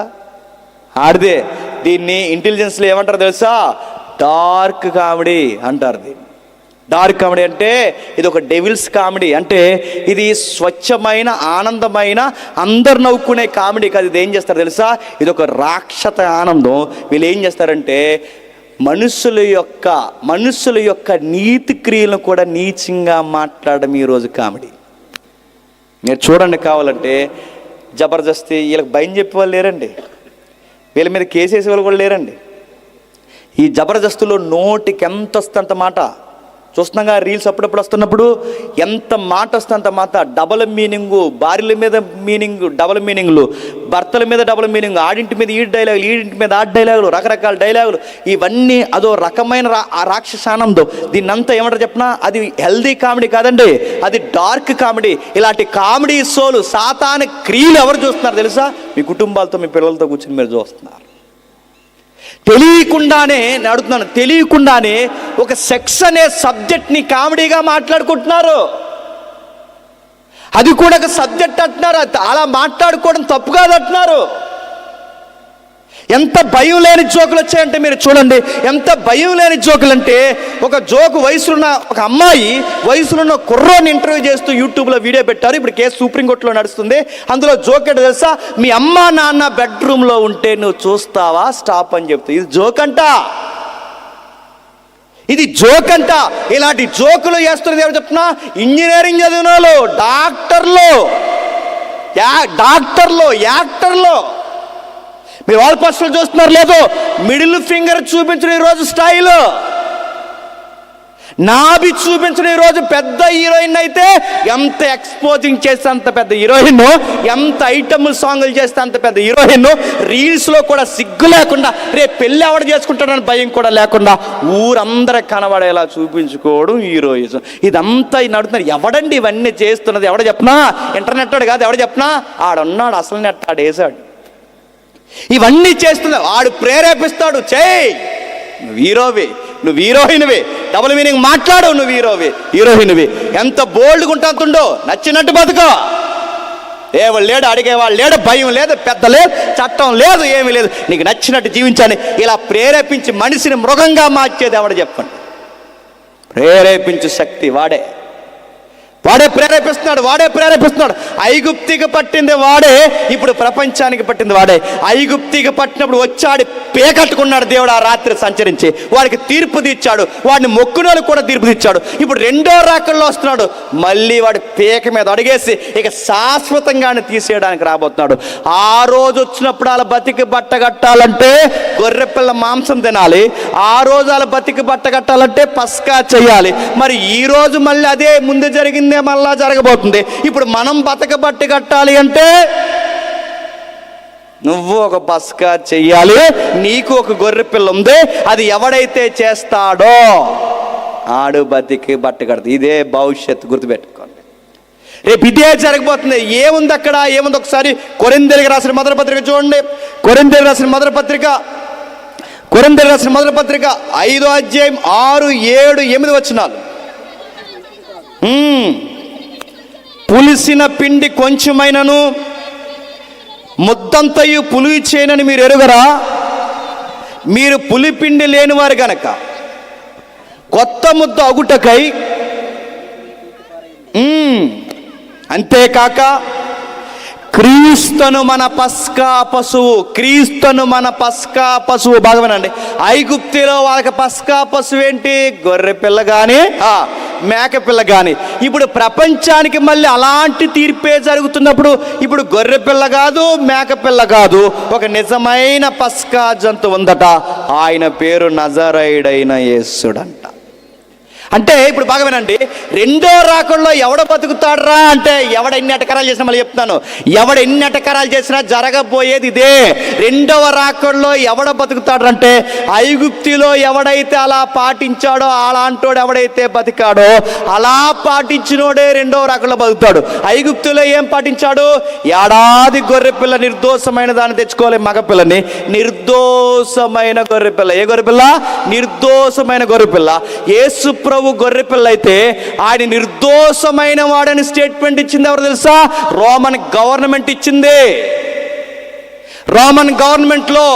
ఆడిదే. దీన్ని ఇంటెలిజెన్స్లో ఏమంటారు తెలుసా? డార్క్ కామెడీ అంటారు. దీన్ని డార్క్ కామెడీ అంటే ఇది ఒక డెవిల్స్ కామెడీ. అంటే ఇది స్వచ్ఛమైన, ఆనందమైన, అందరు నవ్వుకునే కామెడీ కాదు. ఇది ఏం చేస్తారు తెలుసా? ఇది ఒక రాక్షస ఆనందం. వీళ్ళు ఏం చేస్తారంటే మనుషుల యొక్క నీతి క్రియలను కూడా నీచంగా మాట్లాడడం ఈరోజు కామెడీ. మీరు చూడండి, కావాలంటే జబర్దస్తి వీళ్ళకి భయం చెప్పే వాళ్ళు లేరండి, వీళ్ళ మీద కేసు వేసే వాళ్ళు కూడా లేరండి. ఈ జబర్దస్తులో నోటికి ఎంత వస్తే అంత మాట చూస్తున్నాగా. రీల్స్ అప్పుడప్పుడు వస్తున్నప్పుడు ఎంత మాట వస్తే అంత మాట. డబల్ మీనింగు, భార్యల మీద మీనింగ్, డబల్ మీనింగ్లు, భర్తల మీద డబల్ మీనింగ్, ఆడింటి మీద ఈ డైలాగులు, ఈడింటి మీద ఆ డైలాగులు, రకరకాల డైలాగులు. ఇవన్నీ అదో రకమైన రాక్షసానందం. దీన్ని అంతా ఏమంటారు చెప్పినా? అది హెల్దీ కామెడీ కాదండి, అది డార్క్ కామెడీ. ఇలాంటి కామెడీ షోలు, సాతాను క్రియలు ఎవరు చూస్తున్నారు తెలుసా? మీ కుటుంబాలతో, మీ పిల్లలతో కూర్చొని మీరు చూస్తున్నారు. తెలియకుండానే అడుగుతున్నాను, తెలియకుండానే ఒక సెక్స్ అనే సబ్జెక్ట్ని కామెడీగా మాట్లాడుకుంటున్నారు. అది కూడా ఒక సబ్జెక్ట్ అంటున్నారు. అలా మాట్లాడుకోవడం తప్పు కాదు అంటున్నారు. ఎంత భయం లేని జోకులు వచ్చాయంటే మీరు చూడండి, ఎంత భయం లేని జోకులు అంటే, ఒక జోకు వయసులున్న ఒక అమ్మాయి వయసులున్న కుర్రోని ఇంటర్వ్యూ చేస్తూ యూట్యూబ్లో వీడియో పెట్టారు. ఇప్పుడు కేసు సుప్రీంకోర్టులో నడుస్తుంది. అందులో జోక్ ఏంటో తెలుసా? మీ అమ్మ నాన్న బెడ్రూమ్లో ఉంటే నువ్వు చూస్తావా? స్టాప్ అని చెప్తా. ఇది జోక్ అంట, ఇది జోక్ అంట. ఇలాంటి జోకులు చేస్తున్నది ఎవరు చెప్తున్నా? ఇంజనీరింగ్ చదివిన వాళ్ళు, డాక్టర్లు, యాక్టర్లు. మీరు వాల్ పోస్టర్లు చూస్తున్నారు లేదు? మిడిల్ ఫింగర్ చూపించిన ఈరోజు స్టైల్, నాభి చూపించిన ఈరోజు పెద్ద హీరోయిన్ అయితే ఎంత ఎక్స్పోజింగ్ చేస్తే అంత పెద్ద హీరోయిన్, ఎంత ఐటమ్ సాంగులు చేస్తే అంత పెద్ద హీరోయిన్. రీల్స్లో కూడా సిగ్గు లేకుండా, రేపు పెళ్ళి ఎవడ చేసుకుంటాడని భయం కూడా లేకుండా ఊరందరూ కనబడేలా చూపించుకోవడం హీరోయిజం. ఇదంతా నడుతున్నారు. ఎవడండి ఇవన్నీ చేస్తున్నది? ఎవడ చెప్పనా? ఇంటర్నెట్ వాడు కాదు. ఎవడ చెప్పనా? ఆడున్నాడు, అసలు నెట్ ఆడు వేసాడు. ఇవన్నీ చేస్తున్నావు, ఆడు ప్రేరేపిస్తాడు. చేయి, నువ్వు హీరోవి, నువ్వు హీరోయిన్వి. డబుల్ మీనింగ్ మాట్లాడు, నువ్వు హీరోయిన్వి. ఎంత బోల్డ్గా ఉంటుందో, నచ్చినట్టు బతుకో. ఏవాళ్ళు లేడు, అడిగేవాళ్ళు లేడు, భయం లేదు, పెద్ద లేదు, చట్టం లేదు, ఏమీ లేదు. నీకు నచ్చినట్టు జీవించాలి. ఇలా ప్రేరేపించి మనిషిని మృగంగా మార్చేది ఎవడ చెప్పండి? ప్రేరేపించే శక్తి వాడే ప్రేరేపిస్తున్నాడు. ఐగుప్తికి పట్టింది వాడే, ఇప్పుడు ప్రపంచానికి పట్టింది వాడే. ఐగుప్తికి పట్టినప్పుడు వచ్చాడు, పేకట్టుకున్నాడు దేవుడు. ఆ రాత్రి సంచరించి వాడికి తీర్పు తీర్చాడు. వాడిని మొక్కునోళ్ళకి కూడా తీర్పు తీర్చాడు. ఇప్పుడు రెండో రాకల్లో వస్తున్నాడు. మళ్ళీ వాడి పేక మీద అడిగేసి ఇక శాశ్వతంగానే తీసేయడానికి రాబోతున్నాడు. ఆ రోజు వచ్చినప్పుడు వాళ్ళ బతికి బట్ట కట్టాలంటే గొర్రెపిల్ల మాంసం తినాలి. ఆ రోజు వాళ్ళ బతికి బట్ట కట్టాలంటే పస్కా చేయాలి. మరి ఈ రోజు మళ్ళీ అదే ముందు జరిగింది మళ్ళా జరగబోతుంది. ఇప్పుడు మనం బతకబట్టి కట్టాలి అంటే నువ్వు ఒక పస్కా చెయ్యాలి. నీకు ఒక గొర్రె పిల్ల ఉంది. అది ఎవడైతే చేస్తాడో ఆడు బతికి బట్ట కడతాడు. ఇదే భవిష్యత్తు, గుర్తుపెట్టుకోండి. రేపు ఇదే జరగబోతుంది. ఏముంది అక్కడ? ఏముంది? ఒకసారి కొరింథీయులకు రాసిన మొదటి పత్రిక చూడండి. కొరింథీయులకు రాసిన మొదటి పత్రిక 5వ అధ్యాయం 6, 7, 8 వచనాలు. పులిసిన పిండి కొంచెమైనను ముద్దంతయు పులివి చేయనని మీరు ఎరుగరా? మీరు పులిపిండి లేనివారు గనక కొత్త ముద్ద అగుటకై, అంతేకాక క్రీస్తు క్రీస్తును మన పస్కా పశువు, క్రీస్తును మన పస్కా పశువు. బాగానండి, ఐగుప్తులో వాళ్ళకి పస్కా పశువు ఏంటి? గొర్రె పిల్ల కానీ మేక పిల్ల కానీ. ఇప్పుడు ప్రపంచానికి మళ్ళీ అలాంటి తీర్పే జరుగుతున్నప్పుడు ఇప్పుడు గొర్రె పిల్ల కాదు, మేక పిల్ల కాదు, ఒక నిజమైన పస్కా జంతువు ఉందట. ఆయన పేరు నజరేయుడైన యేసుడంట. అంటే ఇప్పుడు బాగా వినండి, రెండో రాకడలో ఎవడ బతుకుతాడరా అంటే, ఎవడ ఎన్ని ఎటకరాలు చేసినా, మళ్ళీ చెప్తాను, ఎవడ ఎన్ని ఎటకరాలు చేసినా జరగబోయేది ఇదే. రెండవ రాకడలో ఎవడ బతుకుతాడంటే, ఐగుప్తులో ఎవడైతే అలా పాటించాడో, అలాంటోడు ఎవడైతే బతికాడో అలా పాటించినోడే రెండవ రాకడలో బతుకుతాడు. ఐగుప్తులో ఏం పాటించాడు? ఏడాది గొర్రెపిల్ల, నిర్దోషమైన దాన్ని తెచ్చుకోవాలి, మగపిల్లని, నిర్దోషమైన గొర్రెపిల్ల. ఏ గొర్రెపిల్ల? నిర్దోషమైన గొర్రెపిల్ల. యేసు గొర్రెపిల్ల అయితే ఆయన నిర్దోషమైన వాడని స్టేట్మెంట్ ఇచ్చింది ఎవరు తెలుసా? రోమన్ గవర్నమెంట్ ఇచ్చింది. రోమన్ గవర్నమెంట్లో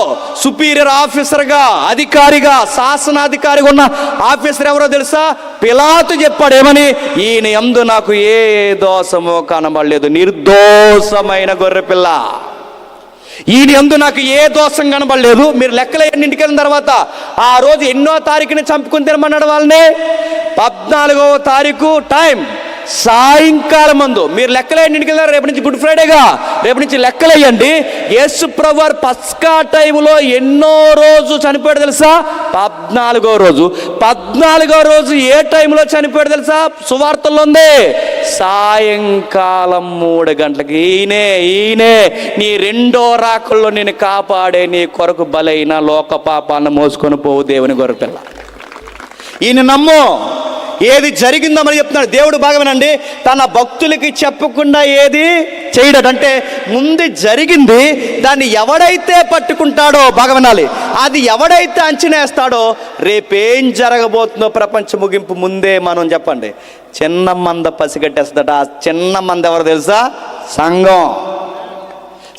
సుపీరియర్ ఆఫీసర్గా, అధికారిగా, శాసనాధికారిగా ఉన్న ఆఫీసర్ ఎవరో తెలుసా? పిలాతు చెప్పాడు ఏమని? ఈయన యందు నాకు ఏ దోషమో కనబడలేదు, నిర్దోషమైన గొర్రెపిల్ల, ఈయన యందు నాకు ఏ దోషం కనబడలేదు. మీరు లెక్కలు ఇంటికి వెళ్ళిన తర్వాత ఆ రోజు ఎన్నో తారీఖుని చంపుకుని తినమన్నాడు వాళ్ళని? 14వ తారీఖు టైం సాయంకాలం మందు. మీరు లెక్కలేయండి ఇంటికి వెళ్ళారు. రేపు నుంచి గుడ్ ఫ్రైడేగా, రేపు నుంచి లెక్కలేయండి. యేసు ప్రభువారు పస్కా టైంలో ఎన్నో రోజు చనిపోయాడు తెలుసా? 14వ రోజు. 14వ రోజు ఏ టైంలో చనిపోయాడు తెలుసా? సువార్తల్లో ఉంది, సాయంకాలం 3 గంటలకి. ఈయనే నీ రెండో రాకల్లో నేను కాపాడే, నీ కొరకు బలైన లోక పాపాలను మోసుకొని పోవు దేవుని గొర్రెపిల్ల. ఈయన నమ్ము. ఏది జరిగిందో మరి చెప్తున్నాడు దేవుడు. బాగా వినండి, తన భక్తులకి చెప్పకుండా ఏది చేయడంటే, ముందు జరిగింది దాన్ని ఎవడైతే పట్టుకుంటాడో, బాగా వినాలి, అది ఎవడైతే అంచనా వేస్తాడో రేపేం జరగబోతుందో ప్రపంచ ముగింపు ముందే మనం చెప్పండి. చిన్న మంద పసిగట్టేస్తుందట. ఆ చిన్న మంద ఎవరు తెలుసా? సంఘం.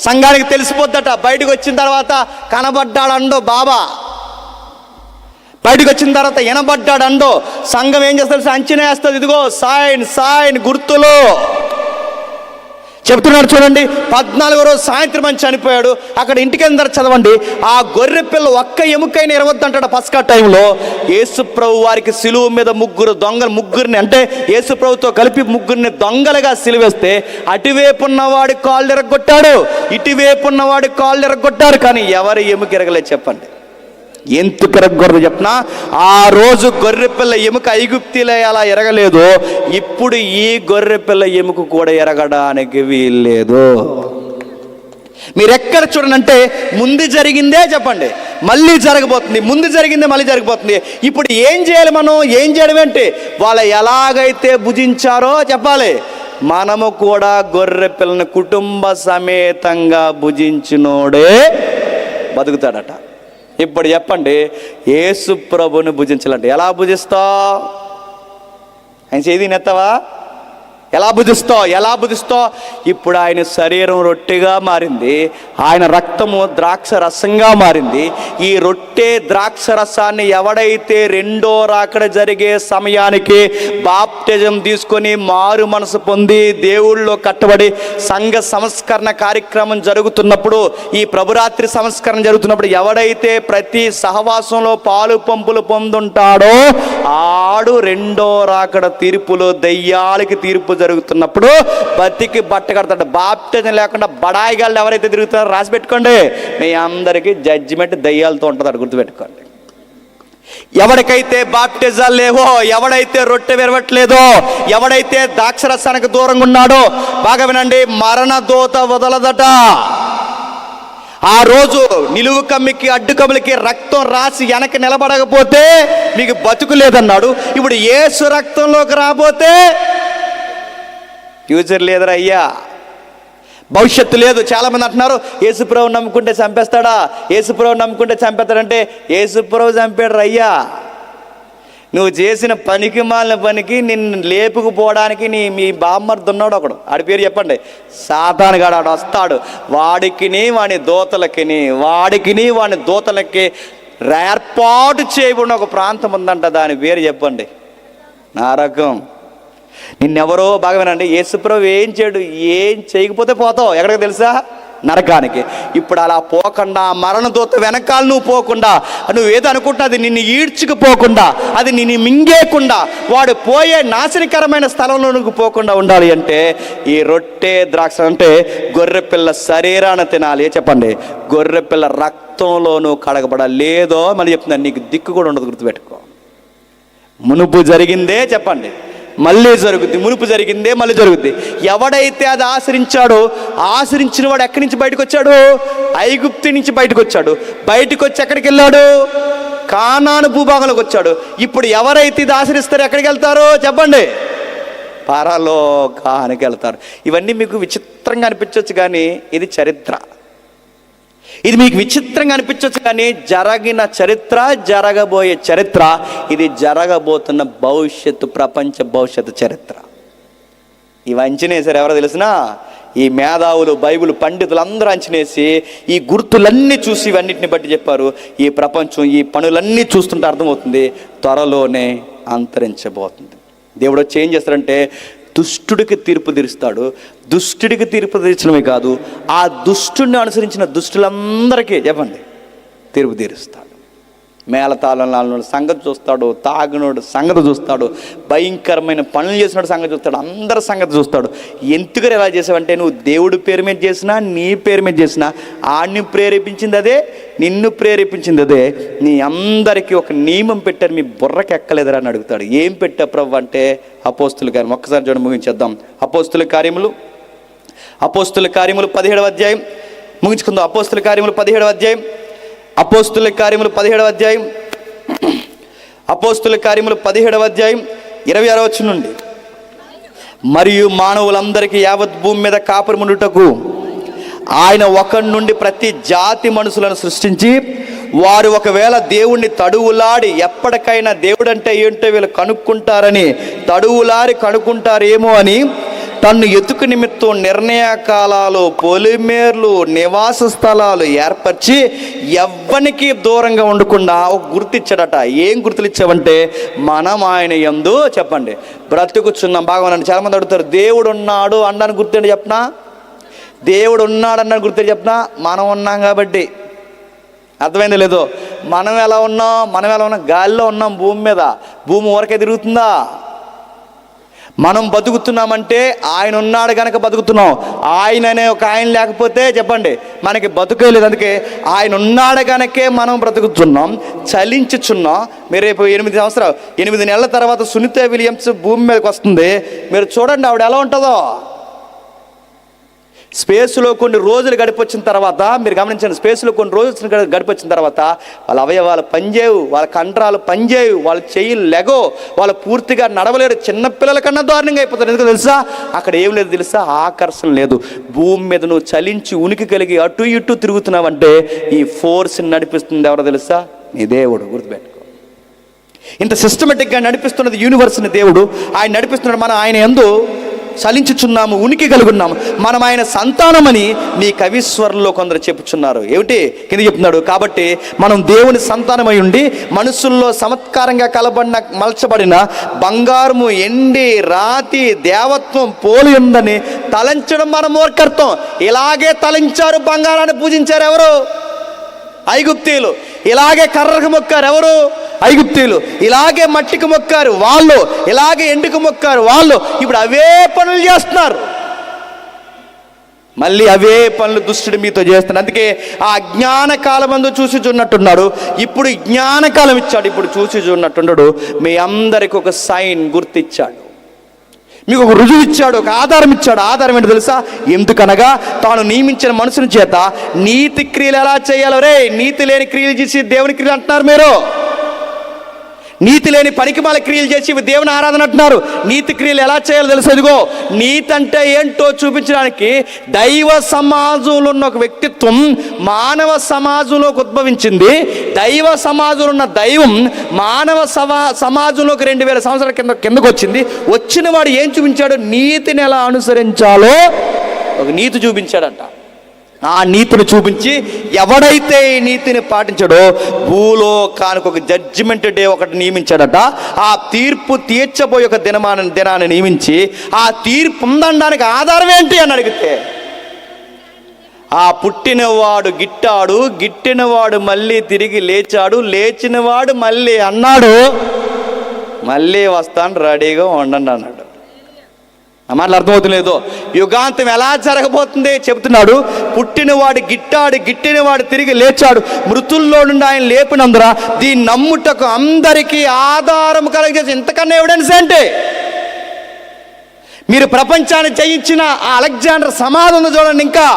సంఘానికి తెలిసిపోద్దట. బయటకు వచ్చిన తర్వాత కనబడ్డాడండో బాబా, బయటకు వచ్చిన తర్వాత వినబడ్డాడండో సంఘం ఏం చేస్తారు? అంచనా వేస్తుంది. ఇదిగో సైన్ గుర్తులు చెప్తున్నాడు చూడండి. 14వ రోజు సాయంత్రం అని చనిపోయాడు. అక్కడ ఇంటికి వెళ్ళిన చదవండి, ఆ గొర్రె పిల్ల ఒక్క ఎముకైనా ఇరవద్దంటాడు. పస్కా టైంలో యేసు ప్రభు వారికి సిలువ మీద ముగ్గురిని అంటే యేసు ప్రభుతో కలిపి ముగ్గురిని దొంగలుగా సిలువేస్తే, అటువైపు ఉన్నవాడి కాళ్ళు ఎరగొట్టాడు, ఇటువైపు ఉన్నవాడి కాళ్ళు ఎరగొట్టారు, కానీ ఎవరి ఎముక ఎరగలేదు చెప్పండి. ఎందుకు ఎరగకూడదు చెప్పనా? ఆ రోజు గొర్రెపిల్ల ఎముక ఐగుప్తిలో అలా ఎరగలేదు, ఇప్పుడు ఈ గొర్రెపిల్ల ఎముక కూడా ఎరగడానికి వీల్లేదు. మీరు ఎక్కడ చూడండి అంటే, ముందు జరిగిందే చెప్పండి, మళ్ళీ జరగబోతుంది, ముందు జరిగిందే మళ్ళీ జరగబోతుంది. ఇప్పుడు ఏం చేయాలి మనం? ఏం చేయడం అంటే, వాళ్ళు ఎలాగైతే భుజించారో చెప్పాలి, మనము కూడా గొర్రె పిల్లని కుటుంబ సమేతంగా భుజించినోడే బతుకుతాడట. ఇప్పుడు చెప్పండి, యేసు ప్రభుని భుజించాలంటే ఎలా భుజిస్తావు? ఆయన చేతి నెత్తవా? ఎలా భుజిస్తావు? ఇప్పుడు ఆయన శరీరం రొట్టెగా మారింది, ఆయన రక్తము ద్రాక్ష రసంగా మారింది. ఈ రొట్టె ద్రాక్ష రసాన్ని ఎవడైతే రెండో రాకడ జరిగే సమయానికి బాప్టిజం తీసుకొని మారు మనసు పొంది దేవుళ్ళలో కట్టబడి సంఘ సంస్కరణ కార్యక్రమం జరుగుతున్నప్పుడు, ఈ ప్రభురాత్రి సంస్కరణ జరుగుతున్నప్పుడు ఎవడైతే ప్రతి సహవాసంలో పాలు పంపులు పొందుంటాడో ఆడు రెండో రాకడ తీర్పులో దయ్యాలకి తీర్పు జరుగుతున్నప్పుడు బతికి బట్ట కడతాడు. బాప్టిజం లేకుండా బడాయిగాళ్ళు ఎవరైతే తిరుగుతారో రాసి పెట్టుకోండి, మీ అందరికీ జడ్జిమెంట్ దయ్యాలతో ఉంటుంది, అది గుర్తుపెట్టుకోండి. ఎవరికైతే బాప్టిజాలు లేవో, ఎవడైతే రొట్టె విరవట్లేదో, ఎవడైతే ద్రాక్షరసానికి దూరంగా ఉన్నాడో, బాగా వినండి, మరణ దూత వదలదట. ఆ రోజు నిలువు కమ్మికి అడ్డు కమ్మికి రక్తం రాసి వెనక్కి నిలబడకపోతే మీకు బతుకు లేదన్నాడు. ఇప్పుడు యేసు రక్తంలోకి రాబోతే ఫ్యూచర్ లేదురా అయ్యా, భవిష్యత్తు లేదు. చాలామంది అంటున్నారు, యేసుప్రభు నమ్ముకుంటే చంపేస్తాడా, యేసుప్రభు నమ్ముకుంటే చంపేస్తాడంటే, యేసుప్రభు చంపాడు అయ్యా. నువ్వు చేసిన పనికి మాలిన పనికి నిన్ను లేపుకుపోవడానికి మీ బామ్మర్ది ఉన్నాడు ఒకడు, ఆడి పేరు చెప్పండి, సాతానుగాడు. ఆడు వస్తాడు, వాడికిని వాని దూతలకి ఏర్పాటు చేయబడిన ఒక ప్రాంతం ఉందంట, దాని పేరు చెప్పండి, నరకం. నిన్నెవరో బాగా వినండి, యేసుప్రభు ఏం చేయడు, ఏం చేయకపోతే పోతావు ఎక్కడికి తెలుసా? నరకానికి. ఇప్పుడు అలా పోకుండా, మరణదూత వెనకాల నువ్వు పోకుండా, నువ్వేదో అనుకుంటున్నా అది నిన్ను ఈడ్చుకుపోకుండా, అది నిన్ను మింగేయకుండా, వాడు పోయే నాశనకరమైన స్థలంలో నువ్వు పోకుండా ఉండాలి అంటే ఈ రొట్టె ద్రాక్ష అంటే గొర్రెపిల్ల శరీరాన తినాలి. చెప్పండి, గొర్రెపిల్ల రక్తంలో నువ్వు కడగబడాలి. లేదో మళ్ళీ చెప్తున్నాను, నీకు దిక్కు కూడా ఉండదు. గుర్తుపెట్టుకో, మునుపు జరిగిందే చెప్పండి మళ్ళీ జరుగుద్ది, మునుపు జరిగిందే మళ్ళీ జరుగుద్ది. ఎవడైతే అది ఆశ్రయించాడో, ఆశ్రయించిన వాడు ఎక్కడి నుంచి బయటకు వచ్చాడు? ఐగుప్తు నుంచి బయటకు వచ్చాడు. బయటకు వచ్చి ఎక్కడికి వెళ్ళాడు? కానాను భూభాగంలోకి వచ్చాడు. ఇప్పుడు ఎవరైతే ఇది ఆశ్రయిస్తారో ఎక్కడికి వెళ్తారో చెప్పండి? పరలోకానికి వెళ్తారు. ఇవన్నీ మీకు విచిత్రంగా అనిపించవచ్చు, కానీ ఇది చరిత్ర. ఇది మీకు విచిత్రంగా అనిపించవచ్చు, కానీ జరిగిన చరిత్ర, జరగబోయే చరిత్ర. ఇది జరగబోతున్న భవిష్యత్తు, ప్రపంచ భవిష్యత్తు చరిత్ర. ఇవి అంచనేసారు ఎవరో తెలిసినా? ఈ మేధావులు, బైబిల్ పండితులు అందరూ అంచనేసి ఈ గుర్తులన్నీ చూసి ఇవన్నిటిని బట్టి చెప్పారు, ఈ ప్రపంచం ఈ పనులన్నీ చూస్తుంటే అర్థమవుతుంది త్వరలోనే అంతరించబోతుంది. దేవుడు వచ్చి ఏం చేస్తాడంటే దుష్టుడికి తీర్పు తీరుస్తాడు. దుష్టుడికి తీర్పు తీర్చడమే కాదు, ఆ దుష్టుడిని అనుసరించిన దుష్టులందరికీ చెప్పండి తీర్పు తీరుస్తాడు. మేళతాళం సంగతి చూస్తాడు, తాగినోడు సంగతి చూస్తాడు, భయంకరమైన పనులు చేసినోడు సంగతి చూస్తాడు, అందరి సంగతి చూస్తాడు. ఎందుకు ఎలా చేసావంటే నువ్వు దేవుడి పేరు మీద చేసినా, నీ పేరు మీద చేసినా, ఆడిని ప్రేరేపించింది అదే, నిన్ను ప్రేరేపించింది అదే. నీ అందరికీ ఒక నియమం పెట్టారు, మీ బుర్రకి ఎక్కలేదురా అని అడుగుతాడు. ఏం పెట్టా ప్రభు అంటే అపోస్తుల కార్యం. ఒక్కసారి చూడండి, ముగించేద్దాం. అపోస్తుల కార్యములు 17వ అధ్యాయం ముగించుకుందాం. అపోస్తుల కార్యములు 17వ అధ్యాయం, అపోస్తుల కార్యములు 17వ అధ్యాయం, అపోస్తుల కార్యములు 17వ అధ్యాయం 26వ వచనం నుండి. మరియు మానవులందరికీ యావత్ భూమి మీద కాపురముండుటకు ఆయన ఒకరి నుండి ప్రతి జాతి మనుషులను సృష్టించి, వారు ఒకవేళ దేవుణ్ణి తడువులాడి, ఎప్పటికైనా దేవుడు అంటే ఏంటో వీళ్ళు కనుక్కుంటారని, తడువులాడి కనుక్కుంటారేమో అని తన్ను ఎతుకు నిమిత్తం నిర్ణయ కాలాలు, పొలిమేర్లు, నివాస స్థలాలు ఏర్పరిచి ఎవ్వనికి దూరంగా ఉండకుండా ఒక గుర్తిచ్చాడట. ఏం గుర్తులు ఇచ్చావంటే మనం ఆయన యందు చెప్పండి బ్రతుకుచున్నాం. బాగా చాలామంది అడుగుతారు, దేవుడు ఉన్నాడు అన్నాను గుర్తుండి చెప్పనా? దేవుడు ఉన్నాడు అన్నాను గుర్తుండి చెప్పనా? మనం ఉన్నాం కాబట్టి. అర్థమైంది లేదో? మనం ఎలా ఉన్నాం? గాలిలో ఉన్నాం, భూమి మీద. భూమి ఊరకే తిరుగుతుందా? మనం బతుకుతున్నామంటే ఆయన ఉన్నాడు కనుక బతుకుతున్నాం. ఆయన అనే ఒక ఆయన లేకపోతే చెప్పండి మనకి బతుకే లేదు. అందుకే ఆయన ఉన్నాడు కనుకే మనం బ్రతుకుతున్నాం, చలించుచున్నాం. మీరు రేపు 8 నెలల తర్వాత సునీత విలియమ్స్ భూమి మీదకి వస్తుంది. మీరు చూడండి ఆవిడ ఎలా ఉంటుందో. స్పేస్లో కొన్ని రోజులు గడిపొచ్చిన తర్వాత మీరు గమనించండి, స్పేస్లో కొన్ని రోజులు గడిపొచ్చిన తర్వాత వాళ్ళ అవయవాలు పనిచేయవు, వాళ్ళ కండరాలు పనిచేయవు, వాళ్ళ చెయ్యి లెగో, వాళ్ళు పూర్తిగా నడవలేరు. చిన్నపిల్లల కన్నా దారుణంగా అయిపోతారు. ఎందుకు తెలుసా? అక్కడ ఏం లేదు తెలుసా? ఆకర్షణ లేదు. భూమి మీద నువ్వు చలించి ఉనికి కలిగి అటు ఇటు తిరుగుతున్నావంటే ఈ ఫోర్స్ని నడిపిస్తుంది ఎవరో తెలుసా? నీ దేవుడు. గుర్తుపెట్టుకో. ఇంత సిస్టమేటిక్గా నడిపిస్తున్నది యూనివర్స్ని దేవుడు. ఆయన నడిపిస్తున్నాడు. మనం ఆయన యందు చలించుచున్నాము, ఉనికి కలిగి ఉన్నాము, మనం ఆయన సంతానమని నీ కవిస్వరంలో కొందరు చెప్పుచున్నారు. ఏమిటి కింద చెప్తున్నాడు? కాబట్టి మనం దేవుని సంతానమై ఉండి మనుషుల్లో చమత్కారంగా మలచబడిన బంగారము, ఎండి, రాతి, దేవత్వం పోలి ఉందని తలంచడం మన మూర్ఖత్వం. ఇలాగే తలంచారు, బంగారాన్ని పూజించారు ఎవరు? ఐగుప్తీయులు. ఇలాగే కర్రకు మొక్కారు ఎవరు? ఐగుప్తీయులు. ఇలాగే మట్టికి మొక్కారు వాళ్ళు, ఇలాగే ఎండుకు మొక్కారు వాళ్ళు. ఇప్పుడు అవే పనులు చేస్తున్నారు, మళ్ళీ అవే పనులు దుష్టుడు మీతో చేస్తున్నాడు. అందుకే ఆ అజ్ఞాన కాలం అందు చూసి చూన్నట్టున్నాడు, ఇప్పుడు జ్ఞానకాలం ఇచ్చాడు. ఇప్పుడు చూసి చూన్నట్టున్నాడు. మీ అందరికి ఒక సైన్ గుర్తిచ్చాడు, మీకు ఒక రుజువు ఇచ్చాడు, ఒక ఆధారం ఇచ్చాడు. ఆధారం ఏంటో తెలుసా? ఎందుకనగా తాను నియమించిన మనుషుని చేత నీతి క్రియలు ఎలా చేయాలో. రే, నీతి లేని క్రియలు చేసి దేవుని క్రియలు అంటున్నారు మీరు. నీతి లేని పనికిమాల క్రియలు చేసి దేవుని ఆరాధన అంటున్నారు. నీతి క్రియలు ఎలా చేయాలో తెలుసు. ఇదిగో నీతి అంటే ఏంటో చూపించడానికి దైవ సమాజంలో ఉన్న ఒక వ్యక్తిత్వం మానవ సమాజంలోకి ఉద్భవించింది. దైవ సమాజంలో ఉన్న దైవం మానవ సమాజంలోకి 2000 సంవత్సరాల కిందకు వచ్చింది. వచ్చిన వాడు ఏం చూపించాడు? నీతిని ఎలా అనుసరించాలో ఒక నీతి చూపించాడంట. ఆ నీతిని చూపించి ఎవడైతే ఈ నీతిని పాటించాడో భూలోకానికి ఒక జడ్జిమెంట్ డే ఒకటి నియమించాడట. ఆ తీర్పు తీర్చబోయే ఒక దినాన్ని నియమించి ఆ తీర్పు పొందడానికి ఆధారం ఏంటి అని అడిగితే, ఆ పుట్టినవాడు గిట్టాడు, గిట్టినవాడు మళ్ళీ తిరిగి లేచాడు, లేచినవాడు మళ్ళీ అన్నాడు, మళ్ళీ వస్తాను రెడీగా ఉండండి అన్నాడు. ఆ మాటలు అర్థమవుతలేదు. యుగాంతం ఎలా జరగబోతుంది చెబుతున్నాడు. పుట్టినవాడు గిట్టాడు, గిట్టినవాడు తిరిగి లేచాడు, మృతుల్లో నుండి ఆయన లేపినందున దీన్ని నమ్ముటకు అందరికీ ఆధారం కలిగజేసి ఇంతకన్నా ఎవిడెన్స్ ఏంటి? మీరు ప్రపంచాన్ని జయించిన ఆ అలెగ్జాండర్ సమాధి ఉంది చూడండి, ఇంకా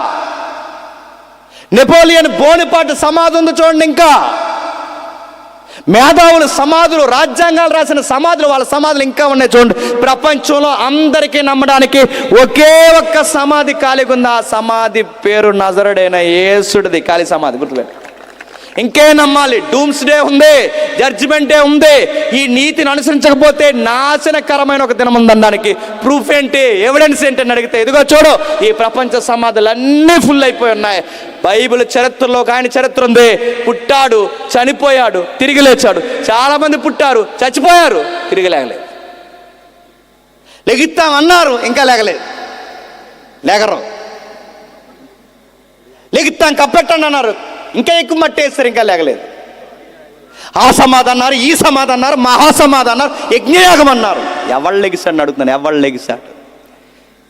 నెపోలియన్ బోనిపార్ట్ సమాధి ఉంది చూడండి, ఇంకా మేధావులు సమాధులు, రాజ్యాంగాలు రాసిన సమాధులు, వాళ్ళ సమాధులు ఇంకా ఉన్నాయి చూడండి. ప్రపంచంలో అందరికీ నమ్మడానికి ఒకే ఒక్క సమాధి ఖాళీగా ఉంది. ఆ సమాధి పేరు నజరుడైన యేసుడిది ఖాళీ సమాధి, గుర్తుపెట్టు. ఇంకే నమ్మాలి? డూమ్స్ డే ఉంది, జడ్జిమెంట్ డే ఉంది. ఈ నీతిని అనుసరించకపోతే నాశనకరమైన ఒక దినం ఉందనడానికి ప్రూఫ్ ఏంటి, ఎవిడెన్స్ ఏంటి అని అడిగితే, ఇదిగో చూడు, ఈ ప్రపంచ సమాధులు అన్నీ ఫుల్ అయిపోయి ఉన్నాయి. బైబిల్ చరిత్రలో ఆయన చరిత్ర ఉంది. పుట్టాడు, చనిపోయాడు, తిరిగి లేచాడు. చాలామంది పుట్టారు, చచ్చిపోయారు, తిరిగి లేగలేదు. లెగిస్తామన్నారు, ఇంకా లేగరు. లెగిస్తాం కప్పెట్టండి అన్నారు, ఇంకా ఎక్కువ మట్టేస్తారు, ఇంకా లేగలేదు. ఆ సమాధి అన్నారు, ఈ సమాధి అన్నారు, మహాసమాధి అన్నారు, యజ్ఞయాగం అన్నారు. ఎవళ్ళు లెగిస్తాడని అడుగుతున్నాను, ఎవళ్ళు లెగిస్తాడు?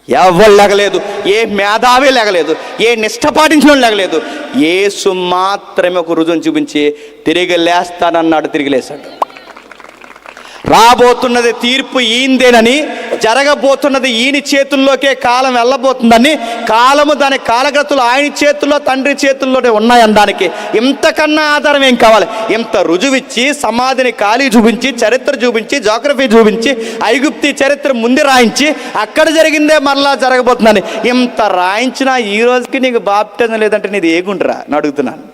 ఎవరు లేగలేదు. ఏ మేధావి లేగలేదు, ఏ నిష్ఠ పాటించిన లేగలేదు. యేసు మాత్రమే ఒక రుజువుని చూపించి తిరిగి లేస్తానన్నాడు, తిరిగి లేస్తాడు. రాబోతున్నది తీర్పు ఈయనదేనని, జరగబోతున్నది ఈయన చేతుల్లోకే కాలం వెళ్ళబోతుందని, కాలము దాని కాలగతులు ఆయన చేతుల్లో, తండ్రి చేతుల్లోనే ఉన్నాయనడానికి ఇంతకన్నా ఆధారం ఏం కావాలి? ఇంత రుజువిచ్చి, సమాధిని ఖాళీ చూపించి, చరిత్ర చూపించి, జాగ్రఫీ చూపించి, ఐగుప్తి చరిత్ర ముందు రాయించి, అక్కడ జరిగిందే మరలా జరగబోతుందని ఇంత రాయించినా ఈ రోజుకి నీకు బాప్టిజం లేదంటే నీది ఏగుండ్రా అని అడుగుతున్నాను.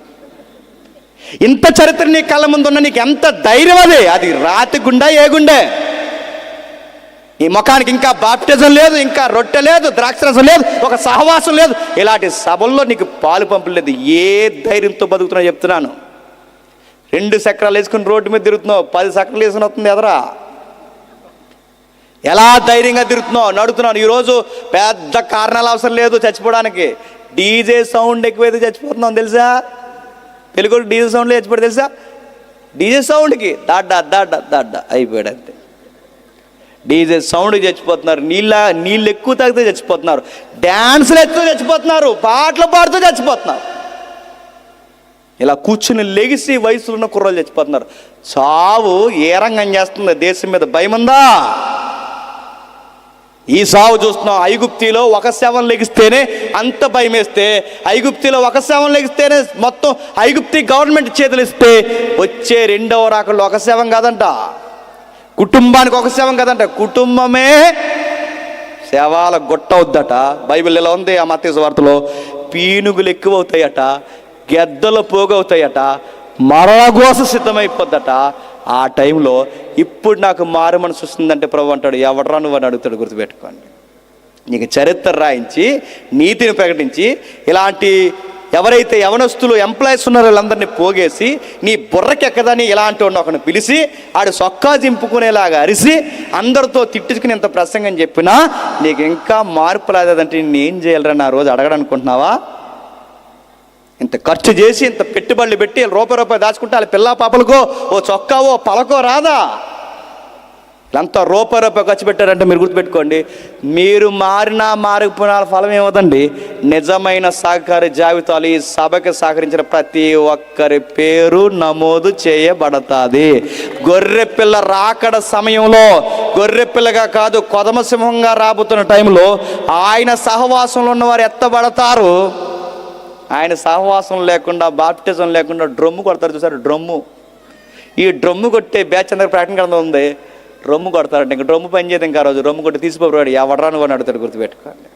ఇంత చరిత్ర నీ కళ్ళ ముందు ఉన్న నీకు ఎంత ధైర్యం? అది రాతి గుండా, ఏ గుండె? ఈ ముఖానికి ఇంకా బాప్టిజం లేదు, ఇంకా రొట్టె లేదు, ద్రాక్షరసం లేదు, ఒక సహవాసం లేదు. ఇలాంటి సభల్లో నీకు పాలు పంపులు లేదు. ఏ ధైర్యంతో బతుకుతున్నా చెప్తున్నాను. 2 చక్రాలు వేసుకుని రోడ్డు మీద తిరుగుతున్నావు, 10 చక్రాలు వేసుకుని వస్తుంది ఎదరా. ఎలా ధైర్యంగా తిరుగుతున్నావు, నడుతున్నావు. ఈరోజు పెద్ద కారణాలు అవసరం లేదు చచ్చిపోవడానికి. డీజే సౌండ్ ఎక్కువైతే చచ్చిపోతున్నాం తెలుసా? తెలుగు డీజే సౌండ్లో చచ్చిపోయాడు తెలుసా? డీజే సౌండ్కి దాడ్డా అయిపోయాడు అంతే. డీజే సౌండ్కి చచ్చిపోతున్నారు, నీళ్ళు ఎక్కువ తాగితే చచ్చిపోతున్నారు, డ్యాన్సులు ఎక్కువ చచ్చిపోతున్నారు, పాటలు పాడుతూ చచ్చిపోతున్నారు. ఇలా కూర్చుని లెగిసి వయసులో ఉన్న కుర్రోళ్ళు చచ్చిపోతున్నారు. చావు ఏ రంగం చేస్తుంది? దేశం మీద భయం ఉందా? ఈ సావు చూస్తున్నాం. ఐగుప్తిలో ఒక శవం లెగిస్తేనే అంత భయం వేస్తే, ఐగుప్తిలో ఒక శవం లెగిస్తేనే మొత్తం ఐగుప్తి గవర్నమెంట్ చేతులు ఇస్తే, వచ్చే 2వ రాకల్లో ఒక శవం కాదంట, కుటుంబానికి ఒక శవం కాదంట, కుటుంబమే శవాల గొట్టవుద్దట. బైబిల్ ఎలా ఉంది? ఆ మత్తయి సువార్తలో పీనుగులు ఎక్కువ అవుతాయట, గెద్దలు పోగవుతాయట, మరణఘోష సిద్ధమైపోద్దట. ఆ టైంలో ఇప్పుడు నాకు మారు మనసు వస్తుందంటే ప్రభు అంటాడు, ఎవడరా నువ్వు అని అడుగుతాడు. గుర్తుపెట్టుకోండి. నీకు చరిత్ర రాయించి, నీతిని ప్రకటించి, ఇలాంటి ఎవరైతే యవనస్తులు ఎంప్లాయీస్ ఉన్నారో వాళ్ళందరినీ పోగేసి, నీ బుర్రకెక్కదని ఇలాంటి వాడిని ఒకరిని పిలిచి, ఆడు సొక్కా చింపుకునేలాగా అరిసి, అందరితో తిట్టుకుని ఇంత ప్రసంగం చెప్పినా నీకు ఇంకా మార్పు రాలేదంటే నేనేం చేయాలరా నా రోజు అడగడనుకుంటున్నావా? ఇంత ఖర్చు చేసి, ఇంత పెట్టుబడులు పెట్టి, రూపాయి దాచుకుంటే వాళ్ళ పిల్ల పాపలకో ఓ చొక్కావో పలకో రాదా? అంతా రూపాయి ఖర్చు పెట్టారంటే మీరు గుర్తుపెట్టుకోండి, మీరు మారకపోయిన ఫలం ఏమవుతండి? నిజమైన సహకారి జాబితాలు ఈ సభకి సహకరించిన ప్రతి ఒక్కరి పేరు నమోదు చేయబడతాది. గొర్రె పిల్ల రాకడ సమయంలో, గొర్రె పిల్లగా కాదు కొదమ సింహంగా రాబోతున్న టైంలో ఆయన సహవాసంలో ఉన్నవారు ఎత్తబడతారు. ఆయన సహవాసం లేకుండా, బాప్టిజం లేకుండా డ్రమ్ము కొడతారు చూసారు, డ్రమ్ము. ఈ డ్రమ్ము కొట్టే బ్యాచ్ అందరికి ప్రకటన గ్రంథం ఉంది. డ్రమ్ము కొడతారంటే ఇంకా డ్రమ్ము పని చేయదు. ఇంకా రోజు డ్రమ్ము కొట్టి తీసిపోయాడు, ఎవడరాను అని అడుగుతాడు. గుర్తుపెట్టుకోండి.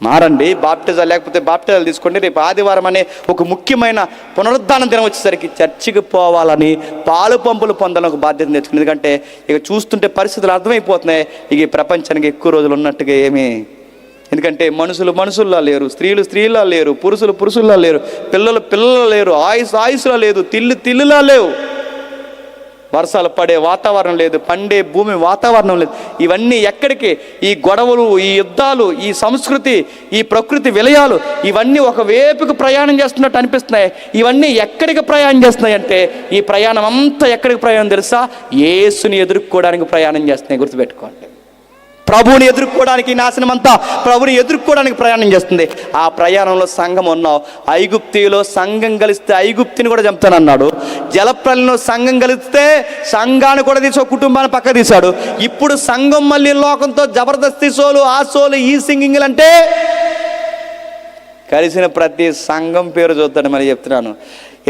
మారండి. బాప్టిజాలు లేకపోతే బాప్టిజాలు తీసుకోండి. రేపు ఆదివారం అనే ఒక ముఖ్యమైన పునరుద్ధానం దినం వచ్చేసరికి చర్చికి పోవాలని, పాలు పంపులు పొందాలని ఒక బాధ్యత నేర్చుకుని. ఎందుకంటే ఇక చూస్తుంటే పరిస్థితులు అర్థమైపోతున్నాయి. ఇక ఈ ప్రపంచానికి ఎక్కువ రోజులు ఉన్నట్టుగా ఏమీ ఎందుకంటే మనుషుల్లా లేరు, స్త్రీలా లేరు, పురుషుల్లా లేరు, పిల్లలు లేరు, ఆయుసులా లేదు, తిల్లులా లేవు, వర్షాలు పడే వాతావరణం లేదు, పండే భూమి వాతావరణం లేదు. ఇవన్నీ ఎక్కడికి? ఈ గొడవలు, ఈ యుద్ధాలు, ఈ సంస్కృతి, ఈ ప్రకృతి విలయాలు ఇవన్నీ ఒక వేపుకు ప్రయాణం చేస్తున్నట్టు అనిపిస్తున్నాయి. ఇవన్నీ ఎక్కడికి ప్రయాణం చేస్తున్నాయి అంటే ఈ ప్రయాణం అంతా ఎక్కడికి ప్రయాణం తెలుసా? యేసుని ఎదుర్కోవడానికి ప్రయాణం చేస్తున్నాయి. గుర్తుపెట్టుకోండి, ప్రభువుని ఎదుర్కోవడానికి, నాశనం అంతా ప్రభుని ఎదుర్కోవడానికి ప్రయాణం చేస్తుంది. ఆ ప్రయాణంలో సంఘం ఉన్నావు. ఐగుప్తిలో సంఘం కలిస్తే ఐగుప్తిని కూడా చంపుతానన్నాడు. జలప్రలయంలో సంఘం కలిస్తే సంఘాన్ని కూడా తీసి ఒక కుటుంబాన్ని పక్క తీశాడు. ఇప్పుడు సంఘం మళ్ళీ లోకంతో జబర్దస్తి సోలు, ఆ సోలు, ఈ సింగింగ్లు అంటే కలిసిన ప్రతి సంఘం పేరు చూద్దాను. మరి చెప్తున్నాను,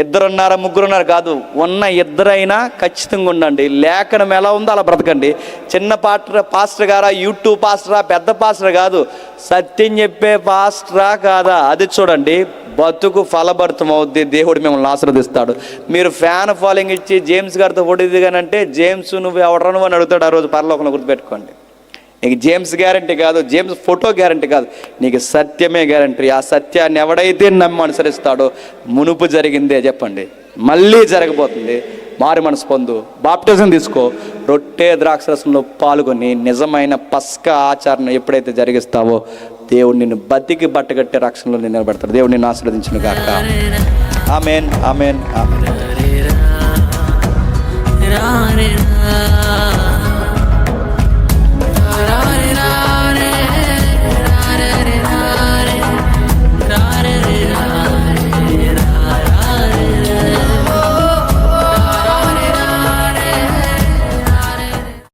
2 3 కాదు, ఉన్న 2 ఖచ్చితంగా ఉండండి. లేఖనం ఎలా ఉందో అలా బ్రతకండి. చిన్న పాస్టర్ గారా, యూట్యూబ్ పాస్టరా, పెద్ద పాస్టర్ కాదు, సత్యం చెప్పే పాస్టరా కాదా అది చూడండి. బతుకు ఫలభరితం అవుద్ది, దేవుడు మిమ్మల్ని ఆశీర్వదిస్తాడు. మీరు ఫ్యాన్ ఫాలోయింగ్ ఇచ్చి జేమ్స్ గారితో పొడిదిగానంటే జేమ్స్ నువ్వు ఎవరు నువ్వు అని అడుగుతాడు ఆ రోజు పరలోకంలో. గుర్తుపెట్టుకోండి, నీకు జేమ్స్ గ్యారంటీ కాదు, జేమ్స్ ఫోటో గ్యారంటీ కాదు, నీకు సత్యమే గ్యారంటీ. ఆ సత్యాన్ని ఎవడైతే నమ్మి అనుసరిస్తాడో మునుపు జరిగిందే చెప్పండి, మళ్ళీ జరగబోతుంది. మారు మనసు పొందు, బాప్టిజం తీసుకో, రొట్టె ద్రాక్షరసంలో పాల్గొని నిజమైన పస్కా ఆచరణ ఎప్పుడైతే జరిగిస్తావో దేవుడు నిన్ను బతికి బట్టగట్టే రక్షణలో నిలబెడతాడు. దేవుడు నిన్ను ఆశీర్వదించును గాక. ఆమేన్, ఆమేన్, ఆమేన్.